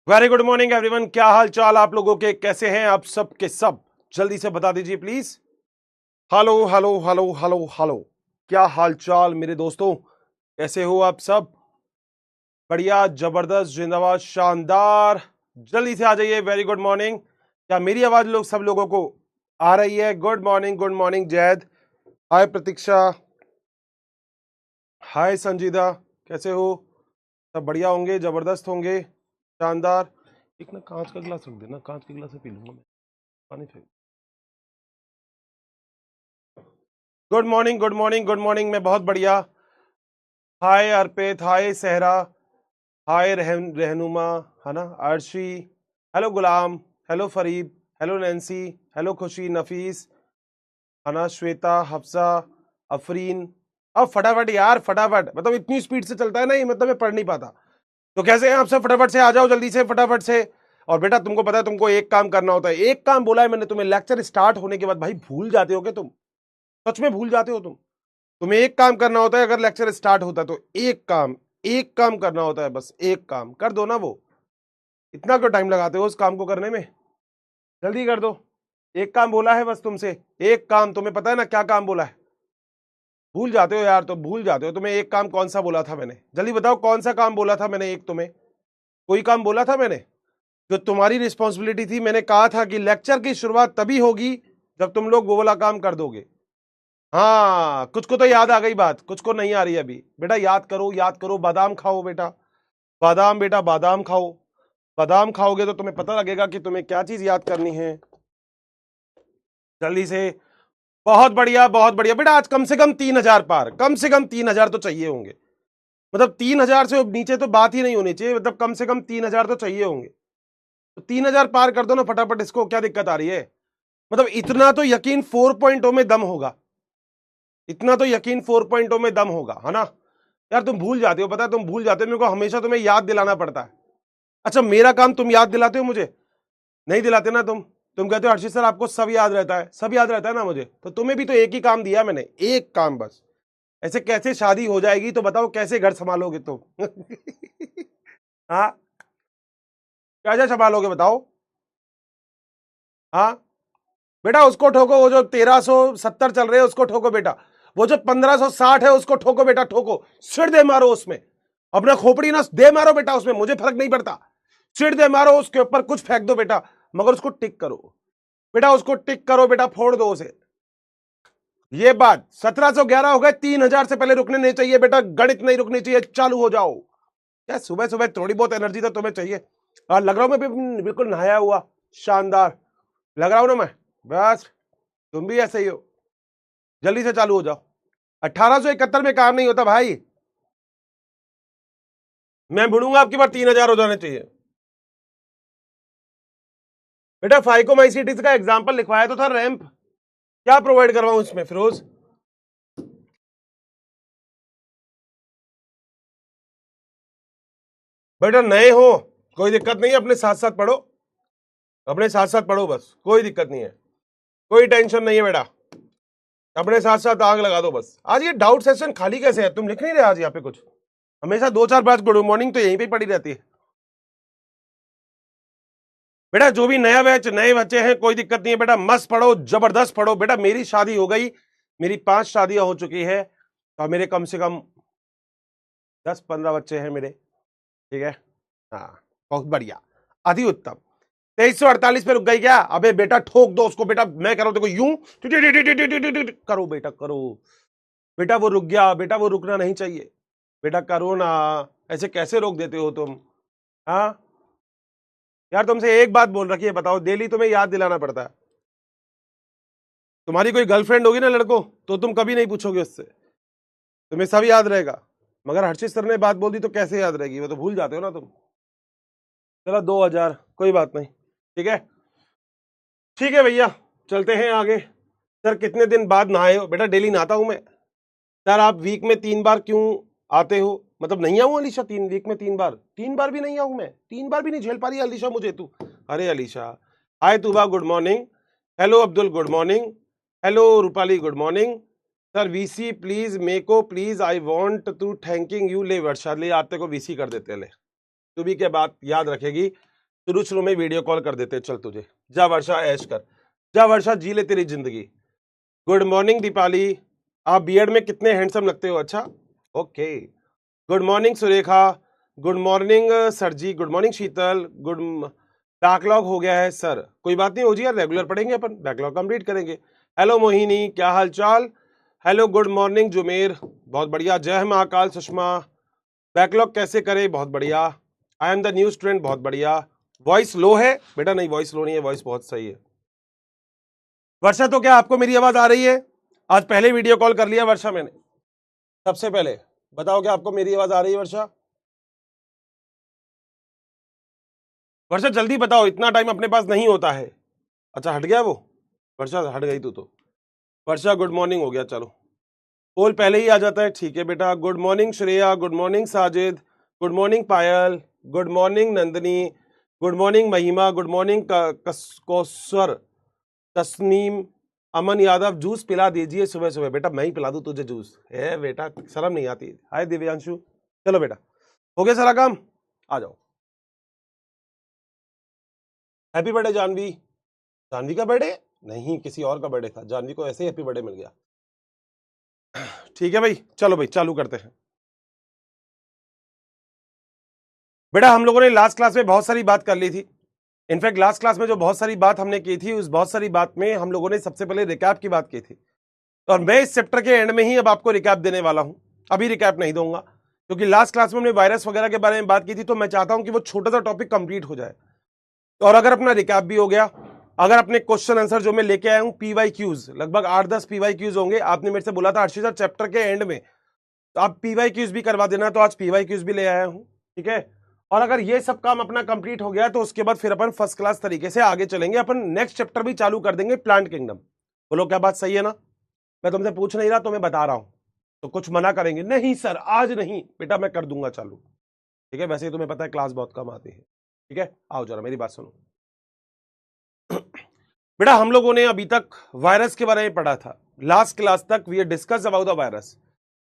Very good morning everyone. क्या हाल चाल आप लोगों के, कैसे हैं आप सब के सब? जल्दी से बता दीजिए please. Hello hello hello hello hello. क्या हाल चाल मेरे दोस्तों, कैसे हो आप सब? बढ़िया, जबरदस्त, जिंदाबाद, शानदार। जल्दी से आ जाइए। Very good morning. क्या मेरी आवाज सब लोगों को आ रही है? Good morning, good morning Zaid. Hi Pratiksha, hi Sanjida, कैसे हो? सब बढ़िया होंगे, जबरदस्त होंगे, शानदार। एक ना कांच का गिलास रख देना, कांच के गिलास से पी लूंगा मैं, पानी फेंक। Good morning, good morning, good morning. मैं बहुत बढ़िया। हाय अर्पित, हाय सहरा, हाय रहनुमा, है ना, अर्शी, हेलो गुलाम, हेलो फरीब, हेलो नैन्सी, हेलो खुशी, नफीस, है ना, श्वेता, हफ्सा, अफरीन। अब फटाफट यार, फटाफट, मतलब इतनी स्पीड से चलता है ना ये, मतलब मैं पढ़ नहीं पाता। तो कैसे हैं आप सब? फटाफट से आ जाओ, जल्दी से, फटाफट से। और बेटा तुमको पता है, तुमको एक काम करना होता है। एक काम बोला है मैंने तुम्हें, लेक्चर स्टार्ट होने के बाद भाई भूल जाते हो क्या तुम? सच में भूल जाते हो तुम? तुम्हें एक काम करना होता है, अगर लेक्चर स्टार्ट होता है तो एक काम करना होता है, बस एक काम कर दो ना। वो इतना क्यों टाइम लगाते हो उस काम को करने में? जल्दी कर दो। एक काम बोला है बस तुमसे, एक काम। तुम्हें पता है ना क्या काम बोला है? भूल जाते हो यार, तो भूल जाते हो। तुम्हें एक काम कौन सा बोला था मैंने? जल्दी बताओ, कौन सा काम बोला था मैंने? एक तुम्हें कोई काम बोला था मैंने जो तुम्हारी रिस्पॉन्सिबिलिटी थी? मैंने कहा था कि लेक्चर की शुरुआत तभी होगी जब तुम लोग वो वाला काम कर दोगे। हाँ, कुछ को तो याद आ गई बात, कुछ को नहीं आ रही अभी। बेटा याद करो, याद करो। बादाम खाओ बेटा, बादाम, बेटा बादाम खाओ। बादाम खाओगे तो तुम्हें पता लगेगा कि तुम्हें क्या चीज याद करनी है। जल्दी से। बहुत बढ़िया, बहुत बढ़िया बेटा। आज कम से कम 3,000 पार, कम से कम 3,000 तो चाहिए होंगे। मतलब 3,000 से नीचे तो बात ही नहीं होनी चाहिए, मतलब कम से कम 3,000 तो चाहिए होंगे। तो 3,000 पार कर दो ना फटाफट। इसको क्या दिक्कत आ रही है? मतलब इतना तो यकीन 4.0 में दम होगा, इतना तो यकीन 4.0 में दम होगा, है ना? यार तुम भूल जाते हो, पता है तुम भूल जाते हो। मेरे को हमेशा तुम्हें याद दिलाना पड़ता है। अच्छा, मेरा काम तुम याद दिलाते हो मुझे? नहीं दिलाते ना तुम कहते हो हर्षित सर आपको सब याद रहता है, सब याद रहता है ना मुझे। तो तुम्हें भी तो एक ही काम दिया मैंने, एक काम बस। ऐसे कैसे शादी हो जाएगी तो बताओ, कैसे घर संभालोगे तुम? हाँ, कैसे संभालोगे बताओ? हाँ बेटा, उसको ठोको। वो जो 1,370 चल रहे हैं उसको ठोको बेटा। वो जो 1,560 है उसको ठोको बेटा, ठोको। सिर दे मारो उसमें, अपना खोपड़ी ना दे मारो बेटा उसमें, मुझे फर्क नहीं पड़ता। सिर दे मारो, उसके ऊपर कुछ फेंक दो बेटा, मगर उसको टिक करो बेटा, उसको टिक करो बेटा, फोड़ दो उसे। ये बात 1,711 हो गए, 3,000 से पहले रुकने नहीं चाहिए बेटा, गणित नहीं रुकनी चाहिए। चालू हो जाओ। क्या सुबह सुबह थोड़ी बहुत एनर्जी तो तुम्हें चाहिए। और लग रहा हूं मैं बिल्कुल नहाया हुआ, शानदार लग रहा हूं ना मैं? बस तुम भी ऐसे ही हो। जल्दी से चालू हो जाओ। 1871 में काम नहीं होता भाई। मैं बुढ़ूंगा आपकी बार 3,000 हो जाने चाहिए बेटा। फाइकोमाइसीटिस का एग्जाम्पल लिखवाया तो था, रैंप क्या प्रोवाइड करवाऊं इसमें फिरोज? बेटा नए हो, कोई दिक्कत नहीं है, अपने साथ साथ पढ़ो, अपने साथ साथ पढ़ो, बस कोई दिक्कत नहीं है, कोई टेंशन नहीं है बेटा। अपने साथ साथ आग लगा दो बस। आज ये डाउट सेशन खाली कैसे है? तुम लिख नहीं रहे आज यहाँ पे कुछ? हमेशा 2-4 बार गुड मॉर्निंग तो यहीं पे पड़ी रहती है बेटा। जो भी नया बैच, नए बच्चे हैं, कोई दिक्कत नहीं है बेटा, मस्त पढ़ो, जबरदस्त पढ़ो बेटा। मेरी शादी हो गई, मेरी 5 शादियां हो चुकी है, और मेरे कम से कम 10-15 बच्चे हैं मेरे, ठीक है? हाँ, बहुत बढ़िया, अति उत्तम। 2348 पे रुक गई क्या? अबे बेटा ठोक दो उसको बेटा। मैं कह रहा हूं देखो, यूं करो बेटा, करो बेटा। वो रुक गया बेटा, वो रुकना नहीं चाहिए बेटा, करो ना। ऐसे कैसे रोक देते हो तुम? हाँ यार, तुमसे एक बात बोल रखी है, बताओ, डेली तुम्हें याद दिलाना पड़ता है। तुम्हारी कोई गर्लफ्रेंड होगी ना लड़को, तो तुम कभी नहीं पूछोगे उससे, तुम्हें सब याद रहेगा। मगर हर्षित सर ने बात बोल दी तो कैसे याद रहेगी? वो तो भूल जाते हो ना तुम। चलो 2,000, कोई बात नहीं, ठीक है, ठीक है भैया, चलते हैं आगे। सर कितने दिन बाद नहाए हो? बेटा डेली नहाता हूं मैं। सर आप वीक में 3 बार क्यों आते हो? मतलब नहीं आऊं अलीशा? 3 वीक में 3 बार? 3 बार भी नहीं आऊं मैं? 3 बार भी नहीं झेल पा रही अलीशा मुझे तू? अरे Alisha, hi Tuba, good morning. Hello Abdul, good morning. Hello Rupali, good morning. Sir वीसी प्लीज मेको, please I want to thanking you. ले वर्षा, ले आते को वीसी कर देते ले। तू भी क्या बात याद रखेगी? शुरू शुरू में वीडियो कॉल कर देते, चल तुझे, जा वर्षा ऐश कर, जा वर्षा जी ले तेरी जिंदगी। गुड मॉर्निंग दीपाली, आप बीएड में कितने हैंडसम लगते हो। अच्छा okay, good morning Surekha, good morning sir ji, good morning Sheetal, good backlog हो गया है सर, कोई बात नहीं हो जी यार, रेगुलर पढ़ेंगे अपन, बैकलॉग कंप्लीट करेंगे। हेलो मोहिनी, क्या हाल चाल। हेलो गुड मॉर्निंग जुमेर, बहुत बढ़िया। जय महाकाल सुषमा, बैकलॉग कैसे करे, बहुत बढ़िया। I am the new student, बहुत बढ़िया। वॉइस लो है बेटा, नहीं वॉइस लो नहीं है, वॉइस बहुत सही है। वर्षा तो क्या आपको मेरी आवाज आ रही है? आज पहले वीडियो कॉल कर लिया वर्षा मैंने, सबसे पहले बताओ क्या आपको मेरी आवाज आ रही है वर्षा? वर्षा जल्दी बताओ, इतना टाइम अपने पास नहीं होता है। अच्छा हट गया वो, वर्षा हट गई तू तो। वर्षा गुड मॉर्निंग हो गया, चलो पोल पहले ही आ जाता है, ठीक है बेटा। Good morning Shreya, good morning Sajid, good morning Payal, good morning Nandini, good morning Mahima, good morning Kausar, Tasneem, Aman Yadav. Juice पिला दीजिए सुबह सुबह। बेटा मैं ही पिला दूं तुझे जूस, है बेटा, शर्म नहीं आती। हाय दिव्यांशु, चलो बेटा हो गया सारा काम, आ जाओ। Happy birthday Janvi. जानवी का बर्थडे नहीं, किसी और का बर्थडे था, जानवी को ऐसे ही हैप्पी बर्थडे मिल गया। ठीक है भाई, चलो भाई चालू करते हैं। बेटा हम लोगों ने लास्ट क्लास में बहुत सारी बात कर ली थी। इनफैक्ट लास्ट क्लास में जो बहुत सारी बात हमने की थी, उस बहुत सारी बात में हम लोगों ने सबसे पहले रिकैप की बात की थी, और मैं इस चैप्टर के एंड में ही अब आपको रिकैप देने वाला हूं। अभी रिकैप नहीं दूंगा, क्योंकि लास्ट क्लास में हमने वायरस वगैरह के बारे में बात की थी, तो मैं चाहता हूं कि वो छोटा सा टॉपिक कंप्लीट हो जाए। और अगर अपना रिकैप भी हो गया, अगर अपने क्वेश्चन आंसर जो मैं लेके आया हूं पीवाईक्यूज, लगभग 8-10 पीवाईक्यूज होंगे। आपने मेरे से बोला था अर्शी सर चैप्टर के एंड में तो आप पीवाईक्यूज भी करवा देना, तो आज पीवाईक्यूज भी ले आया हूं, ठीक है। और अगर ये सब काम अपना कंप्लीट हो गया तो उसके बाद फिर अपन फर्स्ट क्लास तरीके से आगे चलेंगे, अपन नेक्स्ट चैप्टर भी चालू कर देंगे, प्लांट किंगडम। बोलो क्या बात सही है ना? मैं तुमसे पूछ नहीं रहा, तो मैं बता रहा हूं, तो कुछ मना करेंगे नहीं सर आज नहीं, बेटा मैं कर दूंगा चालू, ठीक है। वैसे ही तुम्हें पता है क्लास बहुत कम आती है, ठीक है। आओ जरा मेरी बात सुनो। बेटा हम लोगों ने अभी तक वायरस के बारे में पढ़ा था, लास्ट क्लास तक we discuss about the virus.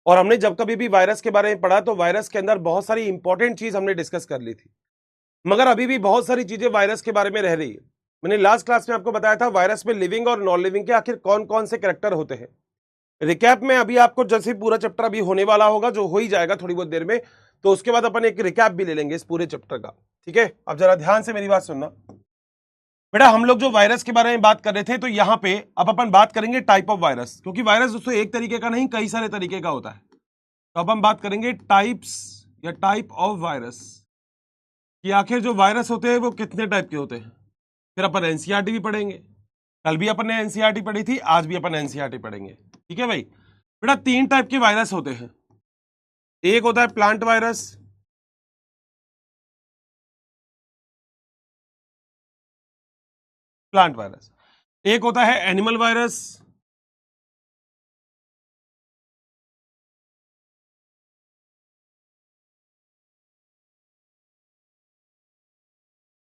और हमने जब कभी भी वायरस के बारे में पढ़ा तो वायरस के अंदर बहुत सारी इंपॉर्टेंट चीज हमने डिस्कस कर ली थी, मगर अभी भी बहुत सारी चीजें वायरस के बारे में रह रही है। मैंने लास्ट क्लास में आपको बताया था वायरस में लिविंग और नॉन लिविंग के आखिर कौन कौन से कैरेक्टर होते हैं। रिकैप में अभी आपको जैसे पूरा चैप्टर अभी होने वाला होगा, जो हो ही जाएगा थोड़ी बहुत देर में, तो उसके बाद अपन एक रिकैप भी ले लेंगे इस पूरे चैप्टर का, ठीक है। अब जरा ध्यान से मेरी बात सुनना बेटा। हम लोग जो वायरस के बारे में बात कर रहे थे, तो यहां पे अब अपन बात करेंगे टाइप ऑफ वायरस, क्योंकि वायरस दोस्तों एक तरीके का नहीं कई सारे तरीके का होता है। तो अब हम बात करेंगे टाइप्स या टाइप ऑफ वायरस, कि आखिर जो वायरस होते हैं वो कितने टाइप के होते हैं। फिर अपन एनसीईआरटी भी पढ़ेंगे, कल भी अपन ने एनसीईआरटी पढ़ी थी, आज भी अपन एनसीईआरटी पढ़ेंगे, ठीक है भाई। बेटा 3 टाइप के वायरस होते हैं, एक होता है प्लांट वायरस, प्लांट वायरस, एक होता है एनिमल वायरस,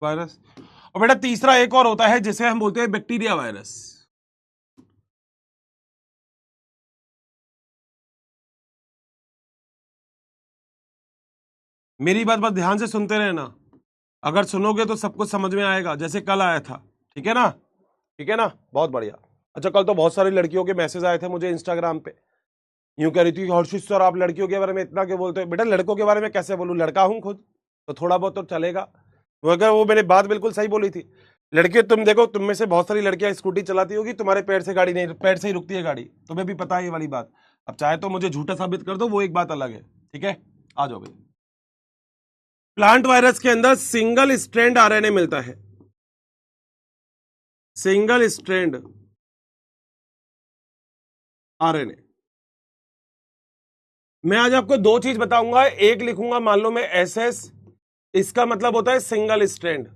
वायरस, और बेटा तीसरा एक और होता है जिसे हम बोलते हैं बैक्टीरिया वायरस। मेरी बात बस ध्यान से सुनते रहना, अगर सुनोगे तो सब कुछ समझ में आएगा, जैसे कल आया था, ठीक है ना, ठीक है ना, बहुत बढ़िया। अच्छा कल तो बहुत सारी लड़कियों के मैसेज आए थे मुझे इंस्टाग्राम पे, यूं कह रही थी हर्षित सर आप लड़कियों के बारे में इतना क्यों बोलते हो। बेटा लड़कों के बारे में कैसे बोलूं, लड़का हूं खुद, तो थोड़ा बहुत तो चलेगा। मगर वो मैंने बात बिल्कुल सही बोली थी। लड़के तुम देखो, तुम में से बहुत सारी लड़कियां स्कूटी चलाती होगी, तुम्हारे पैर से गाड़ी नहीं, पैर से ही रुकती है गाड़ी, तुम्हें भी पता है ये वाली बात। अब चाहे तो मुझे झूठा साबित कर दो, वो एक बात अलग है, ठीक है। आ जाओ भाई। प्लांट वायरस के अंदर सिंगल स्ट्रैंड आरएनए मिलता है, सिंगल स्ट्रैंड आरएनए। मैं आज आपको 2 चीज बताऊंगा, एक लिखूंगा मान लो मैं एसएस, इसका मतलब होता है सिंगल स्ट्रैंड।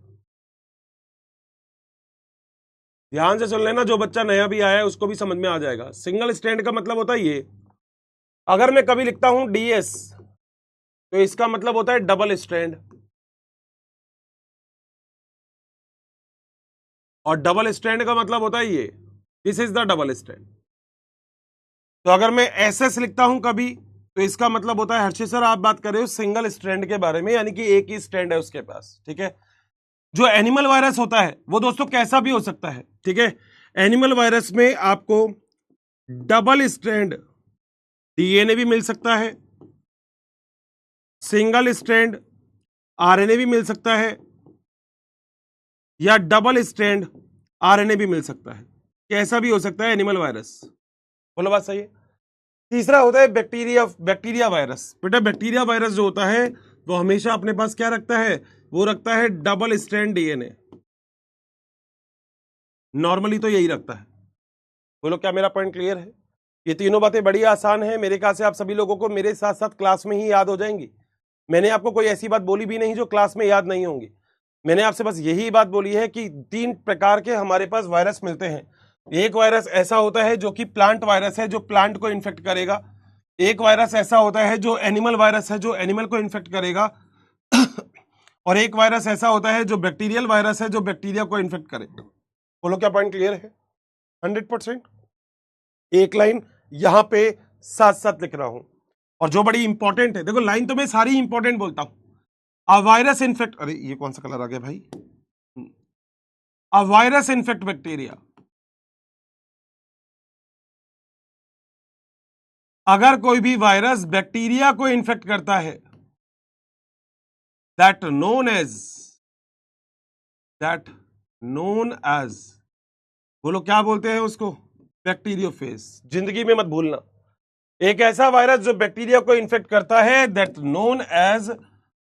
ध्यान से सुन लेना, जो बच्चा नया भी आया है उसको भी समझ में आ जाएगा। सिंगल स्ट्रैंड का मतलब होता है ये, अगर मैं कभी लिखता हूं डीएस तो इसका मतलब होता है डबल स्ट्रैंड, और डबल स्ट्रैंड का मतलब होता है ये, this is the double strand. तो अगर मैं एसएस लिखता हूं कभी, तो इसका मतलब होता है हर्षित सर आप बात कर रहे हो सिंगल स्ट्रैंड के बारे में, यानी कि एक ही स्ट्रैंड है उसके पास, ठीक है। जो एनिमल वायरस होता है वो दोस्तों कैसा भी हो सकता है, ठीक है। एनिमल वायरस में आपको डबल स्ट्रैंड डीएनए भी मिल सकता है, सिंगल स्ट्रैंड आरएनए भी मिल सकता है, या डबल स्ट्रैंड आरएनए भी मिल सकता है। कैसा भी हो सकता है एनिमल वायरस। बोलो बात सही है। तीसरा होता है बैक्टीरिया, बैक्टीरिया वायरस। बेटा बैक्टीरिया वायरस जो होता है वो हमेशा अपने पास क्या रखता है, वो रखता है डबल स्ट्रैंड डीएनए। नॉर्मली तो यही रखता है। बोलो क्या मेरा पॉइंट क्लियर है? ये तीनों बातें बड़ी आसान है, मेरे ख्याल से आप सभी लोगों को मेरे साथ साथ क्लास में ही याद हो जाएंगी। मैंने आपको कोई ऐसी बात बोली भी नहीं जो क्लास में याद नहीं होंगी। मैंने आपसे बस यही बात बोली है कि 3 प्रकार के हमारे पास वायरस मिलते हैं। एक वायरस ऐसा होता है जो कि प्लांट वायरस है, जो प्लांट को इन्फेक्ट करेगा। एक वायरस ऐसा होता है जो एनिमल वायरस है, जो एनिमल को इन्फेक्ट करेगा। और एक वायरस ऐसा होता है जो बैक्टीरियल वायरस है, जो बैक्टीरिया को इन्फेक्ट करेगा। बोलो क्या पॉइंट क्लियर है? 100%। एक लाइन यहां पे साथ साथ लिख रहा हूं, और जो बड़ी इंपॉर्टेंट है, देखो लाइन तो मैं सारी इंपॉर्टेंट बोलता हूं। अ वायरस इन्फेक्ट, अरे ये कौन सा कलर आ गया भाई? A virus infect bacteria. अगर कोई भी वायरस बैक्टीरिया को इन्फेक्ट करता है, that known as, that known as, बोलो क्या बोलते हैं उसको? बैक्टीरियोफेज। जिंदगी में मत भूलना, एक ऐसा वायरस जो बैक्टीरिया को इन्फेक्ट करता है, that known as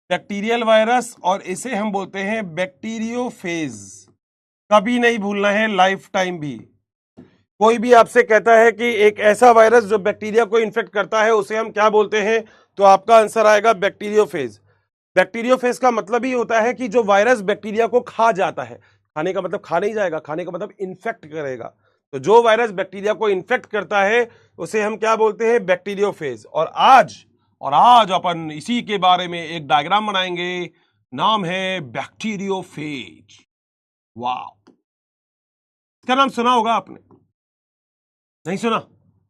bacterial virus, और इसे हम बोलते हैं बैक्टीरियोफेज। कभी नहीं भूलना है, लाइफ टाइम भी। कोई भी आपसे कहता है कि एक ऐसा वायरस जो बैक्टीरिया को इन्फेक्ट करता है, उसे हम क्या बोलते हैं, तो आपका आंसर आएगा बैक्टीरियोफेज। बैक्टीरियोफेज का मतलब ही होता है कि जो वायरस बैक्टीरिया को खा जाता है। खाने का मतलब खा नहीं जाएगा, खाने का मतलब इन्फेक्ट करेगा। तो जो वायरस बैक्टीरिया को इन्फेक्ट करता है उसे हम क्या बोलते हैं, बैक्टीरियोफेज। और आज अपन इसी के बारे में एक डायग्राम बनाएंगे, नाम है बैक्टीरियोफेज। वाह, इसका नाम सुना होगा आपने? नहीं सुना?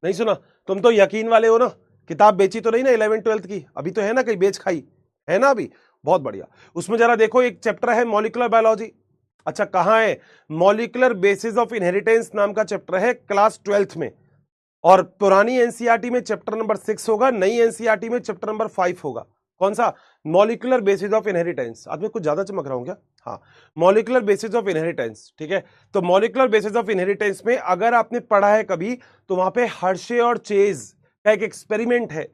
नहीं सुना? तुम तो यकीन वाले हो ना। किताब बेची तो नहीं ना 11th 12th की? अभी तो है ना, कहीं बेच खाई है ना अभी? बहुत बढ़िया। उसमें जरा देखो, एक चैप्टर है मॉलिक्यूलर बायोलॉजी। अच्छा कहां है? मॉलिक्यूलर बेसिस ऑफ इनहेरिटेंस नाम का चैप्टर है, क्लास 12th में। और पुरानी एनसीईआरटी में चैप्टर नंबर 6 होगा, नई एनसीईआरटी में चैप्टर नंबर 5 होगा। कौन सा? Molecular basis of inheritance. आज मैं कुछ ज्यादा चमक रहा हूं क्या? हाँ, मॉलिक्यूलर बेसिस ऑफ इनहेरिटेंस, ठीक है। तो मॉलिक्यूलर बेसिस ऑफ इनहेरिटेंस में अगर आपने पढ़ा है कभी, तो वहां पे हर्शे और चेज का एक एक्सपेरिमेंट है,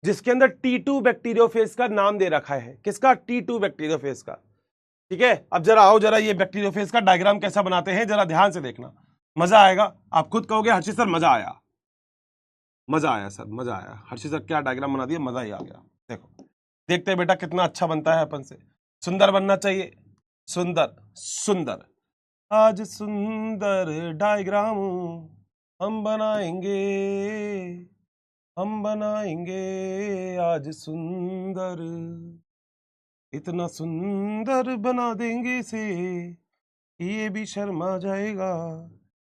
जिसके अंदर T2 बैक्टीरियोफेज का नाम दे रखा है। किसका? T2 बैक्टीरियोफेज का। ठीक है, अब जरा आओ, जरा ये बैक्टीरियोफेज का डायग्राम कैसा बनाते हैं जरा ध्यान से देखना, मजा आएगा। आप खुद कहोगे हर्षित सर मजा आया। मजा आया सर, मजा आया। हर्षित सर क्या डायग्राम बना दिया, मजा ही आ गया। देखो, देखते हैं बेटा कितना अच्छा बनता है अपन से। सुंदर बनना चाहिए, सुंदर सुंदर। आज सुंदर डायग्राम हम बनाएंगे, हम बनाएंगे आज सुंदर। इतना सुंदर बना देंगे इसे, ये भी शर्मा जाएगा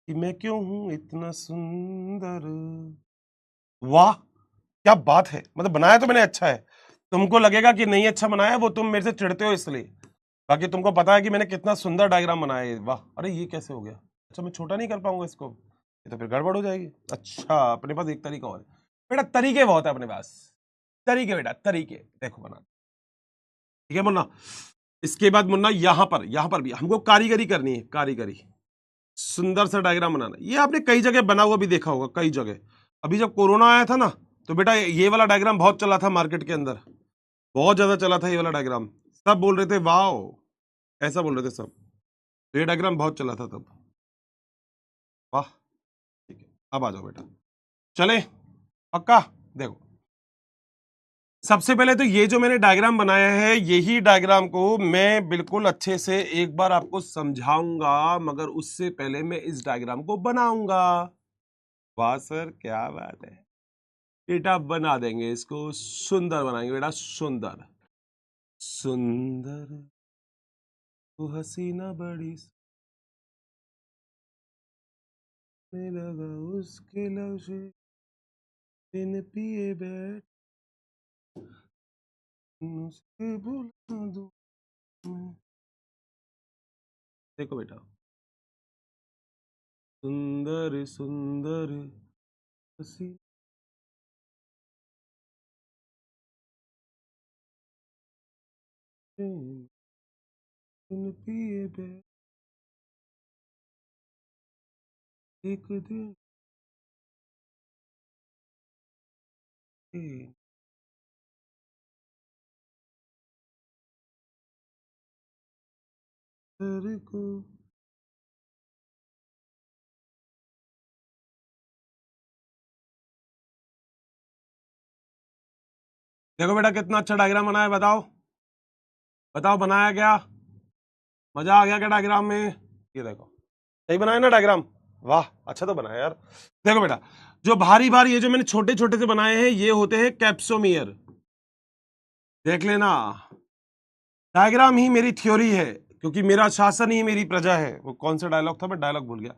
कि मैं क्यों हूं इतना सुंदर। वाह, क्या बात है। मतलब बनाया तो मैंने अच्छा है, तुमको लगेगा कि नहीं अच्छा बनाया, वो तुम मेरे से चिढ़ते हो इसलिए। बाकी तुमको पता है कि मैंने कितना सुंदर डायग्राम बनाया है। वाह, अरे ये कैसे हो गया? अच्छा मैं छोटा नहीं कर पाऊंगा इसको, ये तो फिर गड़बड़ हो जाएगी। अच्छा अपने पास एक तरीका और है बेटा, तरीके बहुत है अपने पास। तरीके बेटा, तरीके देखो बना। ठीक है मुन्ना? इसके बाद मुन्ना यहां पर भी हमको कारीगरी करनी है, कारीगरी। सुंदर सा डायग्राम बनाना। ये आपने कई जगह बना हुआ भी देखा होगा, कई जगह। अभी जब कोरोना आया था ना, तो बेटा ये वाला डायग्राम बहुत चला था मार्केट के अंदर, बहुत ज्यादा चला था ये वाला डायग्राम। सब बोल रहे थे वाह, ऐसा बोल रहे थे सब। तो ये डायग्राम बहुत चला था तब। वाह, ठीक है, अब आ जाओ बेटा, चले पक्का। देखो, सबसे पहले तो ये जो मैंने डायग्राम बनाया है, यही डायग्राम को मैं बिल्कुल अच्छे से एक बार आपको समझाऊंगा, मगर उससे पहले मैं इस डायग्राम को बनाऊंगा। वाह सर क्या बात है बेटा, बना देंगे इसको, सुंदर बनाएंगे बेटा, सुंदर सुंदर। वो हसीना बड़ी सोने लगा उसके लब से, बिन पिए बैठ उसके बुला दूं मैं। देखो बेटा, सुंदर सुंदर हसी पिए बे एक दिन को। देखो बेटा कितना अच्छा डायग्राम बनाया, बताओ बताओ, बनाया क्या? मजा आ गया क्या डायग्राम में? ये देखो, सही बनाया ना डायग्राम? वाह, अच्छा तो बनाया यार। देखो बेटा, जो भारी भारी ये जो मैंने छोटे छोटे से बनाए हैं ये होते हैं कैप्सोमियर। देख लेना, डायग्राम ही मेरी थ्योरी है, क्योंकि मेरा शासन ही मेरी प्रजा है। वो कौन सा डायलॉग था, मैं डायलॉग भूल गया।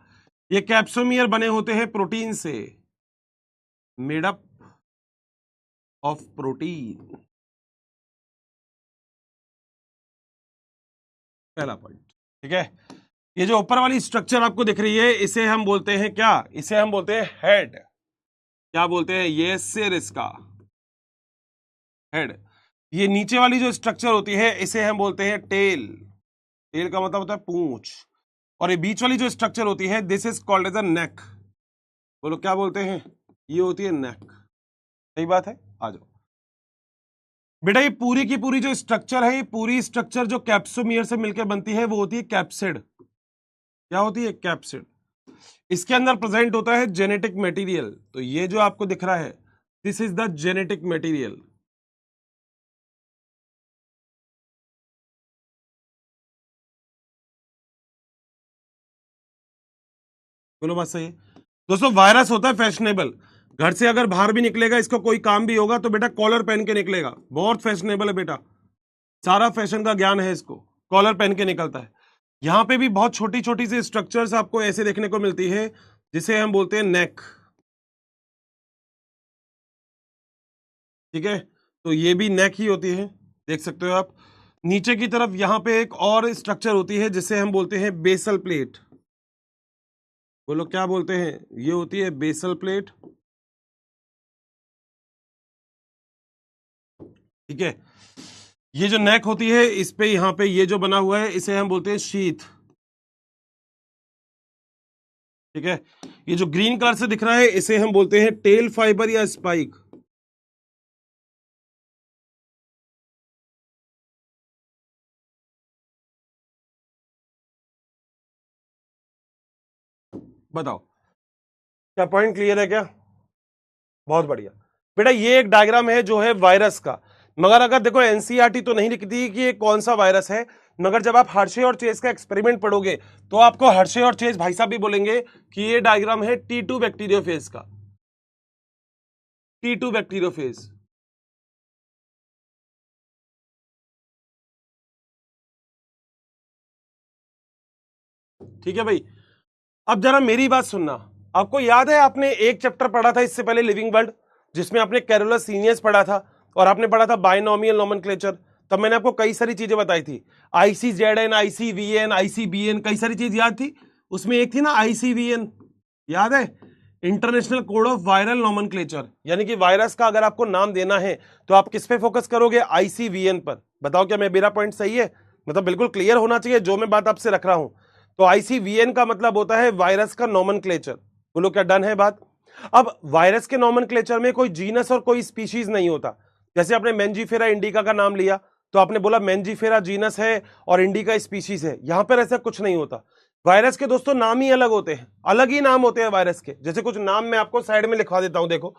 ये कैप्सोमियर बने होते हैं प्रोटीन से, मेड अप ऑफ प्रोटीन। पहला पॉइंट, ठीक है। ये जो ऊपर वाली स्ट्रक्चर आपको दिख रही है इसे हम बोलते हैं क्या? इसे हम बोलते हैं हेड। क्या बोलते हैं? ये सिर, इसका हेड। ये नीचे वाली जो स्ट्रक्चर होती है इसे हम बोलते हैं टेल। टेल का मतलब होता है पूंछ। और ये बीच वाली जो स्ट्रक्चर होती है this is called as a neck. बोलो क्या बोलते हैं? ये होती है नेक। सही बात है, आ जाओ बेटा। ये पूरी की पूरी जो स्ट्रक्चर है, ये पूरी स्ट्रक्चर जो कैप्सोमियर से मिलकर बनती है वो होती है कैप्सिड। क्या होती है? कैप्सिड। इसके अंदर प्रेजेंट होता है जेनेटिक मटेरियल। तो ये जो आपको दिख रहा है this is the genetic material. बोलो बात सही है दोस्तों। वायरस होता है फैशनेबल। घर से अगर बाहर भी निकलेगा, इसको कोई काम भी होगा तो बेटा कॉलर पहन के निकलेगा। बहुत फैशनेबल है बेटा, सारा फैशन का ज्ञान है इसको। कॉलर पहन के निकलता है। यहां पे भी बहुत छोटी छोटी सी स्ट्रक्चर्स आपको ऐसे देखने को मिलती है जिसे हम बोलते हैं नेक। ठीक है, तो ये भी नेक ही होती है, देख सकते हो आप। नीचे की तरफ यहां पे एक और स्ट्रक्चर होती है जिसे हम बोलते हैं बेसल प्लेट। बोलो क्या बोलते हैं? ये होती है बेसल प्लेट। ठीक है, ये जो नेक होती है इस पे यहां पे ये जो बना हुआ है इसे हम बोलते हैं शीथ। ठीक है, ये जो ग्रीन कलर से दिख रहा है इसे हम बोलते हैं टेल फाइबर या स्पाइक। बताओ क्या पॉइंट क्लियर है क्या? बहुत बढ़िया बेटा। ये एक डायग्राम है जो है वायरस का। मगर अगर देखो एनसीईआरटी तो नहीं लिखती कि ये कौन सा वायरस है, मगर जब आप हर्शे और चेज का एक्सपेरिमेंट पढ़ोगे तो आपको हर्शे और चेज भाई साहब भी बोलेंगे कि ये डायग्राम है T2 बैक्टीरियोफेज का। T2 bacteriophage. ठीक है भाई, अब जरा मेरी बात सुनना। आपको याद है आपने एक चैप्टर पढ़ा था इससे पहले लिविंग वर्ल्ड, जिसमें आपने कैरोलस सीनियस पढ़ा था और आपने पढ़ा था बायनोमियल नोमेनक्लेचर। तब मैंने आपको कई सारी चीजें बताई थी, ICZN, ICVN, ICBN, कई सारी चीज याद थी। उसमें एक थी ना ICVN, याद है? International code of viral nomenclature. यानी कि वायरस का अगर आपको नाम देना है तो आप किस पे फोकस करोगे? ICVN पर। बताओ क्या मेरा पॉइंट सही है? मतलब बिल्कुल क्लियर होना चाहिए जो मैं बात आपसे रख रहा हूं। तो ICVN का मतलब होता है वायरस का नोमेनक्लेचर। बोलो क्या डन है बात? अब वायरस के नोमेनक्लेचर में कोई जीनस और कोई स्पीशीज नहीं होता। जैसे आपने मेंजीफेरा इंडिका का नाम लिया तो आपने बोला मेंजीफेरा जीनस है और इंडिका स्पीशीज है। यहां पर ऐसा कुछ नहीं होता। वायरस के दोस्तों नाम ही अलग होते हैं, अलग ही नाम होते हैं वायरस के। जैसे कुछ नाम मैं आपको साइड में लिखवा देता हूं, देखो।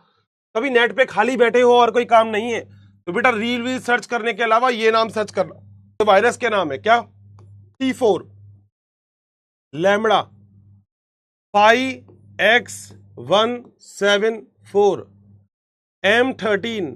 कभी नेट पे खाली बैठे हो और कोई काम नहीं है तो बेटा रील वील सर्च करने के अलावा ये नाम सर्च करना। तो वायरस के नाम है क्या? T4 lambda 5X174 M13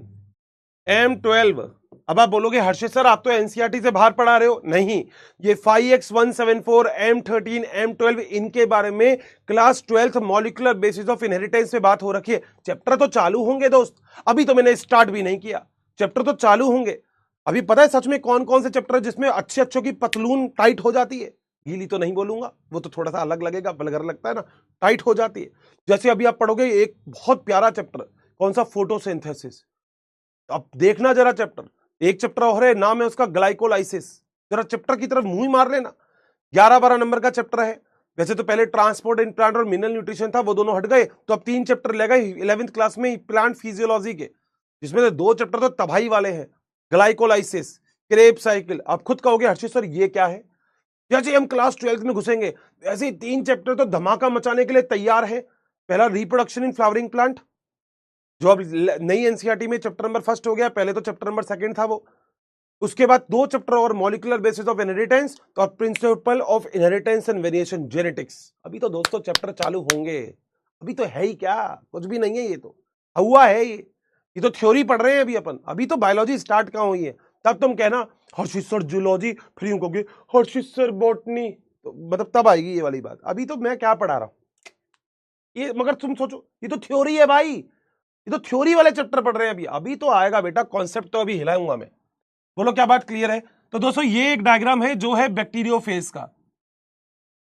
M12। अब आप बोलोगे हर्षे सर आप तो एनसीईआरटी से बाहर पढ़ा रहे हो। नहीं, ये 5X174 M13 M12 इनके बारे में class 12th molecular basis of inheritance में बात हो रखी है। चैप्टर तो चालू होंगे दोस्त, अभी तो मैंने स्टार्ट भी नहीं किया। चैप्टर तो चालू होंगे। अभी पता है सच में कौन कौन से चैप्टर जिसमें अच्छे अच्छों की पतलून टाइट हो जाती है? गीली तो नहीं बोलूंगा, वो तो थोड़ा सा अलग लगेगा, बलगर लगता है ना, टाइट हो जाती है। जैसे अभी आप पढ़ोगे एक बहुत प्यारा चैप्टर, कौन सा, फोटोसिंथेसिस, अब देखना जरा चैप्टर, एक चैप्टर और है, नाम है उसका ग्लाइकोलाइसिस, जरा चैप्टर की तरफ मुंह ही मार लेना, 11-12 नंबर का चैप्टर है। वैसे तो पहले ट्रांसपोर्ट इन प्लांट और मिनरल न्यूट्रिशन था, वो दोनों हट गए, तो अब 3 चैप्टर ले गए 11th क्लास में प्लांट फिजियोलॉजी के, जिसमें से 2 चैप्टर तो तबाही वाले हैं, ग्लाइकोलाइसिस, क्रेब्स साइकिल। आप खुद कहोगे हर्षित सर ये क्या है, जैसे हम क्लास 12th में घुसेंगे ऐसे ही 3 चैप्टर तो धमाका मचाने के लिए तैयार है। पहला रिप्रोडक्शन इन फ्लावरिंग प्लांट, जो अब नई एनसीईआरटी में चैप्टर नंबर 1 हो गया, पहले तो चैप्टर नंबर 2 था वो। उसके बाद 2 चैप्टर और, मॉलिक्यूलर बेसिस ऑफ इनहेरिटेंस और principle of inheritance and variation genetics. अभी तो दोस्तों चैप्टर चालू होंगे, अभी तो है ही क्या, कुछ भी नहीं है, ये तो हुआ है, ये तो थ्योरी पढ़ रहे हैं अभी अपन, अभी तो बायोलॉजी स्टार्ट कहाँ हुई है। तब तुम कहना हर्षित सर जूलॉजी, फिर यूं कहोगे हर्षित सर बॉटनी, तो मतलब तब आएगी ये वाली बात। अभी तो मैं क्या पढ़ा रहा हूं ये, मगर तुम सोचो ये तो थ्योरी है भाई, ये तो थ्योरी वाले चैप्टर पढ़ रहे हैं अभी, अभी तो आएगा बेटा कॉन्सेप्ट, तो अभी हिलाऊंगा मैं। बोलो क्या बात क्लियर है। तो दोस्तों ये एक डायग्राम है जो है बैक्टीरियोफेज का।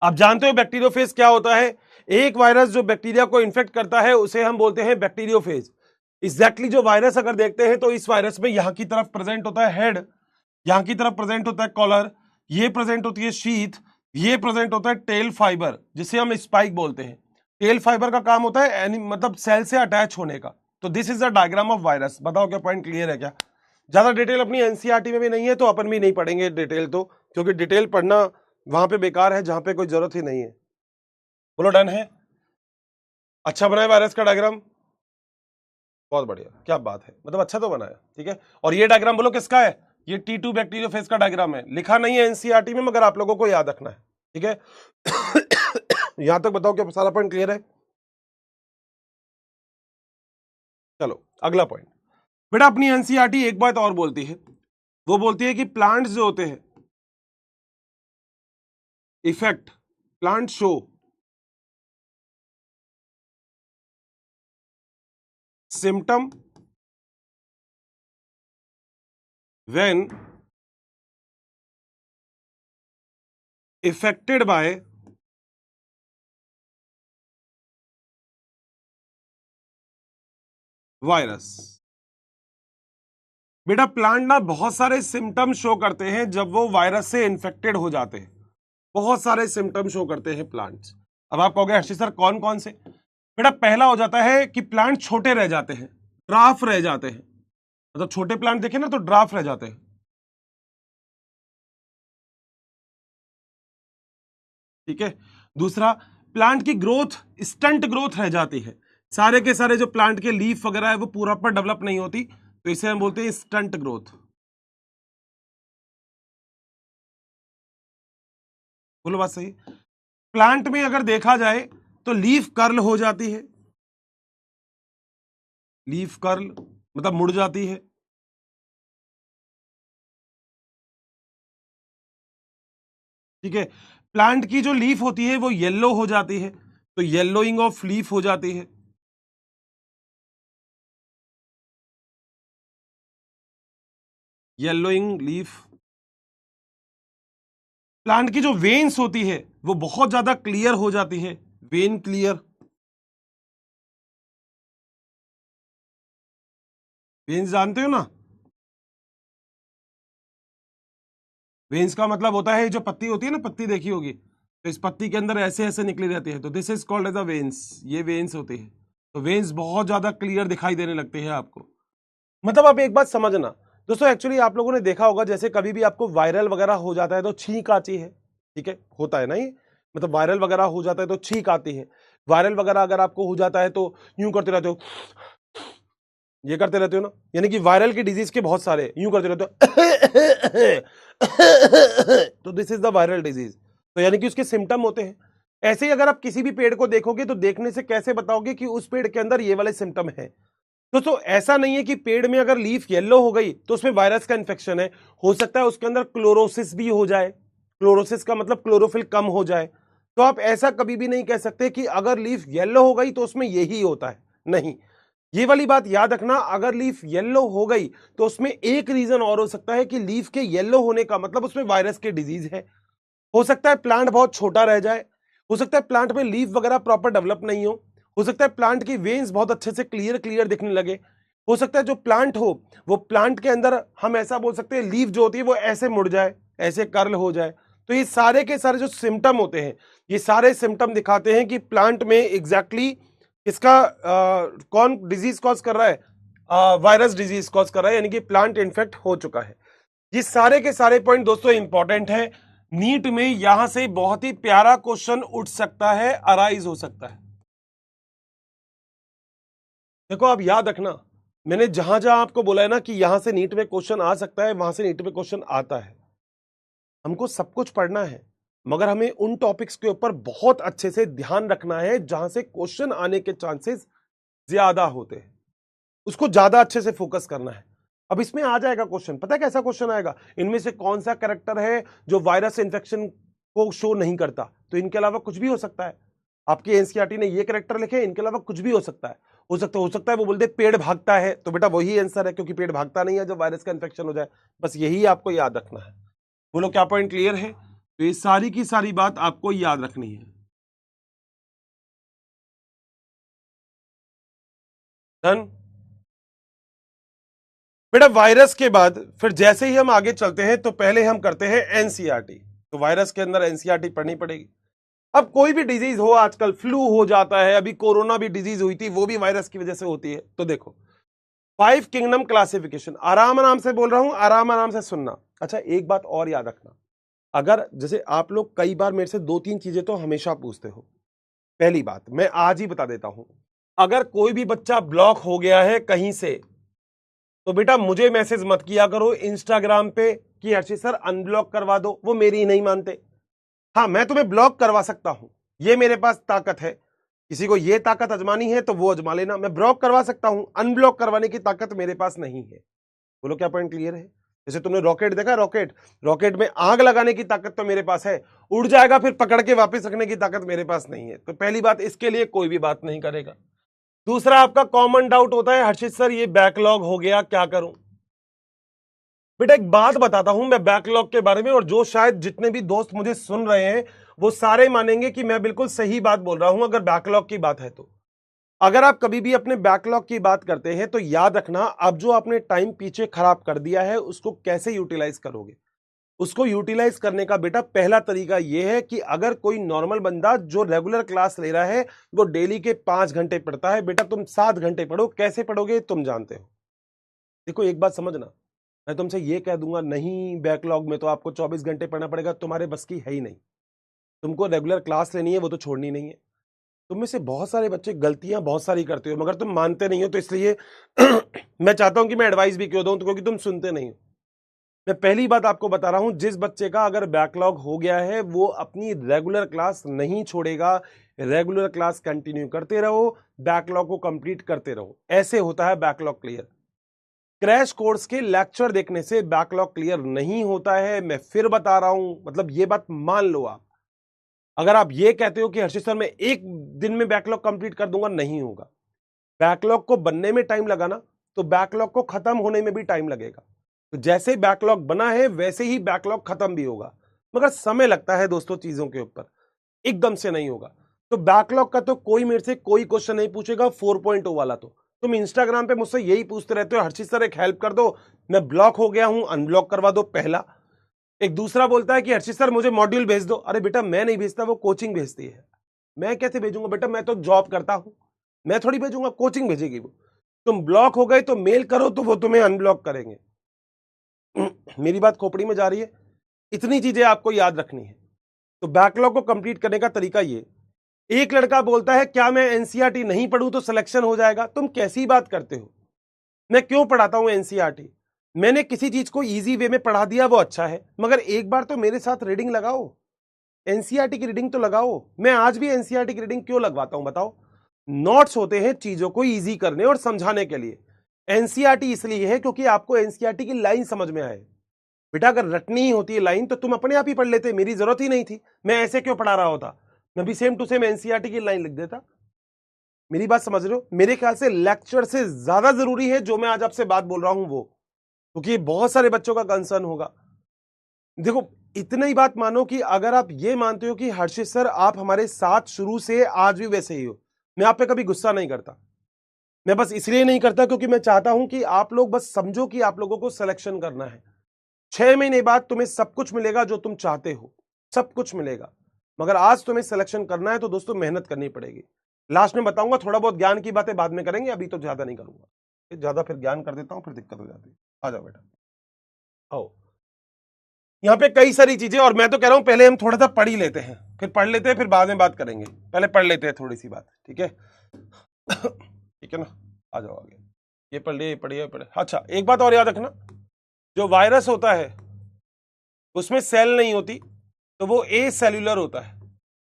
आप जानते हो बैक्टीरियोफेज क्या होता है, एक वायरस जो बैक्टीरिया को इन्फेक्ट करता है उसे हम बोलते हैं बैक्टीरियोफेज। एग्जैक्टली जो वायरस अगर देखते हैं तो इस वायरस में यहां की तरफ प्रेजेंट होता है हेड, यहां की तरफ प्रेजेंट होता है कॉलर, ये प्रेजेंट होती है शीथ, ये प्रेजेंट होता है टेल फाइबर जिसे हम स्पाइक बोलते हैं। टेल फाइबर का काम होता है मतलब सेल से अटैच होने का। तो this is the diagram of virus. बताओ क्या पॉइंट क्लियर है क्या। ज्यादा डिटेल अपनी एनसीईआरटी में भी नहीं है तो अपन भी नहीं पढ़ेंगे डिटेल, तो क्योंकि डिटेल पढ़ना वहां पे बेकार है जहां पे कोई जरूरत ही नहीं है। बोलो डन है, अच्छा बनाया वायरस का डायग्राम, बहुत बढ़िया, क्या बात है, मतलब अच्छा तो बनाया, ठीक है। और ये डायग्राम बोलो किसका है, ये T2 बैक्टीरियोफेज का डायग्राम है, लिखा नहीं है एनसीईआरटी में मगर आप लोगों को याद रखना है, ठीक है। यहां तक बताओ क्या सारा पॉइंट क्लियर है। चलो अगला पॉइंट, बेटा अपनी एनसीईआरटी एक बात और बोलती है, वो बोलती है कि प्लांट्स जो होते हैं, effect plant show symptom when affected by virus. बेटा प्लांट ना बहुत सारे सिम्टम शो करते हैं जब वो वायरस से इन्फेक्टेड हो जाते हैं, बहुत सारे सिम्टम शो करते हैं प्लांट्स। अब आप कहोगे हर्षित सर कौन कौन से। बेटा पहला हो जाता है कि प्लांट छोटे रह जाते हैं, ड्राफ रह जाते हैं, मतलब छोटे प्लांट देखे ना तो ड्राफ रह जाते हैं, ठीक है। दूसरा, प्लांट की ग्रोथ स्टंट ग्रोथ रह जाती है, सारे के सारे जो प्लांट के लीफ वगैरह है वो पूरा पर डेवलप नहीं होती, तो इसे हम बोलते हैं स्टंट ग्रोथ। बोलो बात सही। प्लांट में अगर देखा जाए तो लीफ कर्ल हो जाती है, लीफ कर्ल मतलब मुड़ जाती है, ठीक है। प्लांट की जो लीफ होती है वो येलो हो जाती है, तो येलोइंग ऑफ लीफ हो जाती है, येलोइंग लीफ। प्लांट की जो वेन्स होती है वो बहुत ज्यादा क्लियर हो जाती है, वेन क्लियर। वेन्स जानते हो ना, वेन्स का मतलब होता है जो पत्ती होती है ना, पत्ती देखी होगी, तो इस पत्ती के अंदर ऐसे ऐसे निकली रहती है, तो this is called as a veins, ये वेन्स होती है। तो वेन्स बहुत ज्यादा क्लियर दिखाई देने लगते हैं आपको। मतलब आप एक बात समझना दोस्तों, एक्चुअली आप लोगों ने देखा होगा जैसे कभी भी आपको वायरल वगैरह हो जाता है तो छींक आती है, ठीक है, होता है ना ये, मतलब वायरल वगैरह हो जाता है तो छींक आती है। वायरल वगैरह अगर आपको हो जाता है तो यूं करते रहते हो, ये करते रहते हो ना, यानी कि वायरल की डिजीज के बहुत सारे यूं करते रहते हो, तो this is the viral disease, तो यानी कि उसके सिम्टम होते हैं। ऐसे ही अगर आप किसी भी पेड़ को देखोगे तो देखने से कैसे बताओगे कि उस पेड़ के अंदर ये वाले सिम्टम है। दोस्तों ऐसा नहीं है कि पेड़ में अगर लीफ येलो हो गई तो उसमें वायरस का इन्फेक्शन है, हो सकता है उसके अंदर क्लोरोसिस भी हो जाए, क्लोरोसिस का मतलब क्लोरोफिल कम हो जाए, तो आप ऐसा कभी भी नहीं कह सकते कि अगर लीफ येलो हो गई तो उसमें यही होता है, नहीं। ये वाली बात याद रखना, अगर लीफ येलो हो गई तो उसमें एक रीजन और हो सकता है कि लीफ के येलो होने का मतलब उसमें वायरस की डिजीज है, हो सकता है प्लांट बहुत छोटा रह जाए, हो सकता है प्लांट में लीफ वगैरह प्रॉपर डेवलप नहीं हो सकता है प्लांट की वेन्स बहुत अच्छे से क्लियर दिखने लगे, हो सकता है जो प्लांट हो वो प्लांट के अंदर हम ऐसा बोल सकते हैं लीफ जो होती है वो ऐसे मुड़ जाए, ऐसे कर्ल हो जाए। तो ये सारे के सारे जो सिम्टम होते हैं, ये सारे सिम्टम दिखाते हैं कि प्लांट में एग्जैक्टली इसका कौन डिजीज कॉज कर रहा है, वायरस डिजीज कॉज कर रहा है, यानी कि प्लांट इन्फेक्ट हो चुका है। ये सारे के सारे पॉइंट दोस्तों इंपॉर्टेंट है। नीट में यहां से बहुत ही प्यारा क्वेश्चन उठ सकता है, अराइज हो सकता है। देखो आप याद रखना, मैंने जहां जहां आपको बोला है ना कि यहां से नीट में क्वेश्चन आ सकता है, वहां से नीट में क्वेश्चन आता है। हमको सब कुछ पढ़ना है, मगर हमें उन टॉपिक्स के ऊपर बहुत अच्छे से ध्यान रखना है जहां से क्वेश्चन आने के चांसेस ज्यादा होते हैं, उसको ज्यादा अच्छे से फोकस करना है। अब इसमें आ जाएगा क्वेश्चन, पता है कैसा क्वेश्चन आएगा, इनमें से कौन सा कैरेक्टर है जो वायरस इन्फेक्शन को शो नहीं करता, तो इनके अलावा कुछ भी हो सकता है। आपकी एनसीईआरटी ने ये कैरेक्टर लिखे, इनके अलावा कुछ भी हो सकता है। हो सकता है वो बोलते पेड़ भागता है, तो बेटा वही आंसर है, क्योंकि पेड़ भागता नहीं है जब वायरस का इन्फेक्शन हो जाए। बस यही आपको याद रखना है। बोलो क्या पॉइंट क्लियर है? तो ये सारी की सारी बात आपको याद रखनी है। डन बेटा। वायरस के बाद फिर जैसे ही हम आगे चलते हैं तो पहले हम करते हैं एनसीईआरटी। तो वायरस के अंदर एनसीईआरटी पढ़नी पड़ेगी। अब कोई भी डिजीज हो, आजकल फ्लू हो जाता है, अभी कोरोना भी डिजीज हुई थी, वो भी वायरस की वजह से होती है। तो देखो 5 किंगडम क्लासिफिकेशन, आराम आराम से बोल रहा हूं, आराम आराम से सुनना। अच्छा एक बात और याद रखना, अगर जैसे आप लोग कई बार मेरे से 2-3 चीजें तो हमेशा पूछते हो। पहली बात मैं आज ही बता देता हूं, अगर कोई भी बच्चा ब्लॉक हो गया है कहीं से, तो बेटा मुझे मैसेज मत किया करो इंस्टाग्राम पे कि हर्षित सर अनब्लॉक करवा दो, वो मेरी नहीं मानते। हाँ मैं तुम्हें ब्लॉक करवा सकता हूं, ये मेरे पास ताकत है। किसी को ये ताकत आजमानी है तो वो आजमा लेना, मैं ब्लॉक करवा सकता हूं, अनब्लॉक करवाने की ताकत मेरे पास नहीं है। बोलो क्या पॉइंट क्लियर है? जैसे तुमने रॉकेट देखा, रॉकेट में आग लगाने की ताकत तो मेरे पास है, उड़ जाएगा फिर पकड़ के वापस रखने की ताकत मेरे पास नहीं है। तो पहली बात, इसके लिए कोई भी बात नहीं करेगा। दूसरा आपका कॉमन डाउट होता है, हर्षित सर ये बैकलॉग हो गया, क्या करूं? बेटा एक बात बताता हूं मैं बैकलॉग के बारे में, और जो शायद जितने भी दोस्त मुझे सुन रहे हैं वो सारे मानेंगे कि मैं बिल्कुल सही बात बोल रहा हूं अगर बैकलॉग की बात है तो। अगर आप कभी भी अपने बैकलॉग की बात करते हैं तो याद रखना, अब जो आपने टाइम पीछे खराब कर दिया है उसको कैसे यूटिलाइज करोगे। उसको यूटिलाइज करने का बेटा पहला तरीका यह है कि अगर कोई नॉर्मल बंदा जो रेगुलर क्लास ले रहा है वो डेली के 5 घंटे पढ़ता है, बेटा तुम 7 घंटे पढ़ो। कैसे पढ़ोगे तुम जानते हो। देखो एक बात समझना, मैं तुमसे ये कह दूंगा नहीं बैकलॉग में तो आपको 24 घंटे पढ़ना पड़ेगा, तुम्हारे बस की है ही नहीं। तुमको रेगुलर क्लास लेनी है, वो तो छोड़नी नहीं है। तुम में से बहुत सारे बच्चे गलतियां बहुत सारी करते हो, मगर तुम मानते नहीं हो, तो इसलिए मैं चाहता हूं कि मैं एडवाइस भी क्यों दूं, तो क्योंकि तुम सुनते नहीं हो। मैं पहली बात आपको बता रहा हूं, जिस बच्चे का अगर बैकलॉग हो गया है वो अपनी रेगुलर क्लास नहीं छोड़ेगा, रेगुलर क्लास कंटिन्यू करते रहो, बैकलॉग को कंप्लीट करते रहो, ऐसे होता है बैकलॉग क्लियर। क्रैश कोर्स के लेक्चर देखने से बैकलॉग क्लियर नहीं होता है, मैं फिर बता रहा हूं, मतलब ये बात मान लो आप। अगर आप ये कहते हो कि हर्षित सर मैं एक दिन में बैकलॉग कंप्लीट कर दूंगा, नहीं होगा। बैकलॉग को बनने में टाइम लगा ना, तो बैकलॉग को खत्म होने में भी टाइम लगेगा। तो जैसे बैकलॉग बना है वैसे ही बैकलॉग खत्म भी होगा, मगर समय लगता है दोस्तों चीजों के ऊपर, एकदम से नहीं होगा। तो बैकलॉग का तो कोई मेरे से कोई क्वेश्चन नहीं पूछेगा 4.0 वाला। तो तुम इंस्टाग्राम पे मुझसे यही पूछते रहते हो, हर्षित सर एक हेल्प कर दो, मैं ब्लॉक हो गया हूं, अनब्लॉक करवा दो, पहला। एक दूसरा बोलता है कि हर्षित सर मुझे मॉड्यूल भेज दो। अरे बेटा मैं नहीं भेजता, वो कोचिंग भेजती है, मैं कैसे भेजूंगा बेटा, मैं तो जॉब करता हूं, मैं थोड़ी भेजूंगा, कोचिंग भेजेगी वो। तुम ब्लॉक हो गए तो मेल करो तो वो तुम्हें अनब्लॉक करेंगे। मेरी बात खोपड़ी में जा रही है? इतनी चीजें आपको याद रखनी है। तो बैकलॉग को कंप्लीट करने का तरीका ये, एक लड़का बोलता है क्या मैं एनसीईआरटी नहीं पढ़ूं तो सिलेक्शन हो जाएगा? तुम कैसी बात करते हो? मैं क्यों पढ़ाता हूं एनसीईआरटी? मैंने किसी चीज को इजी वे में पढ़ा दिया वो अच्छा है, मगर एक बार तो मेरे साथ रीडिंग लगाओ, एनसीईआरटी की रीडिंग तो लगाओ। मैं आज भी एनसीईआरटी की रीडिंग क्यों लगवाता हूं बताओ? नोट्स होते हैं चीजों को इजी करने और समझाने के लिए। एनसीईआरटी इसलिए है क्योंकि आपको एनसीईआरटी की लाइन समझ में आए। बेटा अगर रटनी ही होती है लाइन तो तुम अपने आप ही पढ़ लेते, मेरी जरूरत ही नहीं थी, मैं ऐसे क्यों पढ़ा रहा होता, मैं भी सेम टू सेम एनसीईआरटी की लाइन लिख देता। मेरी बात समझ रहे हो? मेरे ख्याल से लेक्चर से ज्यादा जरूरी है जो मैं आज आपसे बात बोल रहा हूं वो, क्योंकि बहुत सारे बच्चों का कंसर्न होगा। देखो इतना ही बात मानो कि अगर आप ये मानते हो कि हर्षित सर आप हमारे साथ शुरू से आज भी वैसे ही हो, मैं आप पे कभी गुस्सा नहीं करता। मैं बस इसलिए नहीं करता क्योंकि मैं चाहता हूं कि आप लोग बस समझो कि आप लोगों को सिलेक्शन करना है। 6 महीने बाद तुम्हें सब कुछ मिलेगा जो तुम चाहते हो, सब कुछ मिलेगा, मगर आज तुम्हें सिलेक्शन करना है तो दोस्तों मेहनत करनी पड़ेगी। लास्ट में बताऊंगा, थोड़ा बहुत ज्ञान की बातें बाद में करेंगे, अभी तो ज्यादा नहीं करूंगा, ज्यादा फिर ज्ञान कर देता हूं फिर दिक्कत हो जाती है। आ जाओ बेटा, आओ। यहाँ पे कई सारी चीजें, और मैं तो कह रहा हूं पहले हम थोड़ा सा पढ़ ही लेते हैं, फिर पढ़ लेते हैं, फिर बाद में बात करेंगे, पहले पढ़ लेते हैं थोड़ी सी बात, ठीक है? ठीक है ना, आ जाओ आगे। ये पढ़ लिया, ये पढ़िए, ये पढ़े। अच्छा, एक बात और याद रखना, जो वायरस होता है उसमें सेल नहीं होती, तो वो ए सेल्यूलर होता है।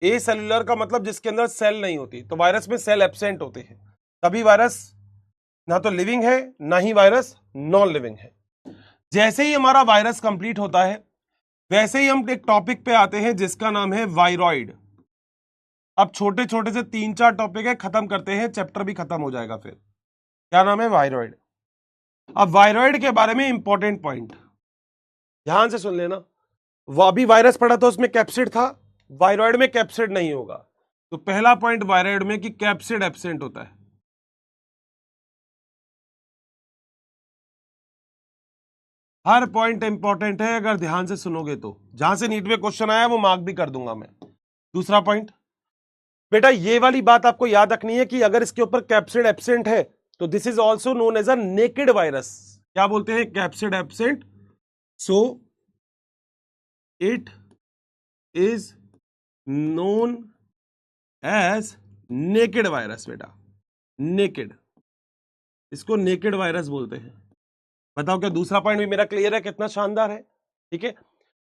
ए सेल्यूलर का मतलब जिसके अंदर सेल नहीं होती, तो वायरस में सेल एब्सेंट होते हैं, तभी वायरस ना तो लिविंग है ना ही वायरस नॉन लिविंग है। जैसे ही हमारा वायरस कंप्लीट होता है वैसे ही हम एक टॉपिक पे आते हैं जिसका नाम है वायरॉइड। अब छोटे छोटे से 3-4 टॉपिक है, खत्म करते हैं, चैप्टर भी खत्म हो जाएगा। फिर क्या नाम है? वायरॉइड। अब वायरॉइड के बारे में इंपॉर्टेंट पॉइंट ध्यान से सुन लेना। वो अभी वायरस पढ़ा था उसमें कैप्सिड था, वायरॉइड में कैप्सिड नहीं होगा। तो पहला पॉइंट वायरॉइड में कि कैप्सिड एब्सेंट होता है। हर पॉइंट इंपॉर्टेंट है, अगर ध्यान से सुनोगे तो जहां से नीट में क्वेश्चन आया वो मार्क भी कर दूंगा मैं। दूसरा पॉइंट बेटा, ये वाली बात आपको याद रखनी है कि अगर इसके ऊपर कैप्सिड एब्सेंट है तो this is also known as a naked virus. क्या बोलते हैं? Capsid absent, so it is known as naked virus. बेटा नेकेड, इसको नेकेड वायरस बोलते हैं। बताओ क्या दूसरा पॉइंट भी मेरा क्लियर है? कितना शानदार है, ठीक है?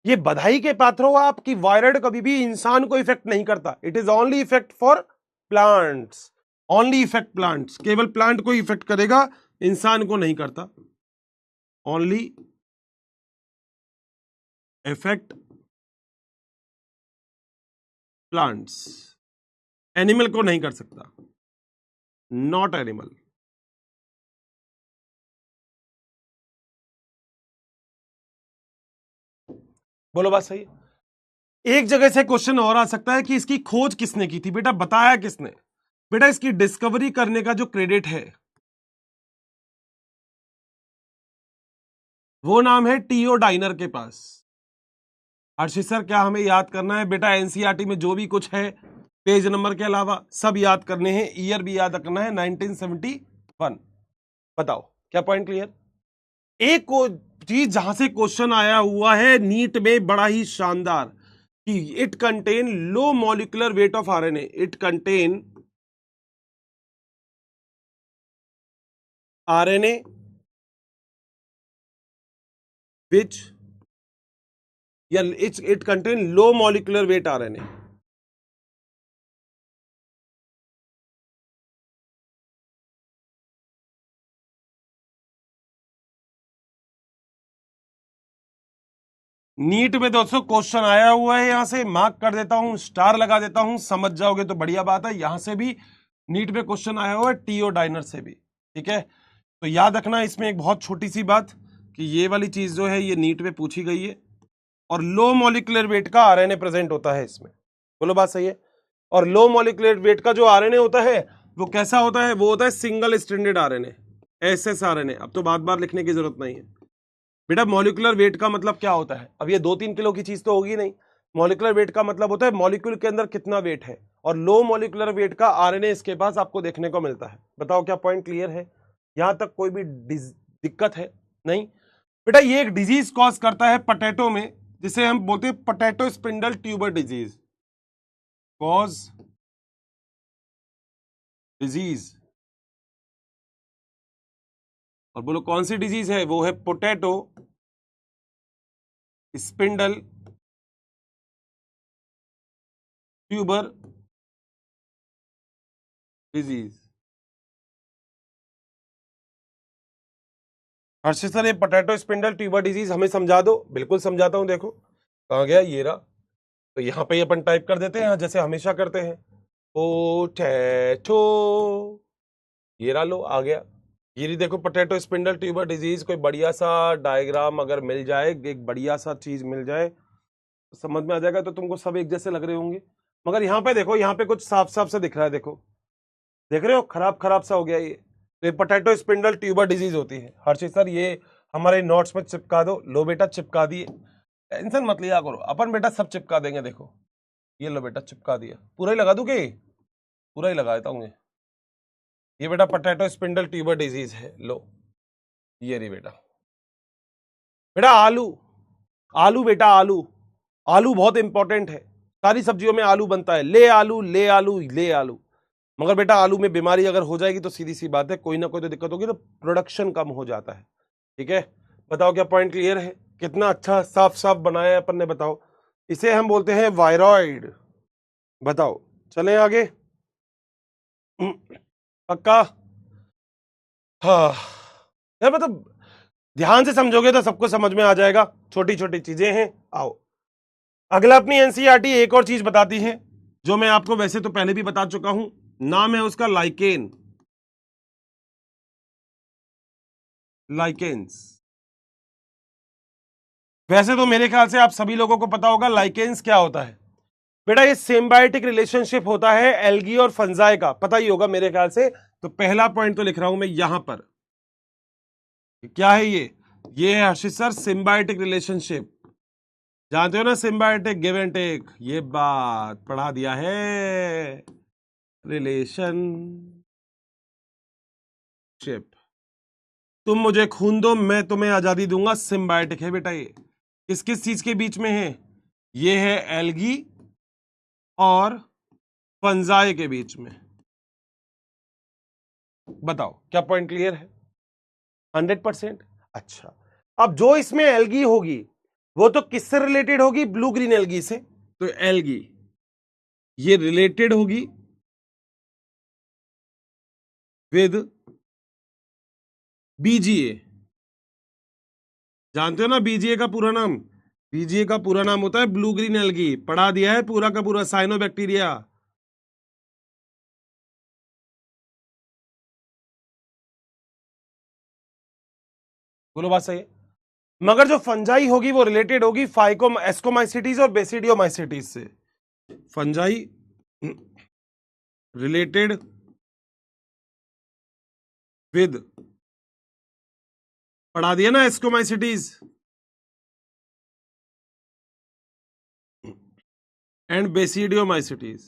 ये बधाई के पात्र हो आप कि वायरॉइड कभी भी इंसान को इफेक्ट नहीं करता। It is only effect for plants, only effect plants, केवल प्लांट को इफेक्ट करेगा, इंसान को नहीं करता। ओनली इफेक्ट प्लांट्स, एनिमल को नहीं कर सकता, नॉट एनिमल। बोलो बात सही है? एक जगह से क्वेश्चन और आ सकता है कि इसकी खोज किसने की थी। बेटा बताया किसने? बेटा इसकी डिस्कवरी करने का जो क्रेडिट है वो नाम है टीओ डाइनर के पास। हर्षित सर क्या हमें याद करना है? बेटा एनसीईआरटी में जो भी कुछ है पेज नंबर के अलावा सब याद करने हैं, ईयर भी याद रखना है, 1971। बताओ क्या पॉइंट क्लियर? एक चीज जहां से क्वेश्चन आया हुआ है नीट में बड़ा ही शानदार कि it contain low molecular weight of RNA, it contain RNA which या it contain low molecular weight RNA. NEET में दोस्तों क्वेश्चन आया हुआ है, यहां से मार्क कर देता हूं, स्टार लगा देता हूं, समझ जाओगे तो बढ़िया बात है। यहां से भी नीट में क्वेश्चन आया हुआ है, टीओ डाइनर से भी, ठीक है? तो याद रखना इसमें एक बहुत छोटी सी बात कि ये वाली चीज जो है ये नीट में पूछी गई है, और लो मॉलिक्यूलर वेट का आरएनए प्रेजेंट होता है इसमें। बोलो बात सही है? और लो मॉलिक्यूलर वेट का जो आरएनए होता है वो कैसा होता है? वो होता है सिंगल स्ट्रैंडेड आरएनए, एसएसआरएनए। अब तो बार बार लिखने की जरूरत नहीं है। बेटा मॉलिक्यूलर वेट का मतलब क्या होता है? अब ये 2-3 किलो की चीज तो होगी नहीं। मॉलिक्यूलर वेट का मतलब होता है मॉलिक्यूल के अंदर कितना वेट है, और लो मॉलिक्यूलर वेट का आरएनए इसके पास आपको देखने को मिलता है। बताओ क्या पॉइंट क्लियर है? यहां तक कोई भी दिक्कत है? नहीं। बेटा ये एक डिजीज कॉज करता है पोटैटो में, जिसे हम बोलते हैं potato spindle tuber disease, cause disease. और बोलो कौन सी डिजीज है? वो है पोटैटो स्पिंडल ट्यूबर डिजीज। हर्षित सर ये पोटैटो स्पिंडल ट्यूबर डिजीज हमें समझा दो। बिल्कुल समझाता हूं। देखो कहां गया ये रहा, तो यहां पे अपन टाइप कर देते हैं जैसे हमेशा करते हैं, पोटैटो, ये रहा, लो आ गया। ये देखो पोटैटो स्पिंडल ट्यूबर डिजीज, कोई बढ़िया सा डायग्राम अगर मिल जाए, एक बढ़िया सा चीज मिल जाए समझ में आ जाएगा, तो तुमको सब एक जैसे लग रहे होंगे। मगर यहाँ पे देखो, यहाँ पे कुछ साफ साफ से दिख रहा है, देखो देख रहे हो, खराब खराब सा हो गया ये। तो ये पोटैटो स्पिंडल ट्यूबर डिजीज होती है। हर्षित सर ये हमारे नोट्स में चिपका दो। लो बेटा चिपका दिए, टेंशन मत लिया करो, अपन बेटा सब चिपका देंगे। देखो ये लो बेटा चिपका दिया, पूरा ही लगा दूं कि पूरा ही लगा देता हूँ ये बेटा पोटैटो स्पिंडल ट्यूबर डिजीज है। लो ये रही बेटा। बेटा आलू, आलू बेटा आलू, आलू बहुत इंपॉर्टेंट है। सारी सब्जियों में आलू बनता है। ले आलू ले आलू ले आलू। मगर बेटा आलू में बीमारी अगर हो जाएगी तो सीधी सी बात है, कोई ना कोई तो दिक्कत होगी, तो प्रोडक्शन कम हो जाता है। ठीक है, बताओ क्या पॉइंट क्लियर है? कितना अच्छा साफ साफ बनाया है अपन ने, बताओ। इसे हम बोलते हैं वायरॉइड। बताओ, चलें आगे। पक्का? हाँ यार, मतलब ध्यान से समझोगे तो सबको समझ में आ जाएगा, छोटी छोटी चीजें हैं। आओ अगला, अपनी एनसीईआरटी एक और चीज बताती है, जो मैं आपको वैसे तो पहले भी बता चुका हूं। नाम है उसका लाइकेन, लाइकेन्स। वैसे तो मेरे ख्याल से आप सभी लोगों को पता होगा लाइकेन्स क्या होता है। बेटा ये सिम्बायोटिक रिलेशनशिप होता है एल्गी और फंजाई का, पता ही होगा मेरे ख्याल से। तो पहला पॉइंट तो लिख रहा हूं मैं यहां पर, क्या है ये है हर्षित सर सिम्बायोटिक रिलेशनशिप। जानते हो ना सिम्बायोटिक, गिव एंड टेक, ये बात पढ़ा दिया है। रिलेशनशिप, तुम मुझे खून दो मैं तुम्हें आजादी दूंगा, सिम्बायोटिक है बेटा ये। किस किस चीज के बीच में है? ये है एल्गी और फंजाई के बीच में। बताओ क्या पॉइंट क्लियर है? 100%। अच्छा, अब जो इसमें एल्गी होगी वो तो किससे रिलेटेड होगी? ब्लू ग्रीन एल्गी से। तो एल्गी ये रिलेटेड होगी विद बीजीए। जानते हो ना बीजीए का पूरा नाम? बीजीए का पूरा नाम होता है ब्लू ग्रीन एल्गी, पढ़ा दिया है पूरा का पूरा, साइनोबैक्टीरिया। बोलो बात सही है। मगर जो फंजाई होगी वो रिलेटेड होगी फाइको एस्कोमाइसिटीज और बेसिडियोमाइसिटीज से। फंजाई रिलेटेड विद, पढ़ा दिया ना, एस्कोमाइसिटीज एंड बेसिडियोमाइसिटीज।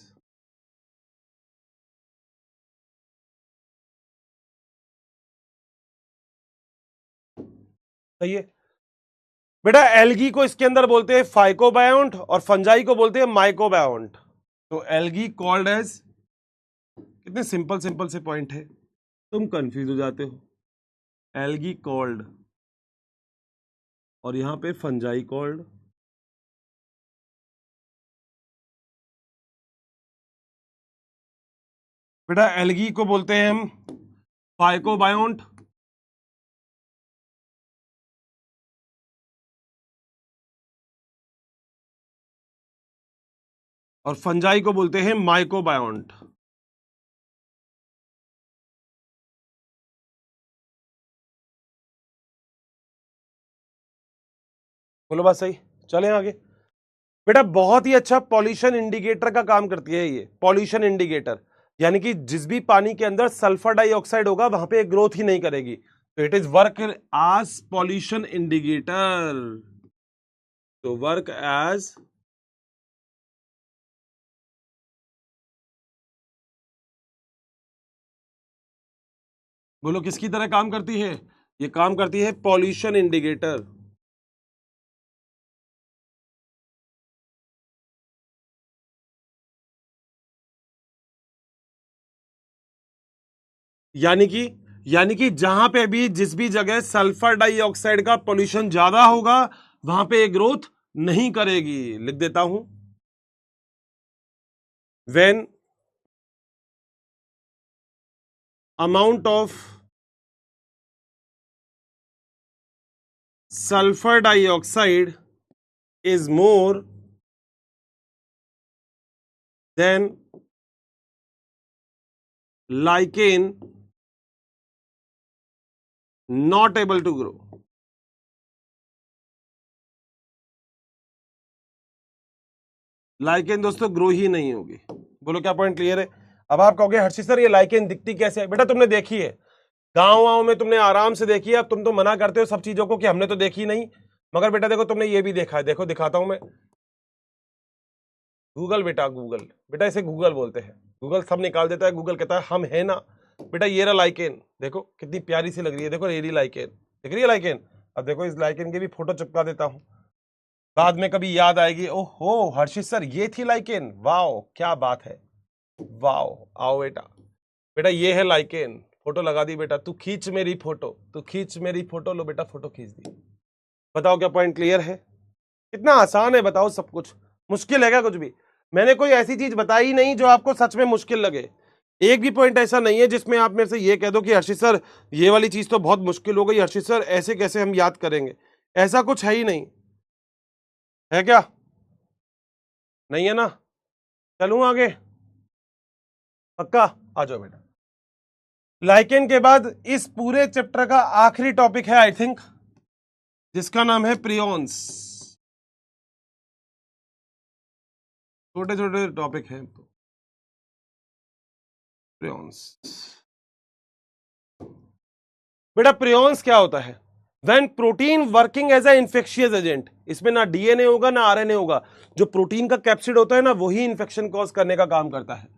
सही है बेटा। एल्गी को इसके अंदर बोलते हैं फाइकोबायोन्ट और फंजाई को बोलते हैं माइकोबायोन्ट। तो एल्गी कॉल्ड एज, कितने सिंपल सिंपल से पॉइंट है, तुम कंफ्यूज हो जाते हो। एल्गी कॉल्ड और यहां पे फंजाई कॉल्ड। बेटा एल्गी को बोलते हैं हम फाइकोबायोन्ट और फंजाई को बोलते हैं माइकोबायोन्ट। बोलो बात सही, चलें आगे। बेटा बहुत ही अच्छा पॉल्यूशन इंडिकेटर का काम करती है ये, पॉल्यूशन इंडिकेटर। यानी कि जिस भी पानी के अंदर सल्फर डाइऑक्साइड होगा वहां पे ग्रोथ ही नहीं करेगी, तो it is work as pollution indicator. तो वर्क एज, बोलो किसकी तरह काम करती है? ये काम करती है पॉल्यूशन इंडिकेटर। यानी कि जहां पे भी जिस भी जगह सल्फर डाइऑक्साइड का पॉल्यूशन ज्यादा होगा वहां पे ग्रोथ नहीं करेगी। लिख देता हूं, when amount of sulfur dioxide is more than lichen not able to grow। Lichen दोस्तों ग्रो ही नहीं होगी। बोलो क्या पॉइंट क्लियर है? अब आप कहोगे हर्षित सर ये लाइकेन दिखती कैसे है? बेटा तुमने देखी है, गाँव वाँव में तुमने आराम से देखी है। अब तुम तो मना करते हो सब चीजों को कि हमने तो देखी नहीं, मगर बेटा देखो तुमने ये भी देखा है। देखो दिखाता हूं मैं, गूगल बेटा, गूगल बेटा, इसे गूगल बोलते हैं। गूगल सब निकाल देता है, गूगल कहता है हम है ना। बेटा ये रहा लाइकेन, देखो कितनी प्यारी सी लग रही है। देखो रेडी लाइकेन, दिख रही है लाइकेन? अब देखो इस लाइकेन की भी फोटो चिपका देता हूं, बाद में कभी याद आएगी, ओहो हर्षित सर ये थी लाइकेन, वाओ क्या बात है, वाओ। आओ बेटा, बेटा ये है लाइकेन, फोटो लगा दी बेटा, तू खींच मेरी फोटो, तू खींच मेरी फोटो। लो बेटा फोटो खींच दी। बताओ क्या पॉइंट क्लियर है? कितना आसान है बताओ, सब कुछ मुश्किल है क्या कुछ भी? मैंने कोई ऐसी चीज बताई नहीं जो आपको सच में मुश्किल लगे। एक भी पॉइंट ऐसा नहीं है जिसमें आप मेरे से ये कह दो कि हर्षित सर ये वाली चीज तो बहुत मुश्किल हो गई, हर्षित सर ऐसे कैसे हम याद करेंगे। ऐसा कुछ है ही नहीं, है क्या? नहीं है ना? चलूं आगे? पक्का? आ जाओ बेटा। लाइकेन के बाद इस पूरे चैप्टर का आखिरी टॉपिक है आई थिंक, जिसका नाम है प्रियॉन्स। छोटे छोटे टॉपिक हैं तो प्रियॉन्स। बेटा प्रियॉन्स क्या होता है? When protein working as a infectious agent, इसमें ना डीएनए होगा ना आरएनए होगा, जो प्रोटीन का कैप्सिड होता है ना वही इन्फेक्शन कॉज करने का काम करता है।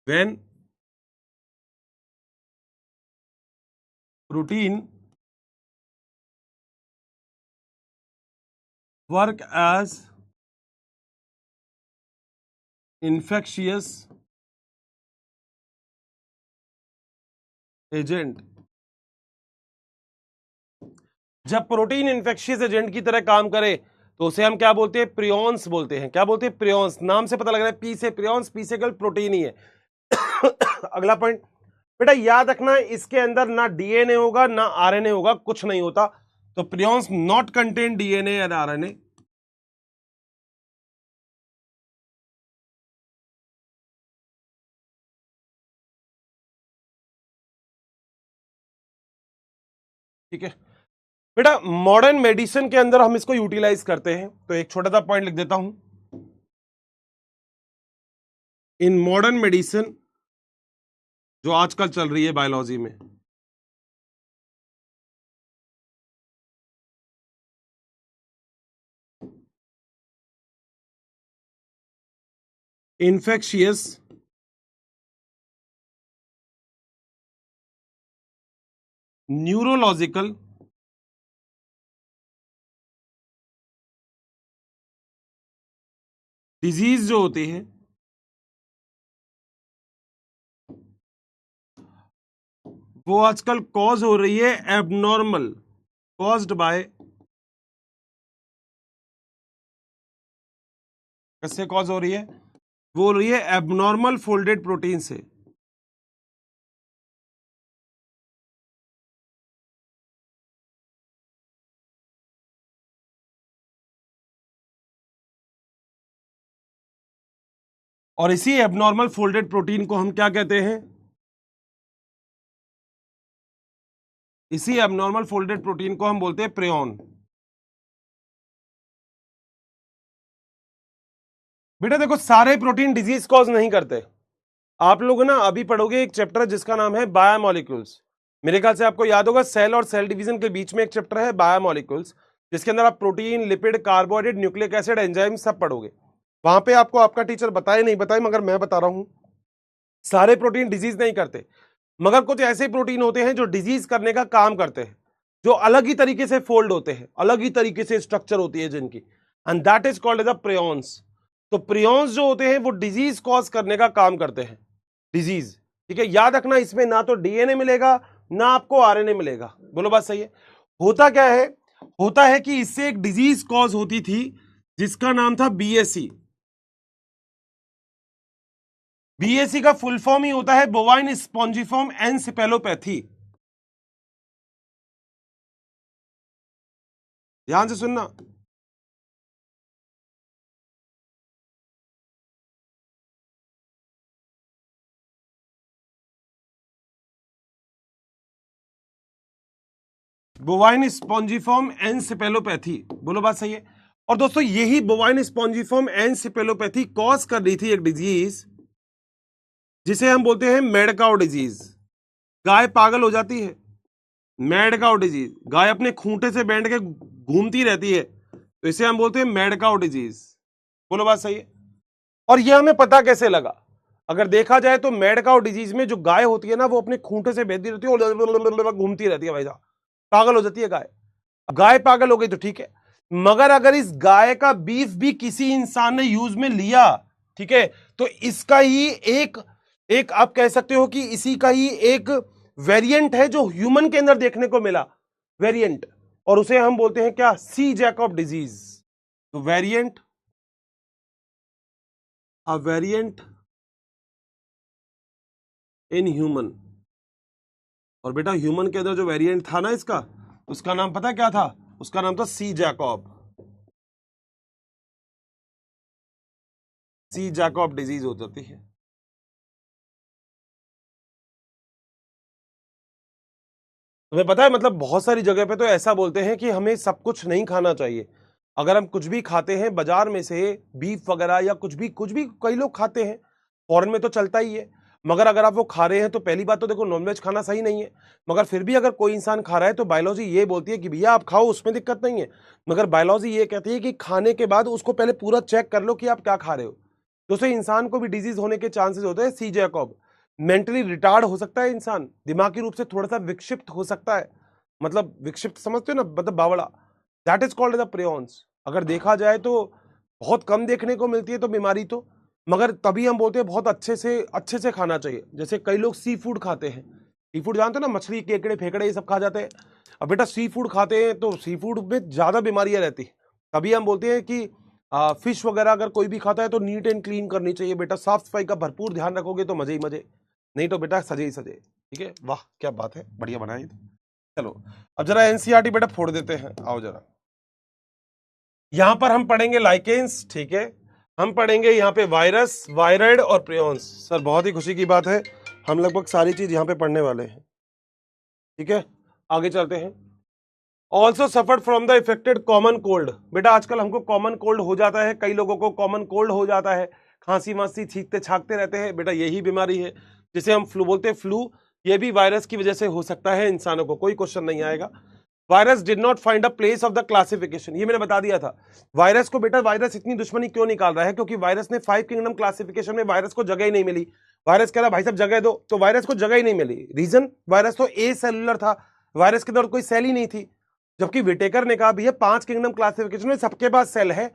When protein work as infectious agent, जब प्रोटीन इन्फेक्शियस एजेंट की तरह काम करे तो उसे हम क्या बोलते हैं? प्रियॉन्स बोलते हैं। क्या बोलते हैं? प्रियॉन्स। नाम से पता लग रहा है पी से प्रियॉन्स, पी से केवल प्रोटीन ही है। अगला पॉइंट बेटा याद रखना, इसके अंदर ना डीएनए होगा ना आरएनए होगा, कुछ नहीं होता। तो prions not contain DNA and RNA. ठीक है बेटा, मॉडर्न मेडिसिन के अंदर हम इसको यूटिलाइज करते हैं। तो एक छोटा सा पॉइंट लिख देता हूं, इन मॉडर्न मेडिसिन जो आजकल चल रही है बायोलॉजी में, इन्फेक्शियस न्यूरोलॉजिकल डिजीज जो होती है वो आजकल कॉज हो रही है एबनॉर्मल, कॉज्ड बाय, किससे कॉज हो रही है? वो हो रही है एबनॉर्मल फोल्डेड प्रोटीन से। और इसी एबनॉर्मल फोल्डेड प्रोटीन को हम क्या कहते हैं? इसी एबनॉर्मल फोल्डेड प्रोटीन को हम बोलते हैं प्रियॉन। बेटा देखो सारे प्रोटीन डिजीज कॉज नहीं करते। आप लोग ना अभी पढ़ोगे एक चैप्टर जिसका नाम है बायोमोलिक्यूल्स। मेरे ख्याल से आपको याद होगा सेल और सेल डिवीजन के बीच में एक चैप्टर है बायोमोलिक्यूल्स, जिसके अंदर आप protein, lipid, carbohydrate, nucleic acid, enzyme सब पढ़ोगे। वहां पे आपको आपका टीचर बताए नहीं बताए, मगर मैं बता रहा हूं, सारे प्रोटीन डिजीज नहीं करते, मगर कुछ ऐसे प्रोटीन होते हैं जो डिजीज करने का काम करते हैं, जो अलग ही तरीके से फोल्ड होते हैं, अलग ही तरीके से स्ट्रक्चर होती है जिनकी, and that is called as a prions. तो प्रियॉन्स जो होते हैं वो डिजीज कॉज करने का काम करते हैं, डिजीज। ठीक है, याद रखना इसमें ना तो डीएनए मिलेगा ना आपको आरएनए मिलेगा। बोलो बात सही है? होता क्या है? होता है कि इससे एक डिजीज कॉज होती थी जिसका नाम था बीएससी। बीएससी का फुल फॉर्म ही होता है बोवाइन स्पॉन्जिफॉर्म एनसेफेलोपैथी। ध्यान से सुनना, बोवाइन स्पॉन्जिफॉर्म एनसेफेलोपैथी। बोलो बात सही है? और दोस्तों यही बोवाइन स्पॉन्जिफॉर्म एनसेफेलोपैथी कॉज कर रही थी एक डिजीज जिसे हम बोलते हैं मैड काउ डिजीज। गाय पागल हो जाती है, मैड काउ डिजीज। गाय अपने खूंटे से बैंड के घूमती रहती है, तो इसे हम बोलते हैं मैड काउ डिजीज। बोलो बात सही है। और ये हमें पता कैसे लगा? अगर देखा जाए तो मैड काउ डिजीज में जो गाय होती है ना, वो अपने खूंटे से बहती रहती है और घूमती रहती है भाई साहब, पागल हो जाती है गाय। गाय पागल हो गई तो ठीक है, मगर अगर इस गाय का बीफ भी किसी इंसान ने यूज में लिया, ठीक है, तो इसका ही एक आप कह सकते हो कि इसी का ही एक वेरिएंट है जो ह्यूमन के अंदर देखने को मिला, वेरिएंट, और उसे हम बोलते हैं क्या? सी जैकब डिजीज। तो variant, a variant in human. और बेटा ह्यूमन के अंदर जो वेरिएंट था ना इसका, उसका नाम पता क्या था? उसका नाम था सी जैकब। सी जैकब डिजीज हो जाती है। तुम्हें पता है, मतलब बहुत सारी जगह पे तो ऐसा बोलते हैं कि हमें सब कुछ नहीं खाना चाहिए। अगर हम कुछ भी खाते हैं बाजार में से, बीफ वगैरह या कुछ भी कई लोग खाते हैं, फॉरेन में तो चलता ही है, मगर अगर आप वो खा रहे हैं तो पहली बात तो देखो नॉनवेज खाना सही नहीं है। मगर फिर भी अगर कोई इंसान खा रहा है तो बायोलॉजी ये बोलती है कि भैया आप खाओ, उसमें दिक्कत नहीं है। मगर बायोलॉजी ये कहती है कि खाने के बाद उसको पहले पूरा चेक कर लो कि आप क्या खा रहे हो। दोस्तों इंसान को भी डिजीज होने के चांसेस होते हैं सी जैकब। मेंटली रिटार्ड हो सकता है इंसान, दिमागी रूप से थोड़ा सा विक्षिप्त हो सकता है, मतलब विक्षिप्त समझते हो ना, मतलब बावड़ा। That is called the prions. अगर देखा जाए तो बहुत कम देखने को मिलती है तो बीमारी तो, मगर तभी हम बोलते हैं बहुत अच्छे से खाना चाहिए। जैसे कई लोग सी फूड खाते हैं, सी फूड जानते हो ना, मछली केकड़े फेकड़े ये सब खा जाते हैं। अब बेटा सी फूड खाते हैं तो सी फूड में ज्यादा बीमारियां रहती है, तभी हम बोलते हैं कि फिश वगैरह अगर कोई भी खाता है तो नीट एंड क्लीन करनी चाहिए। बेटा साफ सफाई का भरपूर ध्यान रखोगे तो मजे ही मजे, नहीं तो बेटा सजे ही सजे। ठीक है, वाह क्या बात है, बढ़िया बनाई। चलो अब जरा एनसीईआरटी बेटा फोड़ देते हैं, आओ जरा। यहां पर हम पढ़ेंगे लाइकेंस, ठीक है, हम पढ़ेंगे यहाँ पे वायरस, वायरॉइड और प्रियॉन्स। सर बहुत ही खुशी की बात है, हम लगभग सारी चीज यहाँ पे पढ़ने वाले हैं। ठीक है, आगे चलते हैं। Also suffered from the affected common cold. बेटा आजकल हमको कॉमन कोल्ड हो जाता है, कई लोगों को कॉमन कोल्ड हो जाता है, खांसी वांसी छींकते छाकते रहते हैं। बेटा यही बीमारी है जिसे हम फ्लू बोलते हैं, फ्लू। ये भी वायरस की वजह से हो सकता है इंसानों को, कोई क्वेश्चन नहीं आएगा। Virus did not find a place of the classification, ये मैंने बता दिया था। वायरस को बेटा, वायरस इतनी दुश्मनी क्यों निकाल रहा है? क्योंकि वायरस ने 5 किंगडम क्लासिफिकेशन में वायरस को जगह ही नहीं मिली। वायरस कह रहा भाई साहब जगह दो, तो वायरस को जगह ही नहीं मिली। रीजन, वायरस तो ए सेलुलर था, वायरस के अंदर कोई सेल ही नहीं थी। जबकि विटेकर ने कहा भैया 5 किंगडम क्लासिफिकेशन में सबके पास सेल है,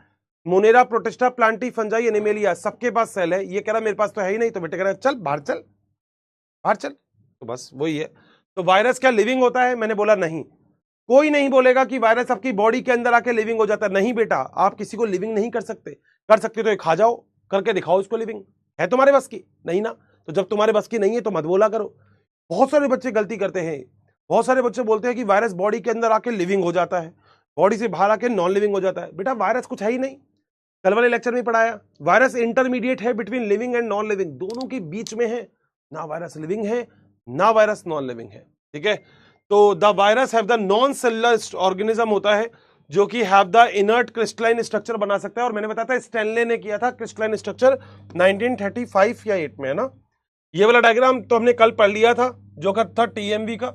Monera, protista, Plantae, fungi, animalia, सबके पास सेल है। ये कह रहा मेरे पास तो है ही नहीं, तो विटेकर चल बाहर चल, बाहर चल। तो बस वही है। तो वायरस क्या लिविंग होता है? मैंने बोला नहीं। कोई नहीं बोलेगा कि वायरस आपकी बॉडी के अंदर आके लिविंग हो जाता है, नहीं बेटा, आप किसी को लिविंग नहीं कर सकते। कर सकते तो ये खा जाओ, करके दिखाओ इसको लिविंग, है तुम्हारे बस की नहीं ना। तो जब तुम्हारे बस की नहीं है तो मत बोला करो। बहुत सारे बच्चे गलती करते हैं, बहुत सारे बच्चे बोलते हैं कि वायरस बॉडी के अंदर आके लिविंग हो जाता है, बॉडी से बाहर आके नॉन लिविंग हो जाता है। बेटा वायरस कुछ है ही नहीं, कल वाले लेक्चर में पढ़ाया, वायरस इंटरमीडिएट है between living and non living, दोनों के बीच में है। ना वायरस लिविंग है ना वायरस नॉन लिविंग है। ठीक है, तो the virus have the non cellular organism होता है जो कि have the inert crystalline structure बना सकता है। और मैंने बताया था स्टैनले ने किया था क्रिस्टलाइन स्ट्रक्चर 1935 या 8 में, है ना। ये वाला डायग्राम तो हमने कल पढ़ लिया था, जो का था टीएमवी का,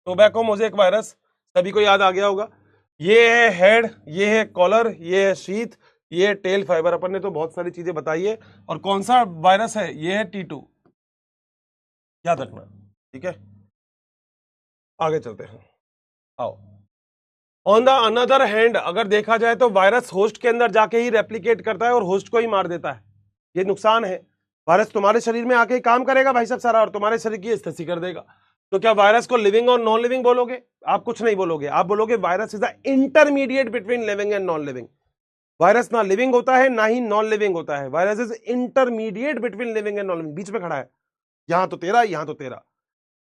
टोबैको मोज़ेक वायरस, सभी को याद आ गया होगा। ये है हेड, ये है कॉलर, ये है शीथ, ये है टेल फाइबर। अपन ने तो बहुत सारी चीजें बताई है। और कौन सा वायरस है? ये है T2, याद रखना। ठीक है, आगे चलते हैं, आओ। ऑन द अनदर हैंड, अगर देखा जाए तो वायरस होस्ट के अंदर जाके ही रेप्लिकेट करता है और होस्ट को ही मार देता है। ये नुकसान है। वायरस तुम्हारे शरीर में आके ही काम करेगा भाई साहब सारा, और तुम्हारे शरीर की स्थिति कर देगा। तो क्या वायरस को लिविंग और नॉन लिविंग बोलोगे? आप कुछ नहीं बोलोगे, आप बोलोगे virus is the intermediate between living and non living. Virus ना लिविंग होता है ना ही नॉन लिविंग होता है, virus is intermediate between living and non living, बीच में खड़ा है। यहां तो तेरा, यहां तो तेरा।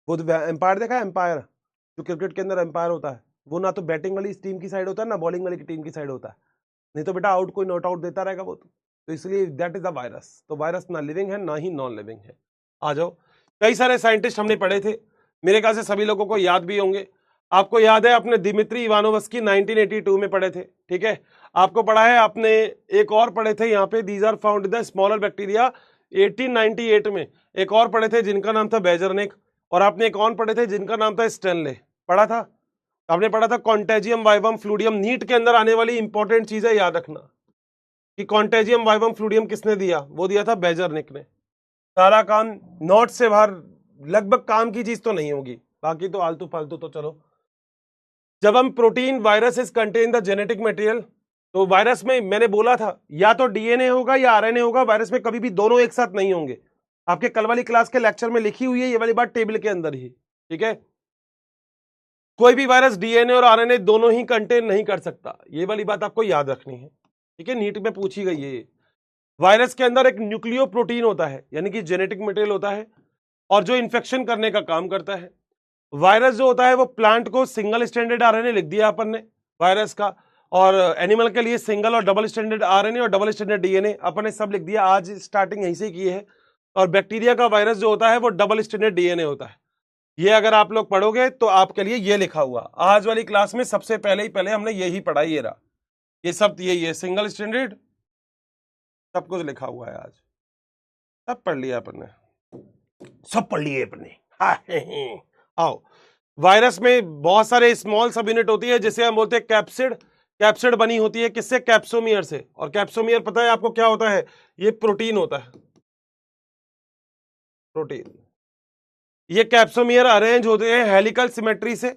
वो तो एम्पायर देखा है, एम्पायर जो क्रिकेट के अंदर एम्पायर होता है, वो ना तो बैटिंग वाली टीम की साइड होता है ना बॉलिंग वाली टीम की साइड होता है। नहीं तो बेटा आउट कोई नॉट आउट देता रहेगा वो तो इसलिए दैट इज द वायरस। तो वायरस ना लिविंग है ना ही नॉन लिविंग है। आ जाओ, कई सारे साइंटिस्ट हमने पढ़े थे, मेरे ख्याल से सभी लोगों को याद भी होंगे। आपको याद है आपने दिमित्री इवानोवस्की 1982 में पढ़े थे, ठीक है। आपको पढ़ा है आपने, एक और पढ़े थे यहाँ पे, these are found in the smaller bacteria 1898 में। एक और पढ़े थे जिनका नाम था बेजरनिक, और आपने एक और पढ़े थे जिनका नाम था स्टेनले, पढ़ा था आपने, पढ़ा था कॉन्टेजियम वाइवम फ्लूडियम। नीट के अंदर आने वाली इंपॉर्टेंट चीज है, याद रखना कि कॉन्टेजियम वाइवम फ्लूडियम किसने दिया, वो दिया था बेजरनिक ने। सारा काम नोट से बाहर, लगभग काम की चीज तो नहीं होगी, बाकी तो आलतू फालतू तो चलो। जब हम protein virus is contain the genetic material, तो वायरस में मैंने बोला था या तो डीएनए होगा या आरएनए होगा, वायरस में कभी भी दोनों एक साथ नहीं होंगे। आपके कल वाली क्लास के लेक्चर में लिखी हुई है ये वाली बात टेबल के अंदर ही, ठीक है। कोई भी वायरस डीएनए और आरएनए दोनों ही कंटेन नहीं कर सकता, ये वाली बात आपको याद रखनी है, ठीक है। नीट में पूछी गई है। वायरस के अंदर एक न्यूक्लियो प्रोटीन होता है, यानी कि जेनेटिक मटेरियल होता है, और जो इन्फेक्शन करने का काम करता है। वायरस जो होता है वो प्लांट को सिंगल स्टैंडर्ड आरएनए लिख दिया अपन ने वायरस का, और एनिमल के लिए सिंगल और डबल स्टैंडर्ड आरएनए और डबल स्टैंडर्ड डीएनए अपन ने सब लिख दिया। आज स्टार्टिंग यहीं से की है। और बैक्टीरिया का वायरस जो होता है वो डबल स्टैंडर्ड डीएनए होता है। ये अगर आप लोग पढ़ोगे तो आपके लिए ये लिखा हुआ आज वाली क्लास में सबसे पहले हमने यही पढ़ा, ये रहा, ये सब यही है, सिंगल स्टैंडर्ड सब कुछ लिखा हुआ है। आज सब पढ़ लिया अपन ने, सब पढ़ लिए अपन ने। आओ, वायरस में बहुत सारे स्मॉल सब यूनिट होती है जिसे हम बोलते हैं कैप्सिड। कैप्सिड बनी होती है किससे, कैप्सोमियर से। और कैप्सोमियर पता है आपको क्या होता है, ये प्रोटीन होता है, प्रोटीन। ये कैप्सोमियर अरेंज होते हैं हेलिकल सिमेट्री से,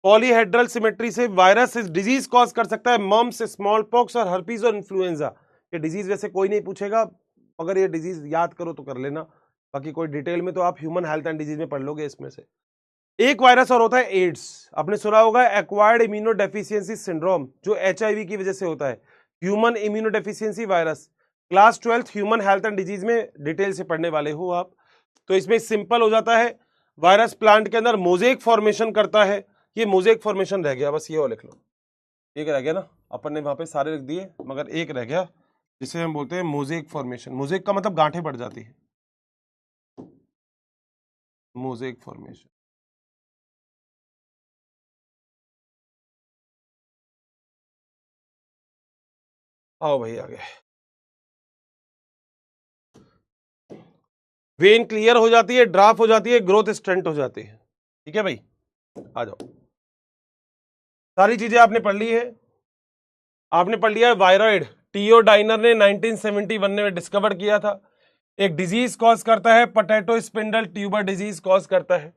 पॉलीहेड्रल सिमेट्री से। वायरस इस डिजीज कॉज कर सकता है मम्स, स्मॉल पॉक्स और हर्पीज और इन्फ्लुएंजा। ये डिजीज वैसे कोई नहीं पूछेगा, अगर ये डिजीज याद करो तो कर लेना, बाकी कोई डिटेल में तो आप ह्यूमन हेल्थ एंड डिजीज में पढ़ लोगे इसमें से। एक वायरस और होता है एड्स, आपने सुना होगा एक्वायर्ड इम्यूनो डेफिशिएंसी सिंड्रोम, जो एचआईवी की वजह से होता है, human immuno deficiency virus. Class 12 human health and disease में डिटेल से पढ़ने वाले हो आप। तो इसमें सिंपल हो जाता है, वायरस प्लांट के अंदर मोजेक फॉर्मेशन करता है। ये मोजेक फॉर्मेशन रह गया, बस ये और लिख लो, एक रह गया ना, अपन ने वहां पे सारे लिख दिए मगर एक रह गया जिसे हम बोलते हैं मोजेक फॉर्मेशन। मोजेक का मतलब गांठें बढ़ जाती है, मोजेक फॉर्मेशन। आओ भाई आगे। वेन क्लियर हो जाती है, ड्राफ हो जाती है, ग्रोथ स्टंट हो जाती है, ठीक है भाई। आ जाओ, सारी चीजें आपने पढ़ ली है। आपने पढ़ लिया है वायरॉइड, टीओ डाइनर ने 1971 में डिस्कवर किया था। एक डिजीज कॉज करता है, potato spindle tuber disease cause करता है।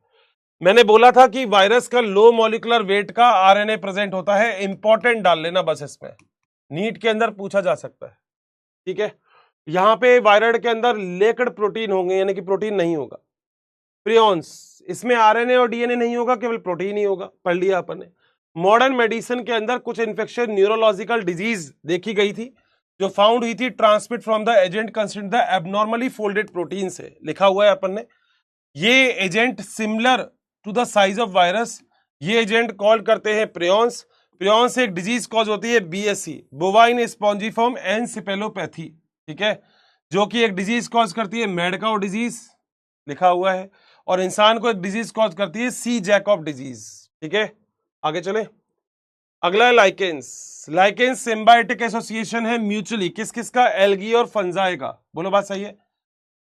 मैंने बोला था कि वायरस का लो मॉलिक्यूलर वेट का आरएनए प्रेजेंट होता है, इंपॉर्टेंट डाल लेना बस, इसमें नीट के अंदर पूछा जा सकता है, ठीक है। यहां पे वायरॉइड के अंदर लेकड प्रोटीन होंगे, यानी कि प्रोटीन नहीं होगा। प्रियॉन्स, इसमें आरएनए और डीएनए नहीं होगा, केवल प्रोटीन ही होगा, पढ़ लिया अपन ने। मॉडर्न मेडिसिन के अंदर कुछ इन्फेक्शन न्यूरोलॉजिकल डिजीज देखी गई थी जो फाउंड हुई थी, transmit from the agent considered the abnormally folded protein से, लिखा हुआ है अपन ने। ये agent similar to the size of virus, ये एजेंट कॉल करते हैं प्रियॉन्स। प्रियॉन्स से एक डिजीज कॉज होती है बीएससी, बोवाइन स्पॉन्जिफॉर्म एनसेफेलोपैथी, ठीक है, जो कि एक डिजीज कॉज करती है मैडकाउ डिजीज, लिखा हुआ है। और इंसान को एक डिजीज कॉज करती है सी जैकब डिजीज, ठीक है। आगे चले, अगला लाइकेंस। लाइकेंस सिम्बायोटिक एसोसिएशन है म्यूचुअली, किस किस का, एल्गी और फंजाई का। बोलो बात सही है।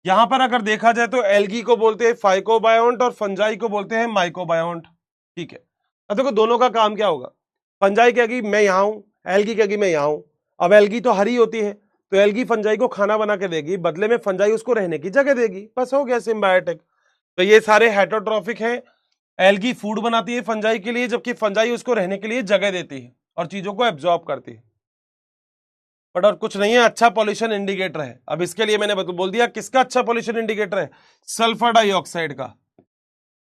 यहां पर अगर देखा जाए तो एल्गी को बोलते हैं फाइकोबायोन्ट और फंजाई को बोलते हैं माइकोबायोन्ट, ठीक है। अब देखो दोनों का काम क्या होगा, फंजाई कहेगी मैं यहां हूं, एल्गी कहेगी मैं यहां हूं। अब एल्गी तो हरी होती है, तो एल्गी फंजाई को खाना बना के देगी, बदले में फंजाई उसको रहने की जगह देगी, बस हो गया सिम्बायोटिक। तो ये सारे हेटरोट्रॉफिक हैं। एल्गी फूड बनाती है फंजाई के लिए, जबकि फंजाई उसको रहने के लिए जगह देती है और चीजों को एब्जॉर्ब करती है। बट और कुछ नहीं है, अच्छा पॉल्यूशन इंडिकेटर है। अब इसके लिए मैंने बोल दिया किसका अच्छा पॉल्यूशन इंडिकेटर है, सल्फर डाइऑक्साइड का,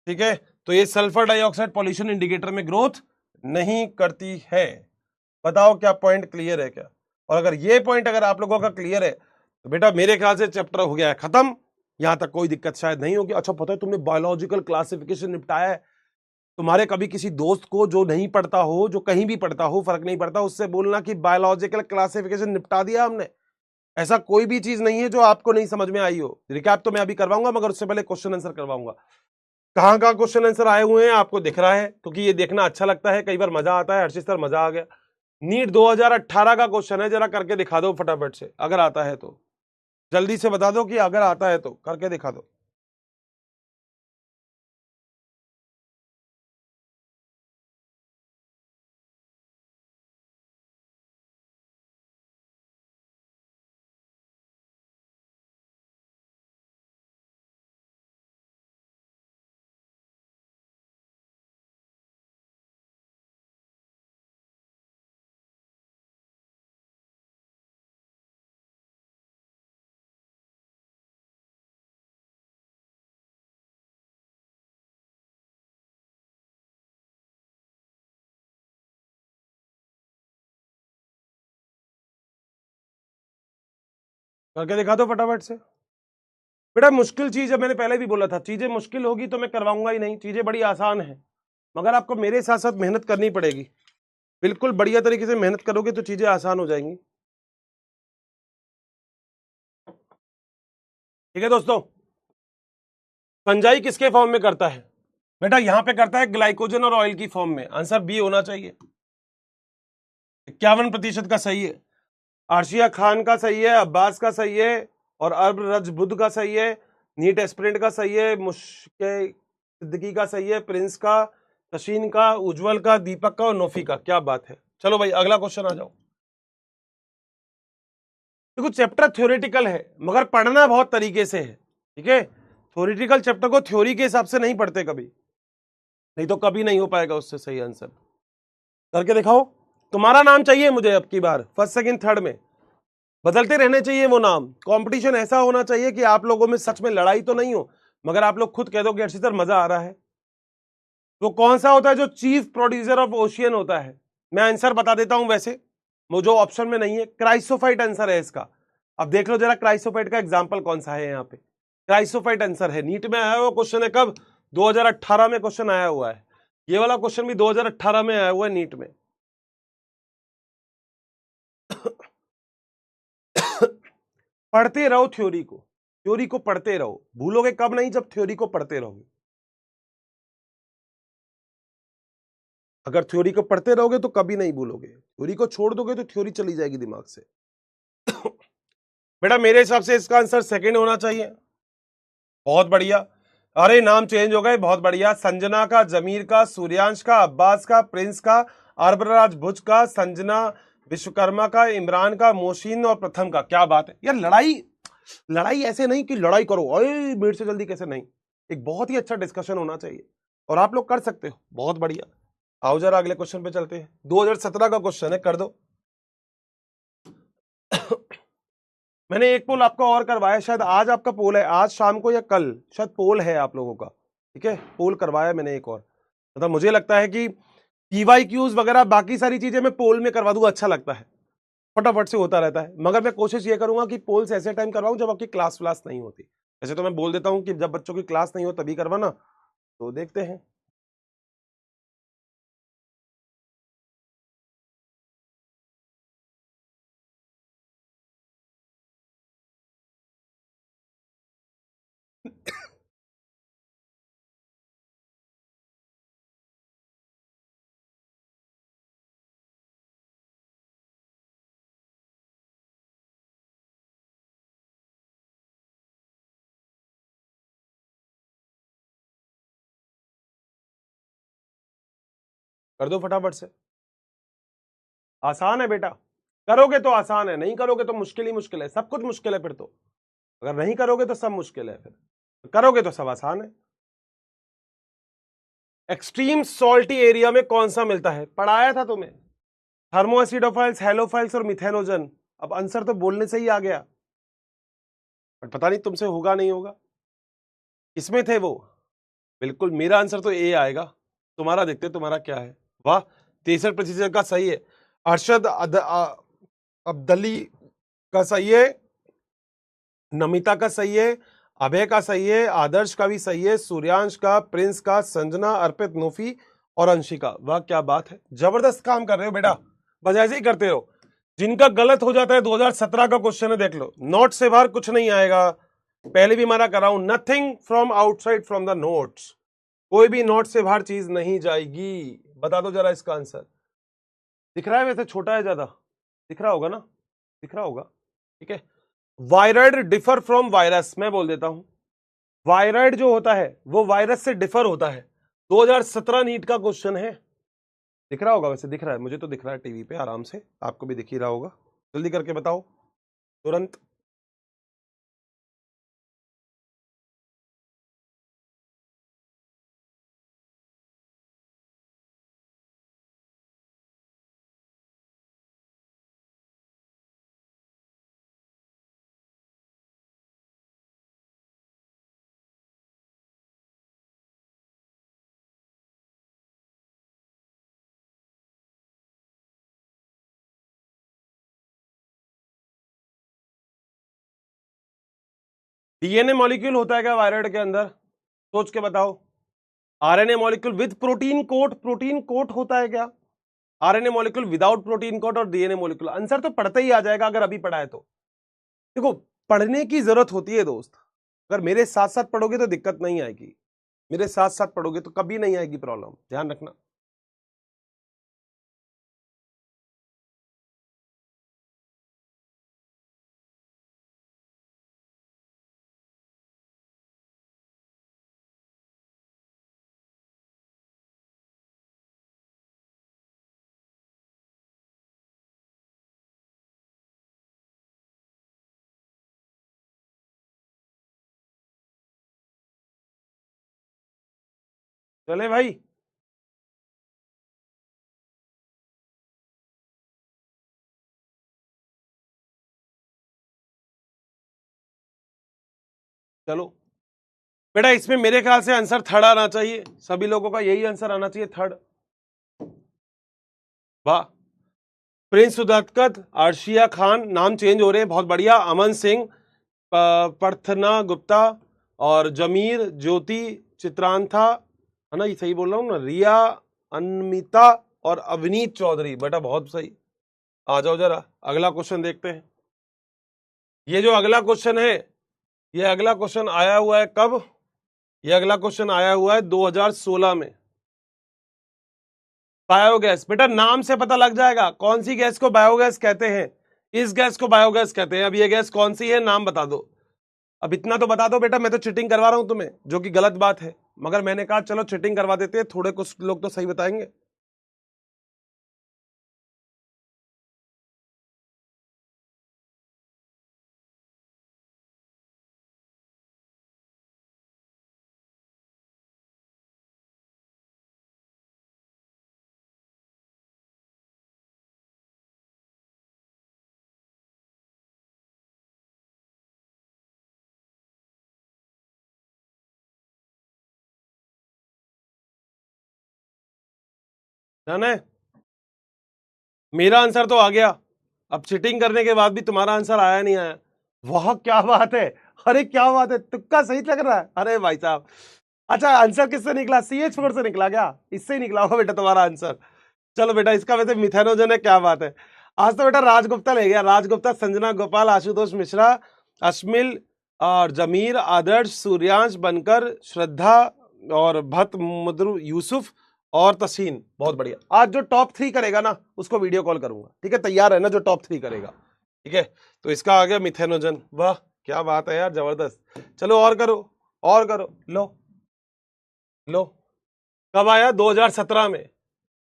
ठीक है। तो ये सल्फर डाइऑक्साइड पॉल्यूशन इंडिकेटर में ग्रोथ नहीं करती है। बताओ क्या पॉइंट क्लियर है क्या? और अगर ये पॉइंट अगर आप लोगों का क्लियर है तो बेटा मेरे ख्याल से चैप्टर हो गया है खत्म, यहां तक कोई दिक्कत शायद नहीं होगी। अच्छा पता है तुमने बायोलॉजिकल क्लासिफिकेशन निपटाया है, तुम्हारे कभी किसी दोस्त को जो नहीं पढ़ता हो, जो कहीं भी पढ़ता हो, फर्क नहीं पड़ता, उससे बोलना कि बायोलॉजिकल क्लासिफिकेशन निपटा दिया हमने। ऐसा कोई भी चीज नहीं है जो आपको नहीं समझ में आई हो। रिकैप तो मैं अभी करवाऊंगा, मगर उससे पहले क्वेश्चन आंसर करवाऊंगा। कहाँ कहाँ क्वेश्चन आंसर आए हुए हैं आपको दिख रहा है, क्योंकि ये देखना अच्छा लगता है, कई बार मजा आता है। हर्षित सर मजा आ गया। नीट 2018 का क्वेश्चन है, जरा करके दिखा दो फटाफट से, अगर आता है तो जल्दी से बता दो कि अगर आता है तो करके दिखा दो। करके दिखा दो फटाफट से। बेटा मुश्किल चीज है, मैंने पहले भी बोला था, चीजें मुश्किल होगी तो मैं करवाऊंगा ही नहीं, चीजें बड़ी आसान है, मगर आपको मेरे साथ साथ मेहनत करनी पड़ेगी। बिल्कुल बढ़िया तरीके से मेहनत करोगे तो चीजें आसान हो जाएंगी। ठीक है दोस्तों, फंजाई किसके फॉर्म में करता है? बेटा यहां पे करता है ग्लाइकोजन और ऑयल की फॉर्म में। आंसर बी होना चाहिए। 51% का सही है। आर्शिया खान का सही है, अब्बास का सही है, और अर्ब रज बुद्ध का सही है, नीट एस्पिरेंट का सही है, मुश्के सिद्दीकी का सही है, प्रिंस का, तशीन का, उज्जवल का, दीपक का और नोफी का। क्या बात है। चलो भाई अगला क्वेश्चन आ जाओ। देखो चैप्टर थ्योरेटिकल है मगर पढ़ना बहुत तरीके से है। ठीक है, थ्योरेटिकल चैप्टर को थ्योरी के हिसाब से नहीं पढ़ते कभी, नहीं तो कभी नहीं हो पाएगा उससे सही आंसर। करके दिखाओ। तुम्हारा नाम चाहिए मुझे अब की बार, फर्स्ट सेकंड थर्ड में बदलते रहने चाहिए वो नाम। कंपटीशन ऐसा होना चाहिए कि आप लोगों में सच में लड़ाई तो नहीं हो, मगर आप लोग खुद कह दो कि अर्षित सर मजा आ रहा है। तो कौन सा होता है जो चीफ प्रोड्यूसर ऑफ ओशियन होता है? मैं आंसर बता देता हूं, वैसे वो जो ऑप्शन में नहीं है, क्राइसोफाइट आंसर है इसका। अब देख लो जरा क्राइसोफाइट का एग्जाम्पल कौन सा है यहाँ पे। क्राइसोफाइट आंसर है, नीट में आया हुआ क्वेश्चन है। कब? 2018 में क्वेश्चन आया हुआ है। ये वाला क्वेश्चन भी 2018 में आया हुआ है नीट में। पढ़ते रहो थ्योरी को, थ्योरी को पढ़ते रहो। भूलोगे कब? नहीं, जब थ्योरी को पढ़ते रहोगे। अगर थ्योरी को पढ़ते रहोगे तो कभी नहीं भूलोगे, थ्योरी को छोड़ दोगे तो थ्योरी चली जाएगी दिमाग से। बेटा मेरे हिसाब से इसका आंसर सेकंड होना चाहिए। बहुत बढ़िया। अरे नाम चेंज हो गए, बहुत बढ़िया। संजना का, जमीर का, सूर्यांश का, अब्बास का, प्रिंस का, अरबराज भुज का, संजना विश्वकर्मा का, इमरान का, मोशीन और प्रथम का। क्या बात है यार। लड़ाई लड़ाई ऐसे नहीं कि लड़ाई करो अरे मेरे से जल्दी कैसे, नहीं, एक बहुत ही अच्छा डिस्कशन होना चाहिए और आप लोग कर सकते हो। बहुत बढ़िया। आओ जरा अगले क्वेश्चन पे चलते हैं। 2017 का क्वेश्चन है, कर दो। मैंने एक पोल आपका और करवाया, शायद आज आपका पोल है, आज शाम को या कल शायद पोल है आप लोगों का। ठीक है, पोल करवाया मैंने एक और। मतलब मुझे लगता है कि पीवाईक्यूज वगैरह बाकी सारी चीजें मैं पोल में करवा दूंगा, अच्छा लगता है, फटाफट से होता रहता है। मगर मैं कोशिश ये करूंगा कि पोल्स ऐसे टाइम करवाऊं जब आपकी क्लास व्लास नहीं होती। वैसे तो मैं बोल देता हूं कि जब बच्चों की क्लास नहीं हो तभी करवाना, तो देखते हैं। कर दो फटाफट से। आसान है बेटा, करोगे तो आसान है, नहीं करोगे तो मुश्किल ही मुश्किल है। सब कुछ मुश्किल है फिर तो, अगर नहीं करोगे तो सब मुश्किल है, फिर करोगे तो सब आसान है। एक्सट्रीम सॉल्टी एरिया में कौन सा मिलता है? पढ़ाया था तुम्हें, थर्मोएसिडोफाइल्स, हेलोफाइल्स और मिथेनोजन। अब आंसर तो बोलने से ही आ गया, बट पता नहीं तुमसे होगा नहीं होगा। किसमें थे वो? बिल्कुल मेरा आंसर तो ए आएगा। तुम्हारा देखते तुम्हारा क्या है। वाह, 63% का सही है। अरशद अब्दली का सही है, नमिता का सही है, अभय का सही है, आदर्श का भी सही है, सूर्यांश का, प्रिंस का, संजना, अर्पित, नोफी और अंशिका। वाह क्या बात है, जबरदस्त काम कर रहे हो बेटा, बस ऐसे ही करते रहो। जिनका गलत हो जाता है, 2017 का क्वेश्चन है, देख लो, नोट से बाहर कुछ नहीं आएगा। पहले भी मना कर रहा हूं, nothing from outside from the notes. कोई भी नोट से बाहर चीज नहीं जाएगी। बता दो जरा इसका आंसर। दिख रहा है वैसे छोटा है ज्यादा, दिख रहा होगा ना, दिख रहा होगा, ठीक है। वायरॉइड डिफर फ्रॉम वायरस, मैं बोल देता हूं। वायरॉइड जो होता है वो वायरस से डिफर होता है। 2017 नीट का क्वेश्चन है। दिख रहा होगा वैसे, दिख रहा है, मुझे तो दिख रहा है टीवी पे आराम से, आपको भी दिख ही रहा होगा। जल्दी करके बताओ तुरंत। डीएनए मॉलिक्यूल होता है क्या वायरॉइड के अंदर? सोच के बताओ। RNA molecule with protein coat, protein coat होता है क्या? RNA molecule without protein coat और डीएनए मॉलिक्यूल। आंसर तो पढ़ते ही आ जाएगा अगर अभी पढ़ा है तो। देखो, पढ़ने की जरूरत होती है दोस्त। अगर मेरे साथ साथ पढ़ोगे तो दिक्कत नहीं आएगी, मेरे साथ साथ पढ़ोगे तो कभी नहीं आएगी प्रॉब्लम, ध्यान रखना। चले भाई, चलो बेटा, इसमें मेरे ख्याल से आंसर थर्ड आना चाहिए, सभी लोगों का यही आंसर आना चाहिए, थर्ड। वाह। प्रिंस सुदत्कत, अर्शिया खान, नाम चेंज हो रहे हैं, बहुत बढ़िया। अमन सिंह, प्रार्थना गुप्ता और जमीर ज्योति चित्रांथा, है ना, ये सही बोल रहा हूँ ना? रिया, अनमिता और अवनीत चौधरी, बेटा बहुत सही। आ जाओ जरा अगला क्वेश्चन देखते हैं। ये जो अगला क्वेश्चन है, ये अगला क्वेश्चन आया हुआ है कब? ये अगला क्वेश्चन आया हुआ है 2016 में। बायोगैस, बेटा नाम से पता लग जाएगा कौन सी गैस को बायोगैस कहते हैं। इस गैस को बायोगैस कहते हैं। अब ये गैस कौन सी है, नाम बता दो। अब इतना तो बता दो बेटा, मैं तो चीटिंग करवा रहा हूं तुम्हें, जो कि गलत बात है, मगर मैंने कहा चलो चीटिंग करवा देते हैं, थोड़े कुछ लोग तो सही बताएंगे। डन है, मेरा आंसर तो आ गया। अब चीटिंग करने के बाद भी तुम्हारा आंसर आया नहीं आया, वाह क्या बात है। अरे क्या बात है, तुक्का सही लग रहा है, अरे भाई साहब। अच्छा, आंसर किससे निकला? CH4 से निकला क्या? इससे ही निकला होगा बेटा तुम्हारा आंसर। चलो बेटा, इसका वैसे मिथेनोजन है, क्या बात है। आज तो बेटा राजगुप्ता ले गया, राजगुप्ता, संजना गोपाल, आशुतोष मिश्रा, अश्मिल और जमीर, आदर्श, सूर्यांश, बनकर, श्रद्धा और भट्ट, मुद्रु, यूसुफ और तसीन, बहुत बढ़िया। आज जो टॉप 3 करेगा ना उसको वीडियो कॉल करूंगा, ठीक है? तैयार है ना जो टॉप 3 करेगा, ठीक है? तो इसका आ गया मिथेनोजन, वाह क्या बात है यार, जबरदस्त। चलो और करो, और करो, लो लो। कब आया? 2017 में।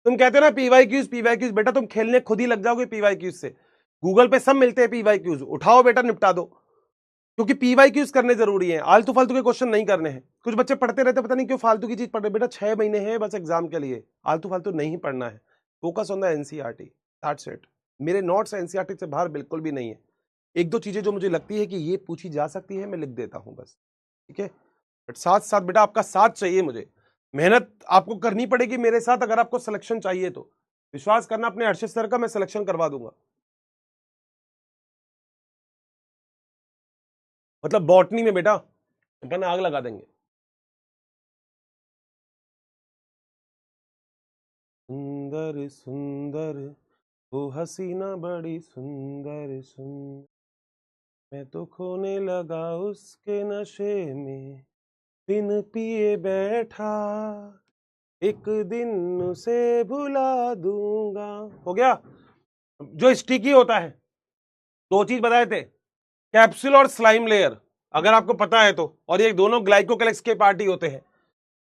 तुम कहते हो ना पीवाईक्यूज पीवाईक्यूज, बेटा तुम खेलने खुद ही लग जाओगे पीवाईक्यूज से। गूगल पे सब मिलते हैं पीवाईक्यूज, उठाओ बेटा निपटा दो, क्योंकि पीवाईक्यूज करने जरूरी है, आलतू फालतू के क्वेश्चन नहीं करने हैं। कुछ बच्चे पढ़ते रहते, पता नहीं क्यों फालतू की चीज पढ़ रहे। बेटा 6 महीने हैं बस एग्जाम के लिए, आलतू फालतू नहीं पढ़ना है। Focus on the NCERT, that's it. मेरे नोट्स एनसीईआरटी से बाहर बिल्कुल भी नहीं है। एक दो चीजें जो मुझे लगती है कि ये पूछी जा सकती है, मैं लिख देता हूं बस, ठीक है? बट साथ साथ बेटा आपका साथ चाहिए मुझे, मेहनत आपको करनी पड़ेगी मेरे साथ, अगर आपको सिलेक्शन चाहिए तो। विश्वास करना अपने अर्षद सर का, मैं सिलेक्शन करवा दूंगा। मतलब बॉटनी में बेटा अपन आग लगा देंगे। सुंदर सुंदर वो हसीना बड़ी सुंदर सुंदर, मैं तो खोने लगा उसके नशे में। बिन पिए बैठा, एक दिन उसे भुला दूंगा। हो गया। जो स्टिकी होता है, दो चीज बताए थे, कैप्सूल और स्लाइम लेयर, अगर आपको पता है तो, और ये दोनों ग्लाइकोकैलिक्स के पार्ट ही होते हैं।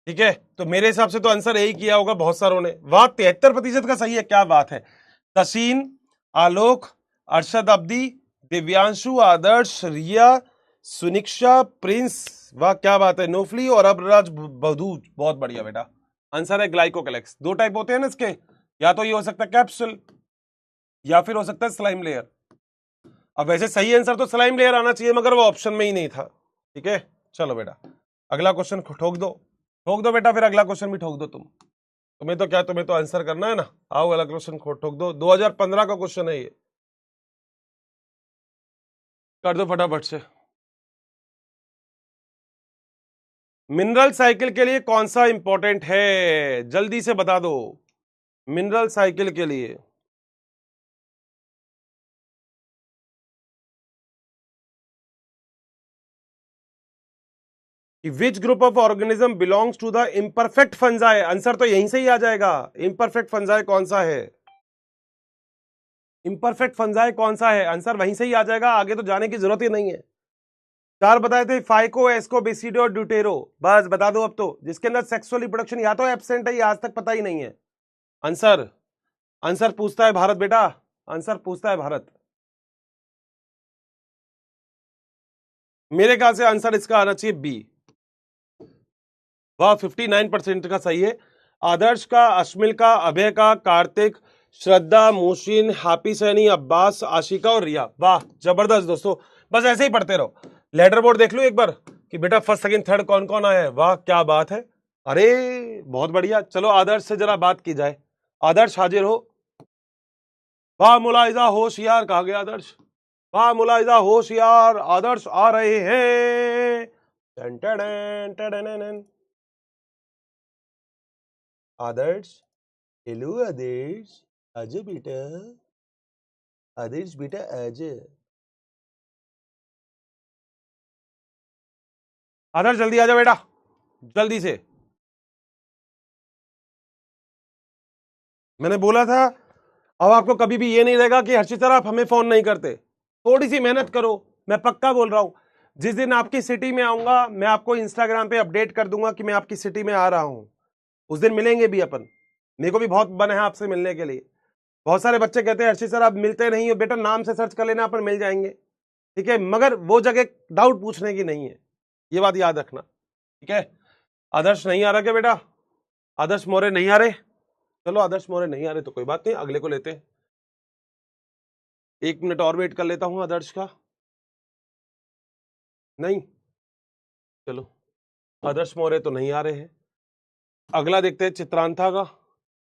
ठीक है, तो मेरे हिसाब से तो आंसर यही किया होगा बहुत सारों ने। वाह, 73% का सही है, क्या बात है। तसीन, आलोक, अरशद अब्दी, दिव्यांशु, आदर्श, रिया, सुनिक्षा, प्रिंस, वाह क्या बात है, नोफली और अबराज बदूज, बहुत बढ़िया बेटा। आंसर है ग्लाइकोकैलिक्स। दो टाइप होते हैं ना इसके, या तो ये हो सकता है कैप्सूल, या फिर हो सकता है स्लाइम लेयर। अब वैसे सही आंसर तो स्लाइम लेयर आना चाहिए, मगर वो ऑप्शन में ही नहीं था। ठीक है, चलो बेटा अगला क्वेश्चन ठोक दो बेटा, फिर अगला क्वेश्चन भी ठोक दो तुम्हें तो क्या, तुम्हें तो आंसर करना है ना। आओ अगला क्वेश्चन ठोक दो, 2015 का क्वेश्चन है ये, कर दो फटाफट से। मिनरल साइकिल के लिए कौन सा इंपॉर्टेंट है, जल्दी से बता दो। मिनरल साइकिल के लिए which group of organism belongs to the imperfect fungi, answer तो यहीं से ही आ जाएगा। इम्परफेक्ट फंजाई कौन सा है, इम्परफेक्ट फंजाई कौन सा है, आंसर वहीं से ही आ जाएगा, आगे तो जाने की जरूरत ही नहीं है। चार बताए थे, फाइको, एस्को, बेसिडो और ड्यूटेरो, बस बता दो अब तो। जिसके अंदर सेक्सुअल रिप्रोडक्शन या तो एब्सेंट है या आज तक पता ही नहीं है। आंसर, आंसर पूछता है भारत बेटा, आंसर पूछता है भारत। मेरे ख्याल से आंसर इसका आना चाहिए बी। वाह, 59% का सही है। आदर्श का, अश्मिल का, अभय का, कार्तिक, श्रद्धा, मोशिन, हैप्पी सैनी, अब्बास, आशिका और रिया, वाह जबरदस्त दोस्तों। बस ऐसे ही पढ़ते रहो, लेटर बोर्ड देख लो एक बार कि बेटा फर्स्ट सेकंड थर्ड कौन कौन आया है। वाह क्या बात है, अरे बहुत बढ़िया। चलो आदर्श से जरा बात की जाए, आदर्श हाजिर हो। वाह मुलाहिजा होशियार, कहा गया आदर्श, वाह मुलाहिजा होशियार, आदर्श आ रहे हैं। टन टन टन टन टन। आदर्श, हेलो आदर्श, आजा बेटा, आदर्श बेटा आजा। आदर्श जल्दी आजा बेटा, जल्दी से। मैंने बोला था, अब आपको कभी भी ये नहीं रहेगा कि हर्षित सर आप हमें फोन नहीं करते। थोड़ी सी मेहनत करो, मैं पक्का बोल रहा हूं। जिस दिन आपकी सिटी में आऊंगा, मैं आपको इंस्टाग्राम पे अपडेट कर दूंगा कि मैं आपकी सिटी में आ रहा हूं। उस दिन मिलेंगे भी अपन, मेरे को भी बहुत मन है आपसे मिलने के लिए। बहुत सारे बच्चे कहते हैं हर्षित सर आप मिलते नहीं हो, बेटा नाम से सर्च कर लेना, अपन मिल जाएंगे। ठीक है, मगर वो जगह डाउट पूछने की नहीं है, ये बात याद रखना। ठीक है, आदर्श नहीं आ रहा क्या बेटा, आदर्श मौर्य नहीं आ रहे। चलो आदर्श मौर्य नहीं आ रहे तो कोई बात नहीं, अगले को लेते हैं। 1 मिनट और वेट कर लेता हूं आदर्श का। नहीं, चलो आदर्श मौर्य तो नहीं आ रहे हैं, अगला देखते हैं चित्रांथा का,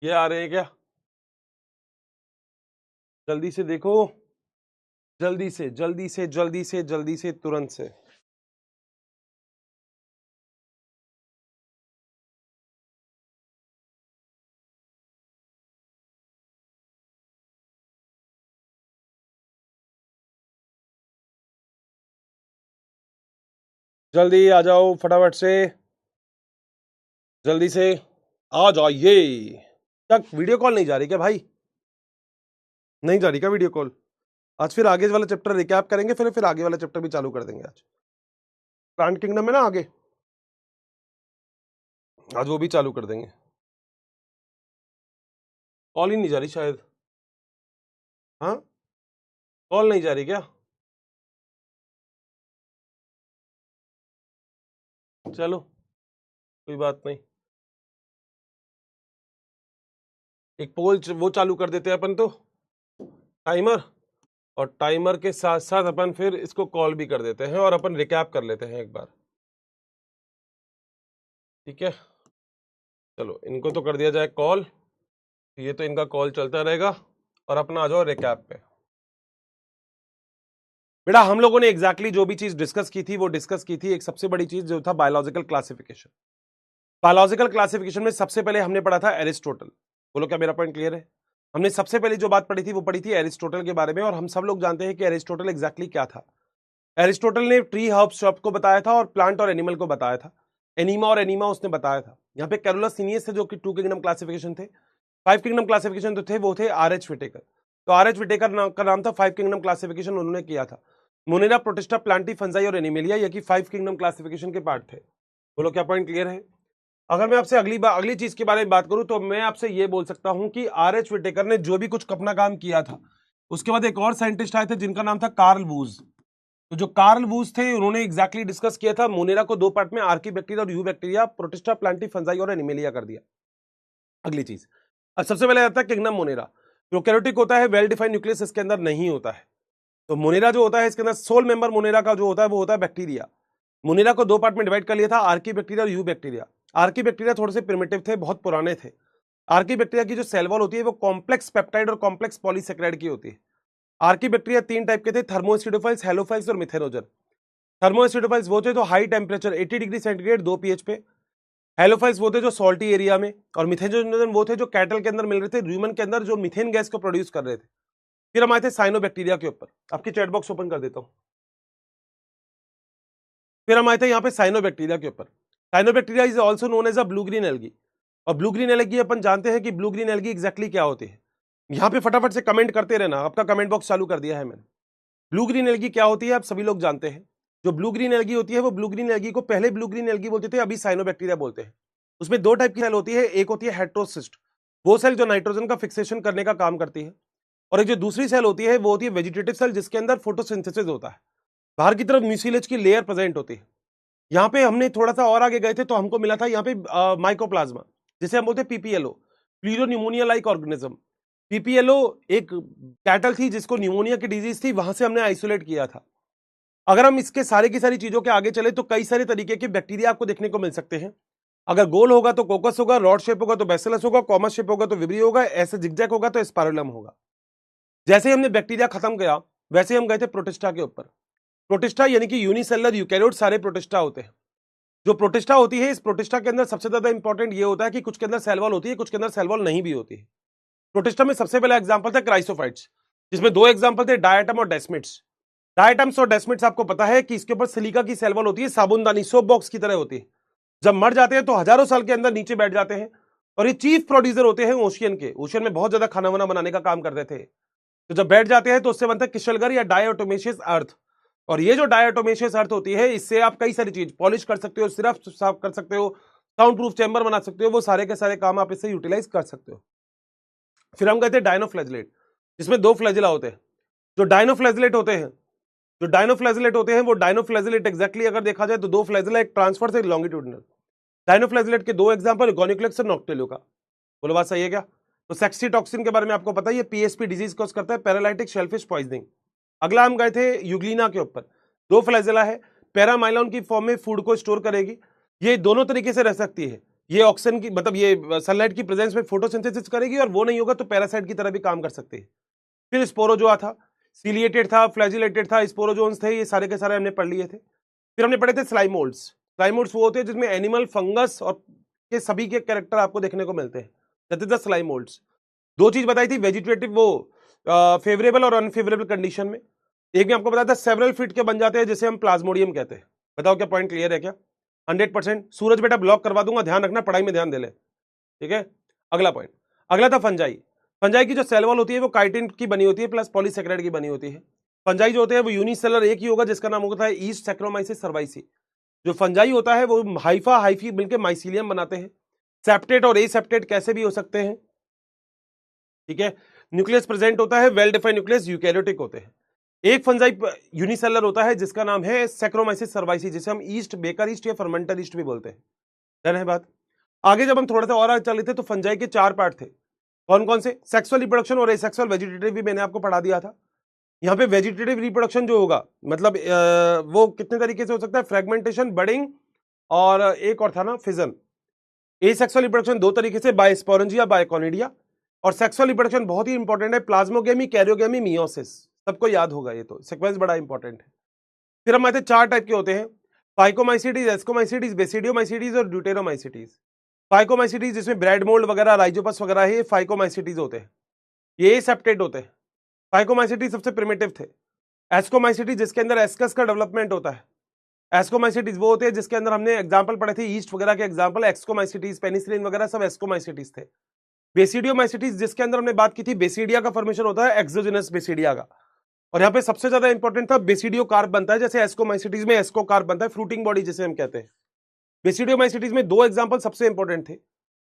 ये आ रहे हैं क्या, जल्दी से देखो, जल्दी से जल्दी से जल्दी से जल्दी से तुरंत से। जल्दी आ जाओ फटाफट से, जल्दी से आ जाइए। क्या वीडियो कॉल नहीं जा रही क्या भाई, नहीं जा रही क्या वीडियो कॉल। आज फिर आगे वाला चैप्टर रिकैप करेंगे, फिर आगे वाला चैप्टर भी चालू कर देंगे आज। प्लांट किंगडम में ना आगे, आज वो भी चालू कर देंगे। कॉल ही नहीं जा रही शायद, हाँ कॉल नहीं जा रही क्या, चलो कोई बात नहीं। एक पोल वो चालू कर देते हैं अपन तो, टाइमर, और टाइमर के साथ साथ अपन फिर इसको कॉल भी कर देते हैं और अपन रिकैप कर लेते हैं एक बार। ठीक है, चलो इनको तो कर दिया जाए कॉल, ये तो इनका कॉल चलता रहेगा, और अपना आ जाओ रिकैप पे। बेटा हम लोगों ने एग्जैक्टली जो भी चीज डिस्कस की थी वो डिस्कस की थी। एक सबसे बड़ी चीज जो था बायोलॉजिकल क्लासिफिकेशन। बायोलॉजिकल क्लासिफिकेशन में सबसे पहले हमने पढ़ा था एरिस्टोटल। बोलो क्या मेरा पॉइंट क्लियर है। हमने सबसे पहले जो बात पढ़ी थी वो पढ़ी थी एरिस्टोटल के बारे में, और हम सब लोग जानते हैं कि एरिस्टोटल एग्जैक्टली क्या था। एरिस्टोटल ने ट्री हर्ब शब्द को बताया था और प्लांट और एनिमल को बताया था। एनीमा और एनीमा उसने बताया था। यहाँ पे कैरोलस सीनियस थे जो कि 2 किंगडम क्लासिफिकेशन थे। 5 किंगडम क्लासिफिकेशन तो थे, वो थे आर.एच. विटेकर। तो आर.एच. विटेकर का नाम था, 5 किंगडम क्लासिफिकेशन उन्होंने किया था। मोनेरा, प्रोटिस्टा, प्लांटी, फंजाई और एनिमेलिया, ये कि 5 किंगडम क्लासिफिकेशन के पार्ट थे। बोलो क्या पॉइंट क्लियर है? अगर मैं आपसे अगली चीज के बारे में बात करूं तो मैं आपसे ये बोल सकता हूं कि आर.एच. विटेकर ने जो भी कुछ अपना काम किया था, उसके बाद एक और साइंटिस्ट आए थे जिनका नाम था कार्ल वूज। तो जो कार्ल वूज थे उन्होंने एग्जैक्टली डिस्कस किया था, मोनेरा को 2 पार्ट में आर्की बैक्टीरिया और you bacteria, protista, Plantae, fungi और एनिमेलिया कर दिया। अगली चीज, अब सबसे पहले आता है किंगडम मोनेरा। प्रोकैरियोटिक होता है, वेल डिफाइंड न्यूक्लियस इसके अंदर नहीं होता है। तो मोनेरा जो होता है इसके अंदर सोल मेंबर मोनेरा का जो होता है वो होता है बैक्टीरिया। मोनेरा को 2 पार्ट में डिवाइड कर लिया था, आर्की बैक्टीरिया और यू बैक्टीरिया। आर्की बैक्टीरिया थोड़े से प्रिमिटिव थे, बहुत पुराने थे। आर्की बैक्टीरिया की जो सेल वॉल होती है वो कॉम्प्लेक्स पेप्टाइड और कॉम्प्लेक्स पॉलीसेकेराइड की होती है। आर्की बैक्टीरिया 3 टाइप के थे, थर्मोएसिडोफाइल्स, हेलोफाइल्स और मिथेनोजन। थर्मोएसिडोफाइल्स वो थे जो high temperature 80 degree centigrade 2 pH पे। हेलोफाइल्स वो थे जो सॉल्टी एरिया में, और मिथेनोजन वो थे जो कैटल के अंदर मिल रहे थे, ह्यूमन के अंदर जो मीथेन गैस को प्रोड्यूस कर रहे थे। फिर हम आए थे साइनोबैक्टीरिया के ऊपर। आपकी चैट बॉक्स ओपन कर देता हूं। फिर हम आए थे यहाँ पे साइनोबैक्टीरिया के ऊपर। Cyanobacteria is also known as a blue green algae. और ब्लू ग्रीन एल्गी अपन जानते हैं कि ब्लू ग्रीन एल्गी एग्जैक्टली क्या होती है। यहाँ पे फटाफट से कमेंट करते रहना, आपका कमेंट बॉक्स चालू कर दिया है मैंने। ब्लू ग्रीन एल्गी क्या होती है आप सभी लोग जानते हैं। जो ब्लू ग्रीन एल्गी होती है वो ब्लू ग्रीन एल्गी को पहले ब्लू ग्रीन एल्गी बोलते थे, अभी साइनोबैक्टीरिया बोलते हैं। उसमें 2 टाइप की सेल होती है, एक होती है हेट्रोसिस्ट, वो सेल जो नाइट्रोजन का फिक्सेशन करने का काम करती है, और एक जो दूसरी सेल होती है वो होती है वेजिटेटिव सेल, जिसके अंदर फोटोसिंथेसिस होता है, बाहर की तरफ म्यूसिलेज की लेयर प्रेजेंट होती है। यहाँ पे हमने थोड़ा सा और आगे गए थे तो हमको मिला था यहाँ पे माइकोप्लाज्मा, जिसे हम बोलते हैं पीपीएलओ, प्लूरोन्यूमोनिया लाइक ऑर्गेनिज्म। पीपीएलओ एक कैटल थी जिसको न्यूमोनिया की डिजीज थी, वहां से हमने आइसोलेट किया था। अगर हम इसके सारे की सारी चीजों के आगे चले तो कई सारे तरीके के बैक्टीरिया आपको देखने को मिल सकते हैं। अगर गोल होगा तो कोकस होगा, रॉड शेप होगा तो बैसिलस होगा, कॉमस शेप होगा तो विब्रियो होगा, ऐसे जिगजैग होगा तो स्पाइरोलम होगा। जैसे ही हमने बैक्टीरिया खत्म किया वैसे हम गए थे प्रोटिस्टा के ऊपर। प्रोटिस्टा यानी कि यूनिसेलुलर यूकैरियोट सारे प्रोटिस्टा होते हैं। जो प्रोटिस्टा होती है, इस प्रोटिस्टा के अंदर सबसे ज्यादा इंपॉर्टेंट ये होता है कि कुछ के अंदर सेल वॉल होती है, कुछ के अंदर सेल वॉल नहीं भी होती है। प्रोटिस्टा में सबसे पहला एग्जांपल था क्राइसोफाइट्स, जिसमें 2 एग्जांपल थे, डायटम और डेस्मिड्स। डायटम्स और डेस्मिड्स आपको पता है कि इसके ऊपर सिलिका की सेल वॉल होती है, साबुनदानी सोप बॉक्स की तरह होती है। जब मर जाते हैं तो हजारों साल के अंदर नीचे बैठ जाते हैं, और ये चीफ प्रोड्यूसर होते हैं ओशियन के। ओशियन में बहुत ज्यादा खाना वाना बनाने का काम करते थे। तो जब बैठ जाते हैं तो उससे बनता है क्रिस्टलगर या डायटोमेशियस अर्थ। और ये जो डायटोमेशियस अर्थ होती है, इससे आप कई सारी चीज पॉलिश कर सकते हो, सिर्फ साफ कर सकते हो, साउंड प्रूफ चैम्बर बना सकते हो, वो सारे के सारे काम आप इससे यूटिलाइज कर सकते हो। फिर हम कहते हैं डायनोफ्लैजिलेट, जिसमें 2 फ्लैजिला होते हैं। जो डायनोफ्लैजिलेट होते हैं वो डायनोफ्लैजिलेट एग्जैक्टली अगर देखा जाए तो 2 फ्लैजिला, एक ट्रांसफर से लॉन्गिट्यूडिनल। डायनोफ्लैजिलेट के 2 एग्जांपल, गोनिक्लेक्स और नॉक्टेलियो का। बोलो बात सही है क्या? तो सेक्सीटॉक्सिन के बारे में आपको पता ही है, पीएसपी डिजीज कॉज करता है, पैरालाइटिक शेलफिश पॉइजनिंग। अगला हम गए थे यूग्लिना के ऊपर। 2 फ्लैजिला है, पैरामाइलॉन की फॉर्म में फूड को स्टोर करेगी। ये दोनों तरीके से रह सकती है, ये ऑक्सीजन की मतलब ये सनलाइट की प्रेजेंस में फोटोसिंथेसिस करेगी, और वो नहीं होगा तो पैरासाइट की तरह भी काम कर सकती है। फिर स्पोरोजोआ था, सीलिएटेड था, फ्लैजिलेटेड था, स्पोरोजोन्स थे, ये सारे के सारे हमने पढ़ लिए थे। फिर हमने पढ़े थे स्लाइमोल्ड्स। स्लाइमोल्ड्स वो होते हैं जिसमें एनिमल, फंगस और के सभी के कैरेक्टर आपको देखने को मिलते हैं, दैट इज द स्लाइमोल्ड्स। 2 चीज बताई थी, वेजिटेटिव वो फेवरेबल और अनफेवरेबल कंडीशन में। एक में आपको बताया था सेवरल फीट के बन जाते हैं, जिसे हम प्लाज्मोडियम कहते हैं। बताओ क्या पॉइंट क्लियर है क्या? 100%। सूरज बेटा ब्लॉक करवा दूंगा, ध्यान रखना, पढ़ाई में ध्यान दे ले, ठीक है। अगला पॉइंट, अगला था फंजाई। फंजाई की जो सेल वॉल होती है वो काइटिन की बनी होती है प्लस पॉलीसेकेराइड की बनी होती है। फंजाई जो होते हैं वो यूनिसेलर एक ही होगा, जिसका नाम होता है ईस्ट सैक्रोमाइसिस सर्वाइसी। जो फंजाई होता है वो हाइफा हाइफी मिलकर माइसीलियम बनाते हैं। सेप्टेट और एसेप्टेट कैसे भी हो सकते हैं, ठीक है। न्यूक्लियस प्रेजेंट होता है, वेल डिफाइंड न्यूक्लियस, यूकैरियोटिक होते हैं। एक फंजाई यूनिसेलर होता है जिसका नाम है सैक्रोमाइसिस सर्वाइसी, जिसे हम ईस्ट, बेकर ईस्ट या फर्मेंटर ईस्ट भी बोलते हैं। डन है बात? आगे जब हम थोड़ा सा और आगे चले थे तो फंजाई के 4 पार्ट थे। कौन कौन से? सेक्सुअल रिप्रोडक्शन और एसेक्सुअल वेजिटेटिव भी मैंने आपको पढ़ा दिया था। यहाँ पे वेजिटेटिव रिप्रोडक्शन जो होगा मतलब वो कितने तरीके से हो सकता है, फ्रेगमेंटेशन, बडिंग, और एक और था ना फिजन। एसेक्सुअल रिप्रोडक्शन 2 तरीके से, बाय स्पोरेंजिया, बाय कॉनिडिया। और सेक्सुअल रिप्रोडक्शन बहुत ही इंपॉर्टेंट है, प्लाज्मोगेमी, कैरियोगेमी, मियोसिस। सबको याद होगा, ये तो सीक्वेंस बड़ा इंपॉर्टेंट है। फिर हमारे 4 टाइप के होते हैं, फाइकोमाइसीटीज, एस्कोमाइसीटीज, बेसिडियोमाइसीटीज और ड्यूटेरोमाइसीटीज। फाइकोमाइसीटीज जिसमें ब्रेड मोल्ड वगैरह, राइजोपस वगैरह है, ये फाइकोमाइसीटीज होते हैं, ये एसेप्टेट होते हैं। फाइकोमाइसीटीज सबसे प्रिमिटिव थे। एस्कोमाइसीटीज जिसके अंदर एस्कस का डेवलपमेंट होता है, एस्कोमाइसिटीज वो होते हैं जिसके अंदर हमने एग्जांपल पढ़े थे, ईस्ट वगैरह के एग्जांपल, एक्सकोमाइसिटीज, पेनिसिलिन वगैरह सब एस्कोमाइसिटीज थे। बेसिडियोमाइसिटीज जिसके अंदर हमने बात की थी बेसिडिया का फॉर्मेशन होता है एक्सोजेनस बेसिडिया का, और यहाँ पे सबसे ज्यादा इंपॉर्टेंट था बेसिडियो कार्ब बनता है, जैसे एस्कोमाइसिटीज में एस्को कार्ब बनता है, फ्रूटिंग बॉडी जिसे हम कहते हैं। बेसिडियोमाइसिटीज में दो एग्जांपल सबसे इंपॉर्टेंट थे,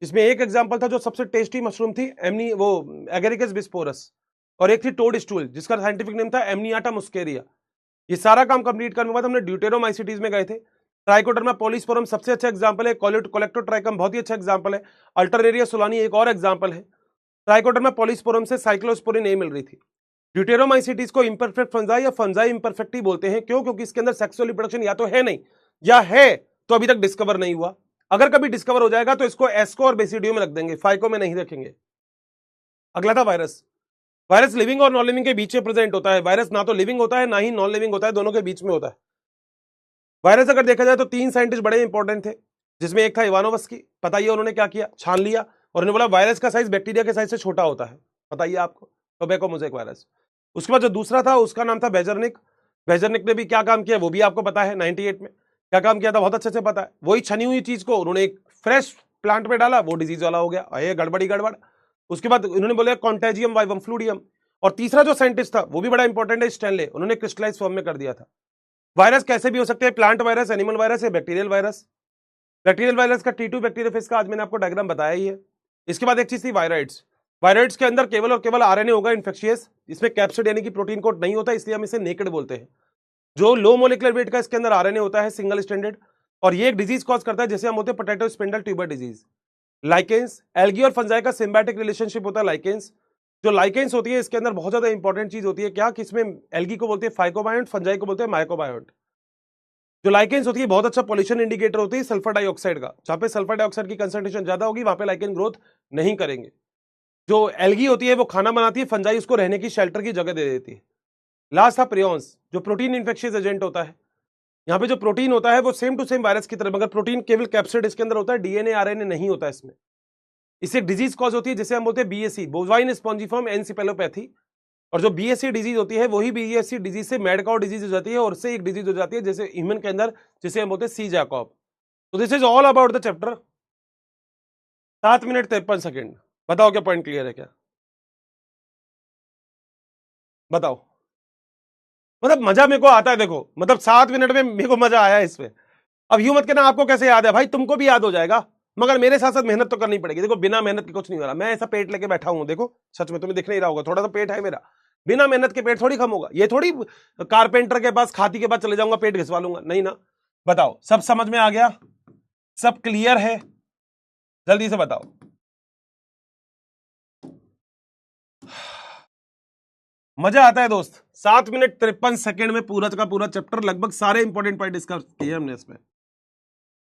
जिसमें एक एग्जांपल था जो सबसे टेस्टी मशरूम थी एमनी वो एगेरिकस बिस्पोरस, और एक थी टोड स्टूल जिसका साइंटिफिक नेम था एमनियाटा मुस्केरिया। ये सारा काम कंप्लीट करने के बाद हमने ड्यूटेरोमाइसिटीज में गए थे। ट्राइकोडर्मा पॉलीस्पोरम सबसे अच्छा एग्जांपल है, कोलेक्टोट्राइकम बहुत ही अच्छा एग्जांपल है, अल्टरनेरिया सोलानी एक और एग्जांपल है। ट्राइकोडर्मा पॉलीस्पोरम से साइक्लोस्पोरिन ए मिल रही थी। ड्यूटेरोमाइसिटीज को इम्परफेक्ट फंजाई या फंजाई इम्परफेक्टी बोलते हैं, क्यों? क्योंकि इसके अंदर सेक्सुअल रिप्रोडक्शन या तो है नहीं या है तो अभी तक डिस्कवर नहीं हुआ। अगर कभी डिस्कवर हो जाएगा तो इसको एस्को और बेसिडियो में रख देंगे, फाइको में नहीं रखेंगे। अगला था वायरस। वायरस लिविंग और नॉन लिविंग के बीच में प्रेजेंट होता है। वायरस ना तो लिविंग होता है ना ही नॉन लिविंग होता है, दोनों के बीच में होता है। वायरस अगर देखा जाए तो तीन साइंटिस्ट बड़े इंपॉर्टेंट थे, जिसमें एक था इवानोवस्की। बताइए उन्होंने क्या किया, छान लिया और उन्होंने बोला वायरस का साइज बैक्टीरिया के साइज से छोटा होता है। बताइए आपको, टोबैको मोज़ेक वायरस। उसके बाद जो दूसरा था उसका नाम था बेजरनिक। बेजरनिक ने भी क्या काम किया वो भी आपको पता है, 98 में क्या काम किया था बहुत अच्छे से पता है। वही छनी हुई चीज को उन्होंने एक फ्रेश प्लांट में डाला, वो डिजीज वाला हो गया, ये गड़बड़ी गड़बड़। उसके बाद उन्होंने बोला कॉन्टेजियम वाइवम फ्लूडियम। और तीसरा जो साइंटिस्ट था वो भी बड़ा इंपॉर्टेंट है, स्टैनले, उन्होंने क्रिस्टलाइज फॉर्म में कर दिया था। वायरस कैसे भी हो सकते हैं, प्लांट वायरस, एनिमल वायरस या बैक्टीरियल वायरस। बैक्टीरियल वायरस का T2 बैक्टीरियोफेज का आज मैंने आपको डायग्राम बताया ही है। इसके बाद एक चीज थी वायराइड्स। वायराइड्स के अंदर केवल और केवल आरएनए होगा इन्फेक्शियस, इसमें कैप्सिड यानी कि प्रोटीन कोट नहीं होता, इसलिए हम इसे नेकेड बोलते हैं। जो लो मोलिकुलर वेट का इसके अंदर आरएनए होता है, सिंगल स्टैंडर्ड, और ये एक डिजीज कॉज करता है जैसे हम होते हैं potato spindle tuber disease. Lichens, algae और फंजाई का सिम्बायोटिक रिलेशनशिप होता है लाइकेंस। जो लाइकेंस होती है इसके अंदर बहुत ज्यादा इंपॉर्टेंट चीज होती है क्या, कि इसमें एल्गी को बोलते हैं फाइकोबायोंट, फंजाई को बोलते हैं माइकोबायोंट। जो लाइकेंस होती है बहुत अच्छा पॉल्यूशन इंडिकेटर होती है सल्फर डाइऑक्साइड का, जहां पे सल्फर डाइऑक्साइड की कंसंट्रेशन ज्यादा होगी वहां पे लाइकेन ग्रोथ नहीं करेंगे। जो एल्गी होती है वो खाना बनाती है, फंजाई उसको रहने की शेल्टर की जगह दे देती है। लास्ट था प्रियॉन्स, जो प्रोटीन इन्फेक्शियस एजेंट होता है। यहाँ पे जो प्रोटीन होता है वो सेम टू सेम वायरस की तरह, मगर प्रोटीन केवल कैप्सिड इसके अंदर होता है, डीएनए आरएनए नहीं होता इसमें। इससे एक डिजीज कॉज होती है जिसे हम बोलते हैं बीएससी, बोवाइन स्पॉन्जिफॉर्म एनसेफेलोपैथी। और जो बीएससी डिजीज होती है वही बीएससी डिजीज से मैड काउ डिजीज हो जाती है, और उससे एक डिजीज हो जाती है जैसे ह्यूमन के अंदर, जिसे हम बोलते हैं सी जैकब। तो this is all about the chapter. 7 minute 53 second. बताओ क्या पॉइंट क्लियर है क्या? बताओ। मतलब मजा मेरे को आता है, देखो मतलब 7 मिनट में मेरे को मजा आया इसमें। अब यूं मत कहना आपको कैसे याद है, भाई तुमको भी याद हो जाएगा, मगर मेरे साथ साथ मेहनत तो करनी पड़ेगी। देखो बिना मेहनत के कुछ नहीं हो रहा, मैं ऐसा पेट लेके बैठा हूं, देखो सच में तुम्हें दिख नहीं रहा होगा, थोड़ा सा पेट है मेरा। बिना मेहनत के पेट थोड़ी कम होगा, ये थोड़ी कारपेंटर के पास खाती के पास चले जाऊंगा पेट घिसवा लूंगा, नहीं ना। बताओ सब समझ में आ गया, सब क्लियर है? जल्दी से बताओ। मजा आता है दोस्त। 7 मिनट 53 सेकेंड में पूरा का पूरा चैप्टर, लगभग सारे इंपॉर्टेंट पॉइंट डिस्कस किए हमने इसमें।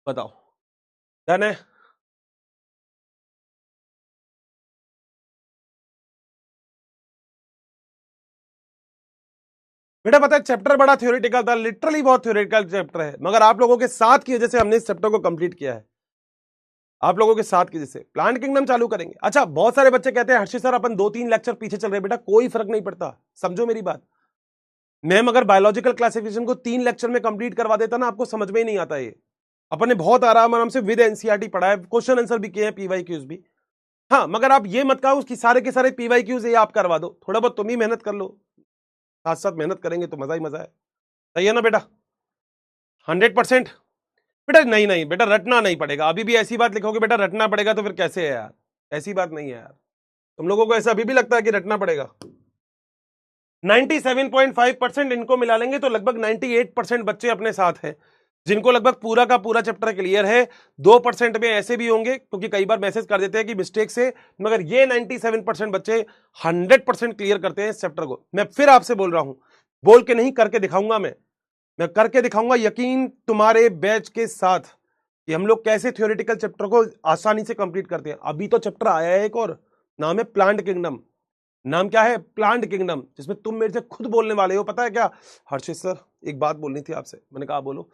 बताओ डन है? बेटा पता है चैप्टर बड़ा थ्योरेटिकल था, लिटरली बहुत थ्योरेटिकल चैप्टर है, मगर आप लोगों के साथ की वजह से हमने इस चैप्टर को कंप्लीट किया है। आप लोगों के साथ की वजह से प्लांट किंगडम चालू करेंगे। अच्छा बहुत सारे बच्चे कहते हैं हर्षित सर अपन 2-3 लेक्चर पीछे चल रहे हैं, बेटा कोई फर्क नहीं पड़ता, समझो मेरी बात। मैम अगर बायोलॉजिकल क्लासिफिकेशन को 3 लेक्चर में कंप्लीट करवा देता ना, आपको समझ में ही नहीं आता। ये अपन ने बहुत आराम आराम से विद एनसीईआरटी पढ़ा है, क्वेश्चन आंसर भी किए हैं, पीवाईक्यूज भी। हाँ मगर आप ये मत कहो कि सारे के सारे पीवाईक्यूज ये आप करवा दो, थोड़ा बहुत तुम ही मेहनत कर लो, साथ साथ मेहनत करेंगे तो मजा ही मजा है। सही है ना बेटा? 100%। बेटा नहीं नहीं बेटा रटना नहीं पड़ेगा, अभी भी ऐसी बात लिखोगे बेटा रटना पड़ेगा, तो फिर कैसे है यार? ऐसी बात नहीं है यार, तुम लोगों को ऐसा अभी भी लगता है कि रटना पड़ेगा। 97.5% इनको मिला लेंगे तो लगभग 98% बच्चे अपने साथ हैं, जिनको लगभग पूरा का पूरा चैप्टर क्लियर है। 2% में ऐसे भी होंगे क्योंकि कई बार मैसेज कर देते हैं कि मिस्टेक से, मगर ये 97% बच्चे 100% क्लियर करते हैं इस चैप्टर को। मैं फिर आपसे बोल रहा हूं, बोल के नहीं करके दिखाऊंगा, मैं करके दिखाऊंगा, यकीन तुम्हारे बैच के साथ, कि हम लोग कैसे थ्योरेटिकल चैप्टर को आसानी से कंप्लीट करते हैं। अभी तो चैप्टर आया है एक और, नाम है प्लांट किंगडम। नाम क्या है? प्लांट किंगडम, जिसमें तुम मेरे से खुद बोलने वाले हो, पता है क्या हर्षित सर एक बात बोलनी थी आपसे। मैंने कहा बोलो।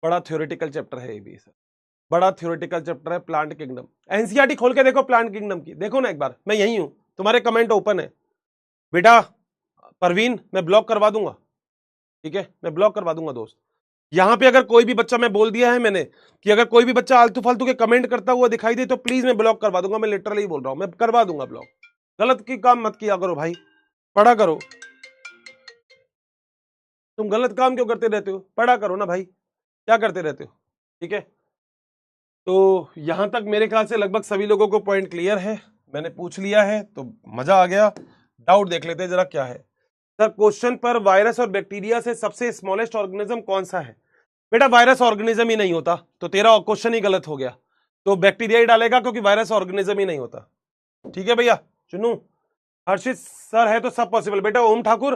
बड़ा थ्योरेटिकल चैप्टर है ये भी सर, बड़ा थ्योरेटिकल चैप्टर है प्लांट किंगडम। एनसीईआरटी खोल के देखो प्लांट किंगडम की, देखो ना एक बार, मैं यही हूं, तुम्हारे कमेंट ओपन है। बेटा परवीन मैं ब्लॉक करवा दूंगा, ठीक है मैं ब्लॉक करवा दूंगा दोस्त। यहां पे अगर कोई भी बच्चा, मैं बोल दिया है मैंने कि अगर कोई भी बच्चा आलतू फालतू के कमेंट करता हुआ दिखाई दे तो प्लीज मैं ब्लॉक करवा दूंगा। मैं लिटरली बोल रहा हूं, मैं करवा दूंगा ब्लॉक। गलत की काम मत किया करो भाई, पढ़ा करो। तुम गलत काम क्यों करते रहते हो? पढ़ा करो ना भाई, क्या करते रहते हो? ठीक है, तो यहां तक मेरे ख्याल से लगभग सभी लोगों को पॉइंट क्लियर है। मैंने पूछ लिया है तो मजा आ गया। डाउट देख लेते हैं जरा क्या है। सर क्वेश्चन पर वायरस और बैक्टीरिया से सबसे स्मॉलेस्ट ऑर्गेनिज्म कौन सा है? बेटा वायरस ऑर्गेनिज्म ही नहीं होता तो तेरा क्वेश्चन ही गलत हो गया। तो बैक्टीरिया ही डालेगा क्योंकि वायरस ऑर्गेनिज्म ही नहीं होता। ठीक है भैया चुनू। हर्षित सर है तो सब पॉसिबल। बेटा ओम ठाकुर,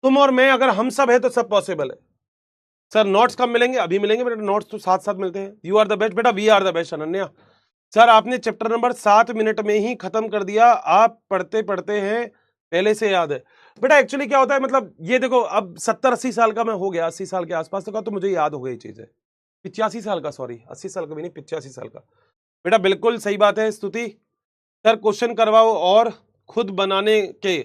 तुम और मैं अगर हम सब है तो सब पॉसिबल है। सर नोट्स कब मिलेंगे? अभी मिलेंगे बेटा, नोट्स तो साथ साथ मिलते हैं। यू आर द बेस्ट बेटा, we are the best Ananya. Sir आपने चैप्टर नंबर 7 मिनट में ही खत्म कर दिया, आप पढ़ते पढ़ते हैं पहले से याद है। बेटा एक्चुअली क्या होता है, मतलब ये देखो अब 70-80 साल का मैं हो गया, 80 साल के आसपास का, तो मुझे याद हो गई चीजें। 85 साल का, सॉरी 80 साल का भी नहीं, 85 साल का। बेटा बिल्कुल सही बात है स्तुति। सर क्वेश्चन करवाओ और खुद बनाने के।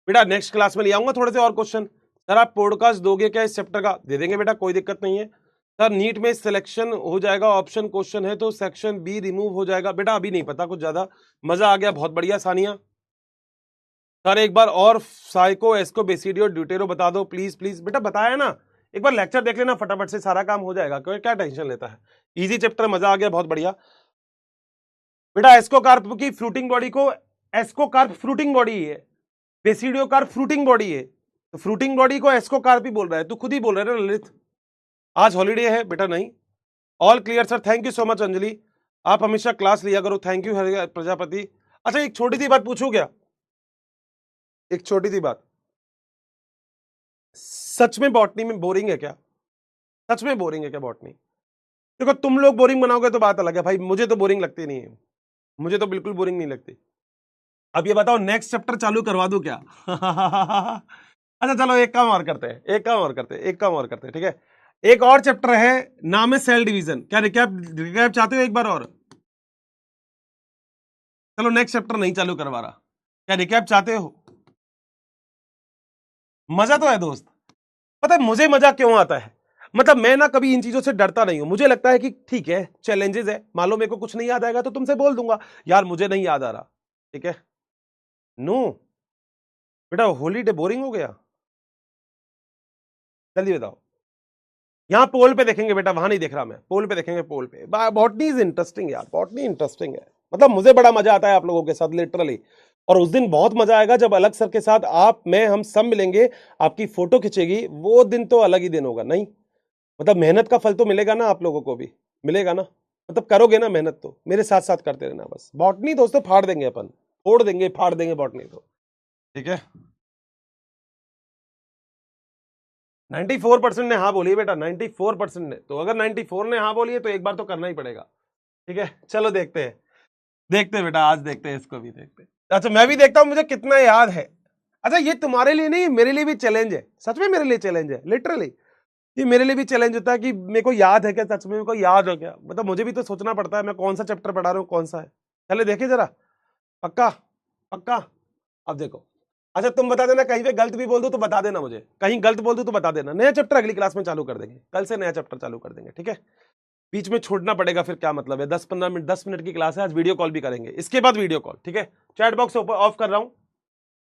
बेटा नेक्स्ट क्लास में ले आऊंगा थोड़े से और क्वेश्चन। सर आप पॉडकास्ट दोगे क्या इस चैप्टर का? दे देंगे बेटा, कोई दिक्कत नहीं है। सर नीट में सिलेक्शन हो जाएगा, ऑप्शन क्वेश्चन है तो सेक्शन बी रिमूव हो जाएगा। बेटा अभी नहीं पता, कुछ ज्यादा मजा आ गया, बहुत बढ़िया सानिया। सर एक बार और साइको एस्को बेसिडियो ड्यूटेरो बता दो प्लीज प्लीज। बेटा बताया ना, एक बार लेक्चर देख लेना, फटाफट से सारा काम हो जाएगा, कोई क्या टेंशन लेता है। इजी चैप्टर, मजा आ गया, बहुत बढ़िया। बेटा एस्कोकार्प की फ्रूटिंग बॉडी को, एस्कोकार्प फ्रूटिंग बॉडी है, बेसिडियोकार्प फ्रूटिंग बॉडी है, तो फ्रूटिंग बॉडी को एस्कोकार्प ही बोल रहा है, तू खुद ही बोल रहा है ना ललित। आज हॉलीडे है बेटा? नहीं, all clear sir, thank you so much Anjali, आप हमेशा क्लास लिया करो, थैंक यू हरि प्रजापति। अच्छा एक छोटी सी बात पूछूं क्या? एक छोटी सी बात, सच में बॉटनी में बोरिंग है क्या? सच में बोरिंग है क्या बॉटनी? देखो तुम लोग बोरिंग बनाओगे तो बात अलग है भाई, मुझे तो बोरिंग लगती नहीं है, मुझे तो बिल्कुल बोरिंग नहीं लगती। अब ये बताओ नेक्स्ट चैप्टर चालू करवा दूं क्या? अच्छा चलो एक काम और करते हैं, एक काम और करते हैं, एक काम और करते हैं, ठीक है। एक और चैप्टर है, नाम है सेल डिवीजन। क्या रिकैप रिकैप चाहते हो एक बार और? चलो नेक्स्ट चैप्टर नहीं चालू करवा रहा, क्या रिकैप चाहते हो? मजा तो है दोस्त। पता है मुझे मजा क्यों आता है? मतलब मैं ना कभी इन चीजों से डरता नहीं हूं। मुझे लगता है कि ठीक है चैलेंजेस है, मान लो मेरे को कुछ नहीं याद आएगा तो तुमसे बोल दूंगा यार मुझे नहीं याद आ रहा, ठीक है। नो बेटा हॉलीडे बोरिंग हो गया, जल्दी बताओ। यहाँ पोल पे देखेंगे बेटा, वहां नहीं देख रहा मैं, पोल पे देखेंगे, पोल पे। बॉटनी इज इंटरेस्टिंग यार, बॉटनी इंटरेस्टिंग है, मतलब मुझे बड़ा मजा आता है आप लोगों के साथ लिटरली। और उस दिन बहुत मजा आएगा जब अलग सर के साथ आप मैं हम सब मिलेंगे, आपकी फोटो खिंचेगी, वो दिन तो अलग ही दिन होगा। नहीं मतलब मेहनत का फल तो मिलेगा ना, आप लोगों को भी मिलेगा ना, मतलब करोगे ना मेहनत तो मेरे साथ साथ करते रहना बस। बॉटनी दोस्तों फाड़ देंगे अपन, फोड़ देंगे फाड़ देंगे बॉटनी तो, ठीक है। 94% ने हाँ बोली है बेटा, 94% ने, तो अगर 94 ने हाँ बोली है तो एक बार तो करना ही पड़ेगा, ठीक है। चलो देखते हैं, देखते हैं बेटा, आज देखते हैं, इसको भी देखते हैं। अच्छा मैं भी देखता हूं मुझे कितना याद है। अच्छा ये तुम्हारे लिए नहीं, मेरे लिए भी चैलेंज है, सच में मेरे लिए चैलेंज है लिटरली। ये मेरे लिए भी चैलेंज होता है कि मेरे को याद है क्या, सच में मेरे को याद हो क्या, मतलब मुझे भी तो सोचना पड़ता है मैं कौन सा चैप्टर पढ़ा रहा हूँ, कौन सा है। चले देखे जरा, पक्का पक्का। अब देखो, अच्छा तुम बता देना कहीं पे गलत भी बोल दो तो बता देना मुझे, कहीं गलत बोल दो तो बता देना। नया चैप्टर अगली क्लास में चालू कर देंगे, कल से नया चैप्टर चालू कर देंगे, ठीक है। बीच में छोड़ना पड़ेगा फिर क्या मतलब है, 10-15 मिनट, 10 मिनट की क्लास है आज, वीडियो कॉल भी करेंगे इसके बाद, वीडियो कॉल, ठीक है। चैट बॉक्स ऑफ कर रहा हूं,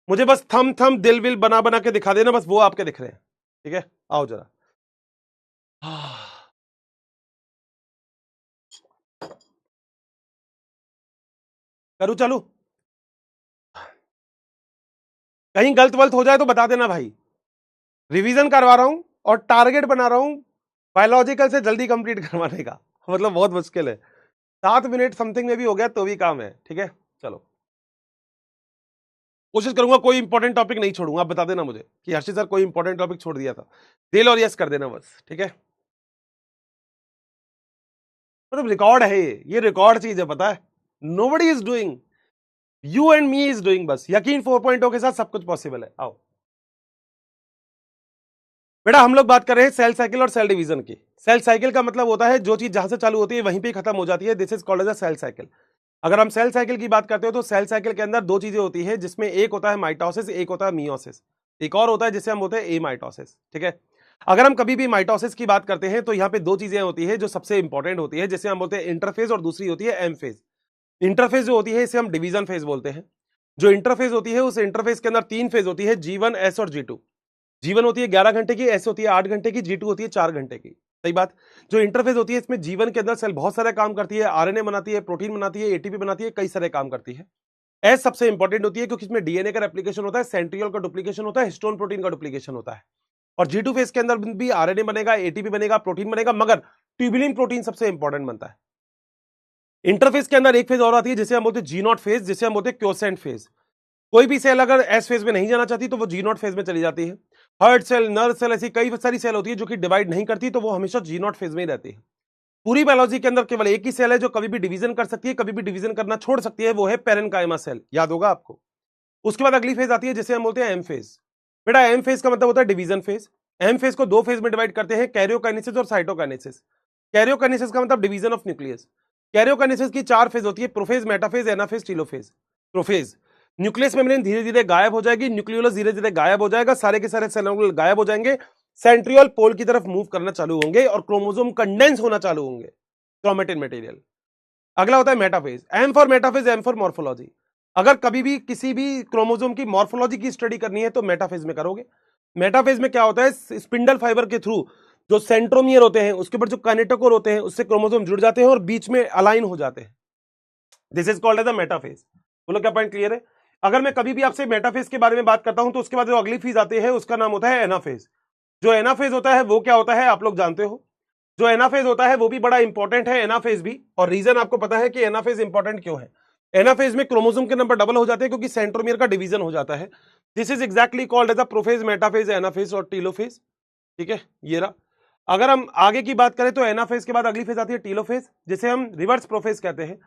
मुझे बस थम थम दिल विल बना बना के दिखा देना, बस वो आपके दिख रहे हैं, ठीक है। आओ जरा, करूं चालू? कहीं गलत वलत हो जाए तो बता देना भाई। रिवीजन करवा रहा हूं और टारगेट बना रहा हूं बायोलॉजिकल से जल्दी कंप्लीट करवाने का, मतलब बहुत मुश्किल है। 7 मिनट समथिंग में भी हो गया तो भी काम है, ठीक है। चलो कोशिश करूंगा कोई इंपॉर्टेंट टॉपिक नहीं छोड़ूंगा, आप बता देना मुझे कि हर्षित सर कोई इंपॉर्टेंट टॉपिक छोड़ दिया था, दिल और यस कर देना बस, ठीक है। मतलब रिकॉर्ड है ये रिकॉर्ड चीज है, पता है nobody is doing, you and me is doing, बस यकीन 4.0 के साथ सब कुछ पॉसिबल है। आओ बेटा हम लोग बात कर रहे हैं सेल साइकिल और सेल डिवीजन की। सेल साइकिल का मतलब होता है जो चीज जहां से चालू होती है वहीं पे खत्म हो जाती है, this is called as a cell cycle. अगर हम सेल साइकिल की बात करते हो तो सेल साइकिल के अंदर दो चीजें होती है, जिसमें एक होता है माइटोसिस, एक होता है मियोसिस, एक और होता है जिसे हम बोलते हैं एमाइटोसिस, ठीक है। अगर हम कभी भी माइटोसिस की बात करते हैं तो यहाँ पे दो चीजें होती है जो सबसे इंपॉर्टेंट होती है, जैसे हम बोलते हैं इंटरफेज और दूसरी होती है एम फेज। इंटरफेज जो होती है इसे हम डिवीजन फेज बोलते हैं। जो इंटरफेज होती है उस इंटरफेज के अंदर तीन फेज होती है, G1, S और G2। G1 होती है 11 घंटे की, S होती है 8 घंटे की, G2 होती है 4 घंटे की। सही बात। जो इंटरफेज होती है इसमें G1 के अंदर सेल बहुत सारे काम करती है, आरएनए बनाती है, प्रोटीन बनाती है, एटीपी बनाती है, कई सारे काम करती है। एस सबसे इंपॉर्टेंट होती है क्योंकि इसमें डीएनए का रेप्लिकेशन होता है, सेंट्रियोल का डुप्लीकेशन होता है, हिस्टोन प्रोटीन का डुप्लीकेशन होता है। और G2 फेज के अंदर भी आरएनए बनेगा, एटीपी बनेगा, प्रोटीन बनेगा, मगर ट्यूबुलिन प्रोटीन सबसे इंपॉर्टेंट बनता है। इंटरफेज के अंदर एक फेज और आती है जिसे हम बोलते हैं G0 फेज, जिसे हम बोलते हैं क्योसेंट फेज। कोई भी सेल अगर एस फेज में नहीं जाना चाहती तो वो G0 फेज में चली जाती है। हार्ट सेल, नर्व सेल, ऐसी कई सारी सेल होती है जो कि डिवाइड नहीं करती, तो वो हमेशा G0 फेज में ही रहती है। पूरी बायोलॉजी के अंदर केवल एक ही सेल है जो कभी भी डिवीजन कर सकती है, कभी भी डिवीजन करना छोड़ सकती है, वो है पेरेन्काइमा सेल। याद होगा आपको। उसके बाद अगली फेज आती है जिसे हम बोलते हैं एम फेज। बेटा एम फेज का मतलब होता है डिवीजन फेज। एम फेज को दो फेज में डिवाइड करते हैं, कैरियोकाइनेसिस और साइटोकाइनेसिस। कैरियोकाइनेसिस का मतलब डिवीजन ऑफ न्यूक्लियस। कैरियोकाइनेसिस की चार फेज होती है, prophase, metaphase, anaphase, telophase. Prophase, nucleus membrane धीरे धीरे गायब हो जाएगी, न्यूक्लियोलस धीरे धीरे गायब हो जाएगा, सारे के सारे सेल गायब हो जाएंगे, सेंट्रियोल पोल की तरफ मूव करना चालू होंगे और क्रोमोसोम कंडेंस होना चालू होंगे, क्रोमेटिन मटेरियल। अगला होता है metaphase. M for metaphase, M for morphology. अगर कभी भी किसी भी क्रोमोसोम की मॉर्फोलॉजी की स्टडी करनी है तो मेटाफेज में करोगे। मेटाफेज में क्या होता है, स्पिंडल फाइबर के थ्रू जो सेंट्रोमियर होते हैं उसके ऊपर जो काइनेटोकोर होते हैं उससे क्रोमोसोम जुड़ जाते हैं और बीच में अलाइन हो जाते हैं। This is called as the metaphase. बोलो क्या पॉइंट क्लियर है? अगर मैं कभी भी आपसे मेटाफेज के बारे में बात करता हूं तो उसके बाद जो अगली फेज आती है उसका नाम होता है एनाफेज। जो एनाफेज होता है वो क्या होता है आप लोग जानते हो। जो एनाफेज होता है वो भी बड़ा इंपॉर्टेंट है, एनाफेज भी। और रीजन आपको पता है कि एनाफेज इंपॉर्टेंट क्यों है। एनाफेज में क्रोमोसोम के नंबर डबल हो जाते हैं क्योंकि सेंट्रोमियर का डिवीजन हो जाता है। This is exactly called as a prophase, metaphase, anaphase और टीलोफेज। ठीक है, ये रहा। अगर हम आगे की बात करें तो एनाफेज के बाद अगली फेज आती है टीलोफेज, जिसे हम रिवर्स प्रोफेज कहते हैं।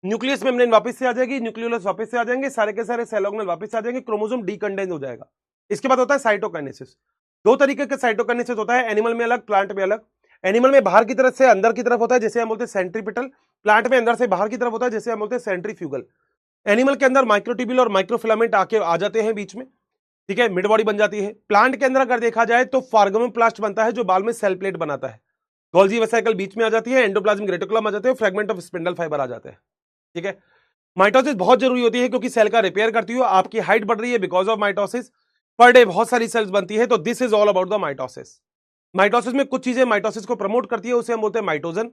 न्यूक्लियस मेम्ब्रेन वापस से आ जाएगी, न्यूक्लियोलस वापस से आ जाएंगे, सारे के सारे सेल ऑर्गेनेल वापस से आ जाएंगे, क्रोमोसोम डीकंडेंस हो जाएगा। इसके बाद होता है साइटोकाइनेसिस। दो तरीके का साइटोकाइनेसिस होता है, एनिमल में अलग, प्लांट में अलग। एनिमल में बाहर की तरफ से अंदर की तरफ होता है जैसे हम बोलते हैं सेंट्रीपिटल। प्लांट में अंदर से बाहर की तरफ होता है जैसे हम बोलते हैं सेंट्रीफ्यूगल। एनिमल के अंदर माइक्रोट्यूब्यूल और माइक्रोफिलामेंट आके आ जाते हैं बीच में। ठीक है, मिड बॉडी बन जाती है। प्लांट के अंदर अगर देखा जाए तो फार्गमोप्लास्ट बनता है जो बाल में सेल प्लेट बनाता है। गोल्जी वेसिकल बीच में आ जाती है, एंडोप्लाज्मिक रेटिकुलम आ जाते हैं, फ्रेगमेंट ऑफ स्पिंडल फाइबर आ जाते हैं। ठीक है, माइटोसिस बहुत जरूरी होती है क्योंकि सेल का रिपेयर करती है। आपकी हाइट बढ़ रही है because of mitosis, per day बहुत सारी सेल्स बनती है, तो this is all about the mitosis. Mitosis में कुछ चीजें माइटोसिस को प्रमोट करती है, उसे हम बोलते हैं माइटोजन।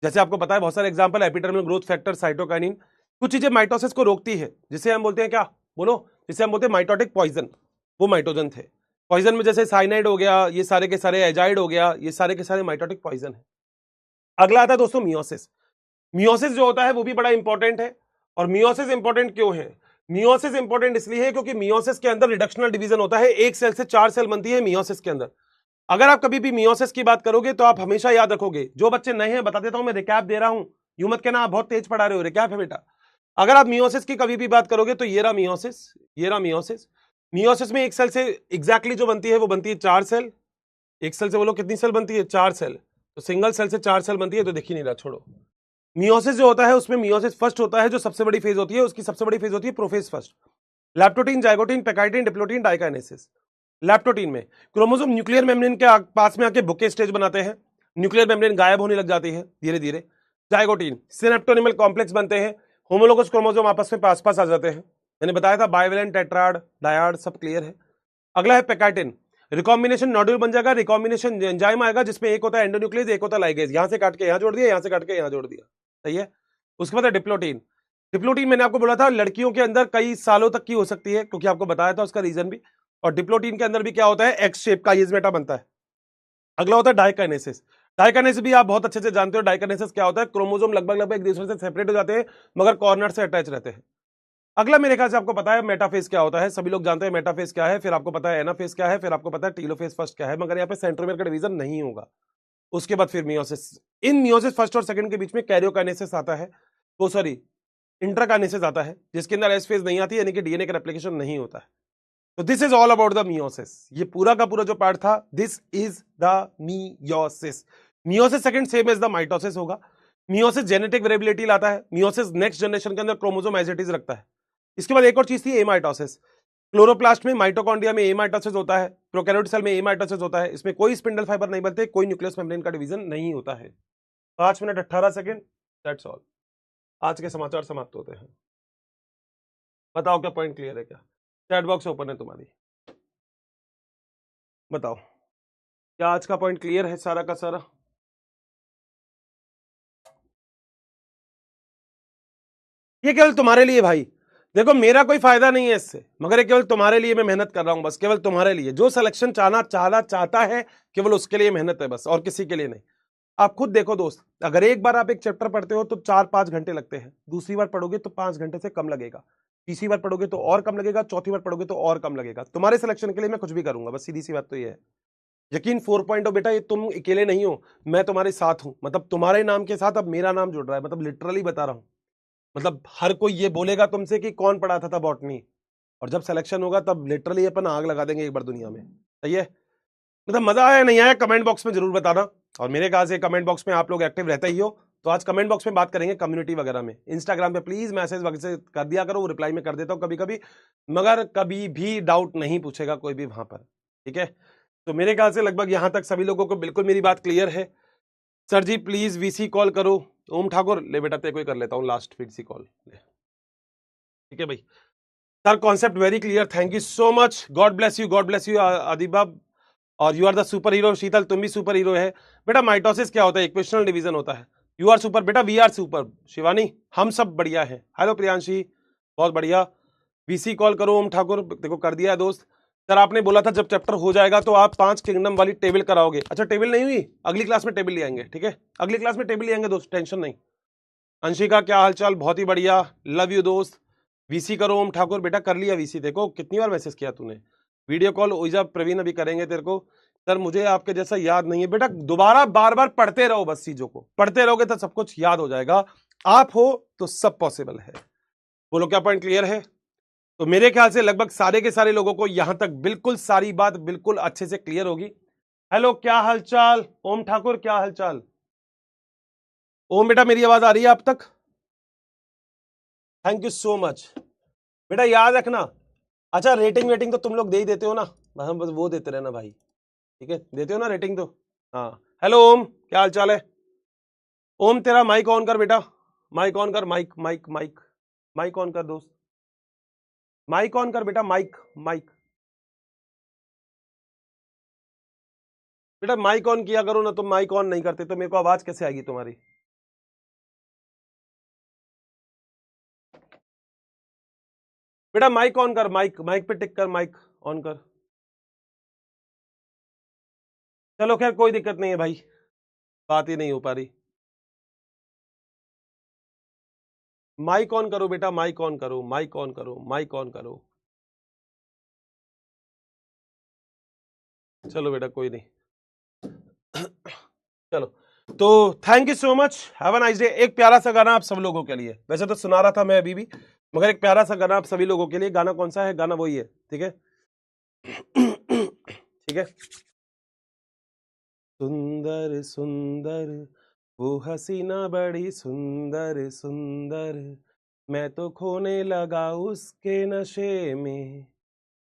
जैसे आपको पता है बहुत सारे example, epidermal growth factor, cytokinin. कुछ चीजें माइटोसिस को रोकती है जिसे हम बोलते हैं क्या, बोलो, जिसे हम बोलते हैं माइटोटिक पॉइजन। वो माइटोजन थे। पॉइजन में जैसे साइनाइड हो गया, ये सारे के सारे एजाइड हो गया, ये सारे के सारे माइटोटिक पॉइजन है। अगला आता है दोस्तों मियोसिस। मियोसिस जो होता है वो भी बड़ा इंपॉर्टेंट है। और मियोसिस इंपॉर्टेंट क्यों है? मियोसिस इंपॉर्टेंट इसलिए है क्योंकि मियोसिस के अंदर रिडक्शनल डिवीजन होता है, एक सेल से 4 सेल बनती है मियोसिस के अंदर। अगर आप कभी भी मियोसिस की बात करोगे तो आप हमेशा याद रखोगे, जो बच्चे नए हैं बता देता हूं, मैं रिकैप दे रहा हूं, यू मत कहना आप बहुत तेज पढ़ा रहे हो, रिकैप है बेटा। अगर आप मियोसिस की कभी भी बात करोगे तो ये रहा मियोसिस, ये रहा मियोसिस। मियोसिस में एक सेल से एग्जैक्टली जो बनती है वो बनती है 4 सेल। एक सेल से बोलो कितनी सेल बनती है? 4 सेल। तो सिंगल सेल से 4 सेल बनती है, तो दिख ही नहीं रहा, छोड़ो। मियोसिस जो होता है उसमें मियोसिस फर्स्ट होता है, जो सबसे बड़ी फेज होती है, उसकी सबसे बड़ी फेज होती है prophase first. Leptotene, zygotene, pachytene, diplotene, diakinesis. Leptotene में क्रोमोसोम न्यूक्लियर मेम्ब्रेन के पास में आके बुके स्टेज बनाते हैं, न्यूक्लियर मेम्ब्रेन गायब होने लग जाती है धीरे धीरे। जाइगोटीन, सिनेप्टोनिमल कॉम्प्लेक्स बनते हैं, होमोलोगस क्रोमोसोम आपस में पास पास आ जाते हैं। मैंने बताया था बाइवेलेंट, टेट्राड, डायड, सब क्लियर है। अगला है पेकाइटिन, रिकॉम्बिनेशन नोड्यूल बन जाएगा, रिकॉम्बिनेशन एंजाइम आएगा जिसमें एक होता है एंडोन्यूक्लियस, एक होता है लाइगेज, यहां से काट के यहां जोड़ दिया, यहां से काट के यहां जोड़ दिया। सही है। उसके बाद है डिप्लोटीन। डिप्लोटीन मैंने आपको बोला था लड़कियों के अंदर कई सालों तक की हो सकती है, क्योंकि आपको बताया था उसका रीजन भी। और डिप्लोटीन के अंदर भी क्या होता है, एक्स शेप का येजमेटा बनता है। अगला होता है डाइकाइनेसिस। डाइकाइनेसिस भी आप बहुत अच्छे से जानते हो, डाइकाइनेसिस क्या होता है, क्रोमोसोम लगभग एक दूसरे से सेपरेट हो जाते हैं मगर कॉर्नर से अटैच रहते हैं। अगला मेरे ख्याल से आपको पता है मेटाफेज क्या होता है, सभी लोग जानते हैं मेटाफेज क्या है, फिर आपको पता है एनाफेज क्या है, फिर आपको पता है टीलोफेज फर्स्ट क्या है, मगर यहाँ पे सेंट्रोमियर का डिवीजन नहीं होगा। उसके बाद फिर मियोसिस। इन मियोसिस फर्स्ट और सेकंड के बीच में कैरियोकाइनेसिस आता है, वो सॉरी इंट्राकाइनेसिस आता है, जिसके अंदर एस फेज नहीं आती, यानी कि डीएनए का रेप्लिकेशन नहीं होता है। तो this is all about the meiosis. ये पूरा का पूरा जो पार्ट था, this is the meiosis. Meiosis second same as the mitosis होगा। मियोसिस जेनेटिक वेरिएबिलिटी लाता है, मियोसिस नेक्स्ट जनरेशन के अंदर क्रोमोसोम एज इट इज रखता है। इसके बाद एक और चीज थी एमाइटोसिस। क्लोरोप्लास्ट में, माइटोकॉन्ड्रिया में ए माइटोसिस होता है, प्रोकैरियोटिक सेल में ए माइटोसिस होता है। इसमें कोई स्पिंडल फाइबर नहीं बनते, कोई न्यूक्लियस मेम्ब्रेन का डिवीजन नहीं होता है। 5 मिनट 18 सेकेंड, दैट्स ऑल। आज के समाचार समाप्त होते हैं। बताओ क्या पॉइंट क्लियर है? क्या चैट बॉक्स ओपन है तुम्हारी, बताओ क्या आज का पॉइंट क्लियर है सारा का सारा? ये केवल तुम्हारे लिए भाई, देखो मेरा कोई फायदा नहीं है इससे, मगर ये केवल तुम्हारे लिए मैं मेहनत कर रहा हूं, बस केवल तुम्हारे लिए। जो सिलेक्शन चाहता है केवल उसके लिए मेहनत है बस, और किसी के लिए नहीं। आप खुद देखो दोस्त, अगर एक बार आप एक चैप्टर पढ़ते हो तो 4-5 घंटे लगते हैं, दूसरी बार पढ़ोगे तो 5 घंटे से कम लगेगा, तीसरी बार पढ़ोगे तो और कम लगेगा, चौथी बार पढ़ोगे तो और कम लगेगा। तुम्हारे सिलेक्शन के लिए मैं कुछ भी करूंगा, बस सीधी सी बात तो ये है। यकीन 4.0 बेटा, ये तुम अकेले नहीं हो, मैं तुम्हारे साथ हूं। मतलब तुम्हारे नाम के साथ अब मेरा नाम जुड़ रहा है, मतलब लिटरली बता रहा हूं। मतलब हर कोई ये बोलेगा तुमसे कि कौन पढ़ाता था बॉटनी, और जब सिलेक्शन होगा तब लिटरली अपन आग लगा देंगे एक बार दुनिया में। सही है? मतलब मजा आया नहीं आया कमेंट बॉक्स में जरूर बताना। और मेरे ख्याल से कमेंट बॉक्स में आप लोग एक्टिव रहते ही हो, तो आज कमेंट बॉक्स में बात करेंगे कम्युनिटी वगैरह में। इंस्टाग्राम पे प्लीज मैसेज वगैरह कर दिया करो, वो रिप्लाई में कर देता हूँ कभी कभी, मगर कभी भी डाउट नहीं पूछेगा कोई भी वहां पर, ठीक है? तो मेरे ख्याल से लगभग यहां तक सभी लोगों को बिल्कुल मेरी बात क्लियर है। Sir ji please VC call करो। ओम ठाकुर ले बेटा, तेरे को कर लेता हूँ लास्ट वीसी कॉल, ठीक है भाई? Sir concept very clear, thank you so much, God bless you Adiba, और you are the super hero. Sheetal तुम भी सुपर हीरो है बेटा। माइटोसिस क्या होता है? इक्वेशनल डिवीजन होता है। यू आर सुपर बेटा, वी आर सुपर। शिवानी हम सब बढ़िया है। हेलो प्रियांशी, बहुत बढ़िया। वीसी कॉल करो ओम ठाकुर, देखो कर दिया है दोस्त। सर आपने बोला था जब चैप्टर हो जाएगा तो आप 5 किंगडम वाली टेबल कराओगे। अच्छा टेबल नहीं हुई, अगली क्लास में टेबल ले आएंगे, ठीक है? अगली क्लास में टेबल ले आएंगे दोस्त, टेंशन नहीं। अंशिका क्या हालचाल? बहुत ही बढ़िया, लव यू दोस्त। वीसी करो ओम ठाकुर बेटा, कर लिया वीसी। देखो कितनी बार मैसेज किया तूने। वीडियो कॉल ओइजा प्रवीण अभी करेंगे तेरे को। सर मुझे आपके जैसा याद नहीं है बेटा, दोबारा बार बार पढ़ते रहो, बस चीजों को पढ़ते रहोगे तो सब कुछ याद हो जाएगा। आप हो तो सब पॉसिबल है। बोलो क्या पॉइंट क्लियर है? तो मेरे ख्याल से लगभग सारे के सारे लोगों को यहां तक बिल्कुल सारी बात बिल्कुल अच्छे से क्लियर होगी। हेलो क्या हालचाल? ओम ठाकुर क्या हालचाल? ओम बेटा मेरी आवाज आ रही है आप तक? थैंक यू सो मच बेटा, याद रखना। अच्छा रेटिंग वेटिंग तो तुम लोग दे ही देते हो ना, हम बस वो देते रहना भाई, ठीक है? देते हो ना रेटिंग तो। हाँ हेलो ओम क्या हाल चाल है? ओम तेरा माइक ऑन कर बेटा, माइक ऑन कर, mic mic mic mic on कर दोस्त, माइक ऑन कर बेटा, माइक माइक बेटा, माइक ऑन किया करो ना। तुम माइक ऑन नहीं करते तो मेरे को आवाज कैसे आएगी तुम्हारी? बेटा माइक ऑन कर, माइक माइक पे टिक कर, माइक ऑन कर। चलो खैर कोई दिक्कत नहीं है भाई, बात ही नहीं हो पा रही। माइक ऑन करो बेटा, माइक ऑन करो, माइक ऑन करो, माइक ऑन करो। चलो बेटा कोई नहीं। चलो तो thank you so much, have a nice day. एक प्यारा सा गाना आप सब लोगों के लिए, वैसे तो सुना रहा था मैं अभी भी, मगर एक प्यारा सा गाना आप सभी लोगों के लिए। गाना कौन सा है? गाना वही है, ठीक है? ठीक है। सुंदर सुंदर वो हसीना बड़ी सुंदर सुंदर, मैं तो खोने लगा उसके नशे में,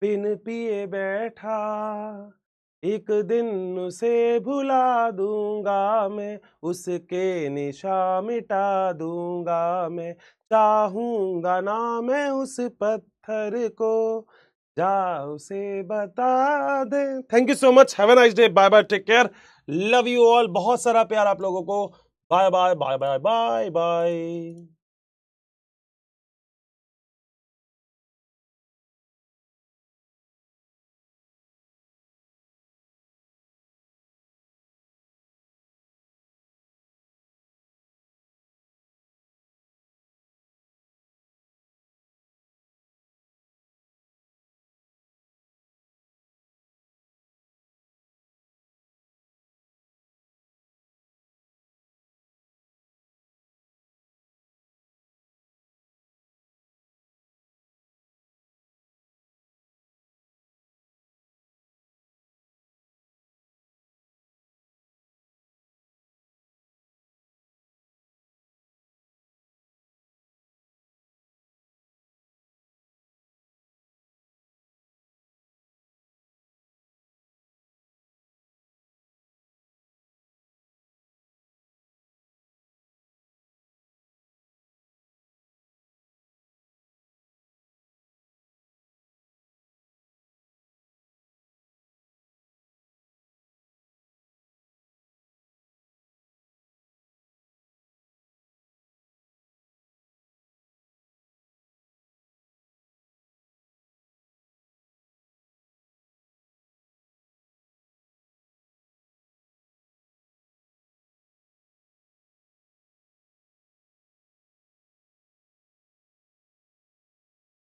बिन पिए बैठा, एक दिन उसे भुला दूंगा मैं, उसके निशा मिटा दूंगा मैं, चाहूंगा ना मैं उस पत्थर को, जा उसे बता दे। Thank you so much, have a nice day, bye bye, take care, love you all. बहुत सारा प्यार आप लोगों को, bye bye bye bye bye bye.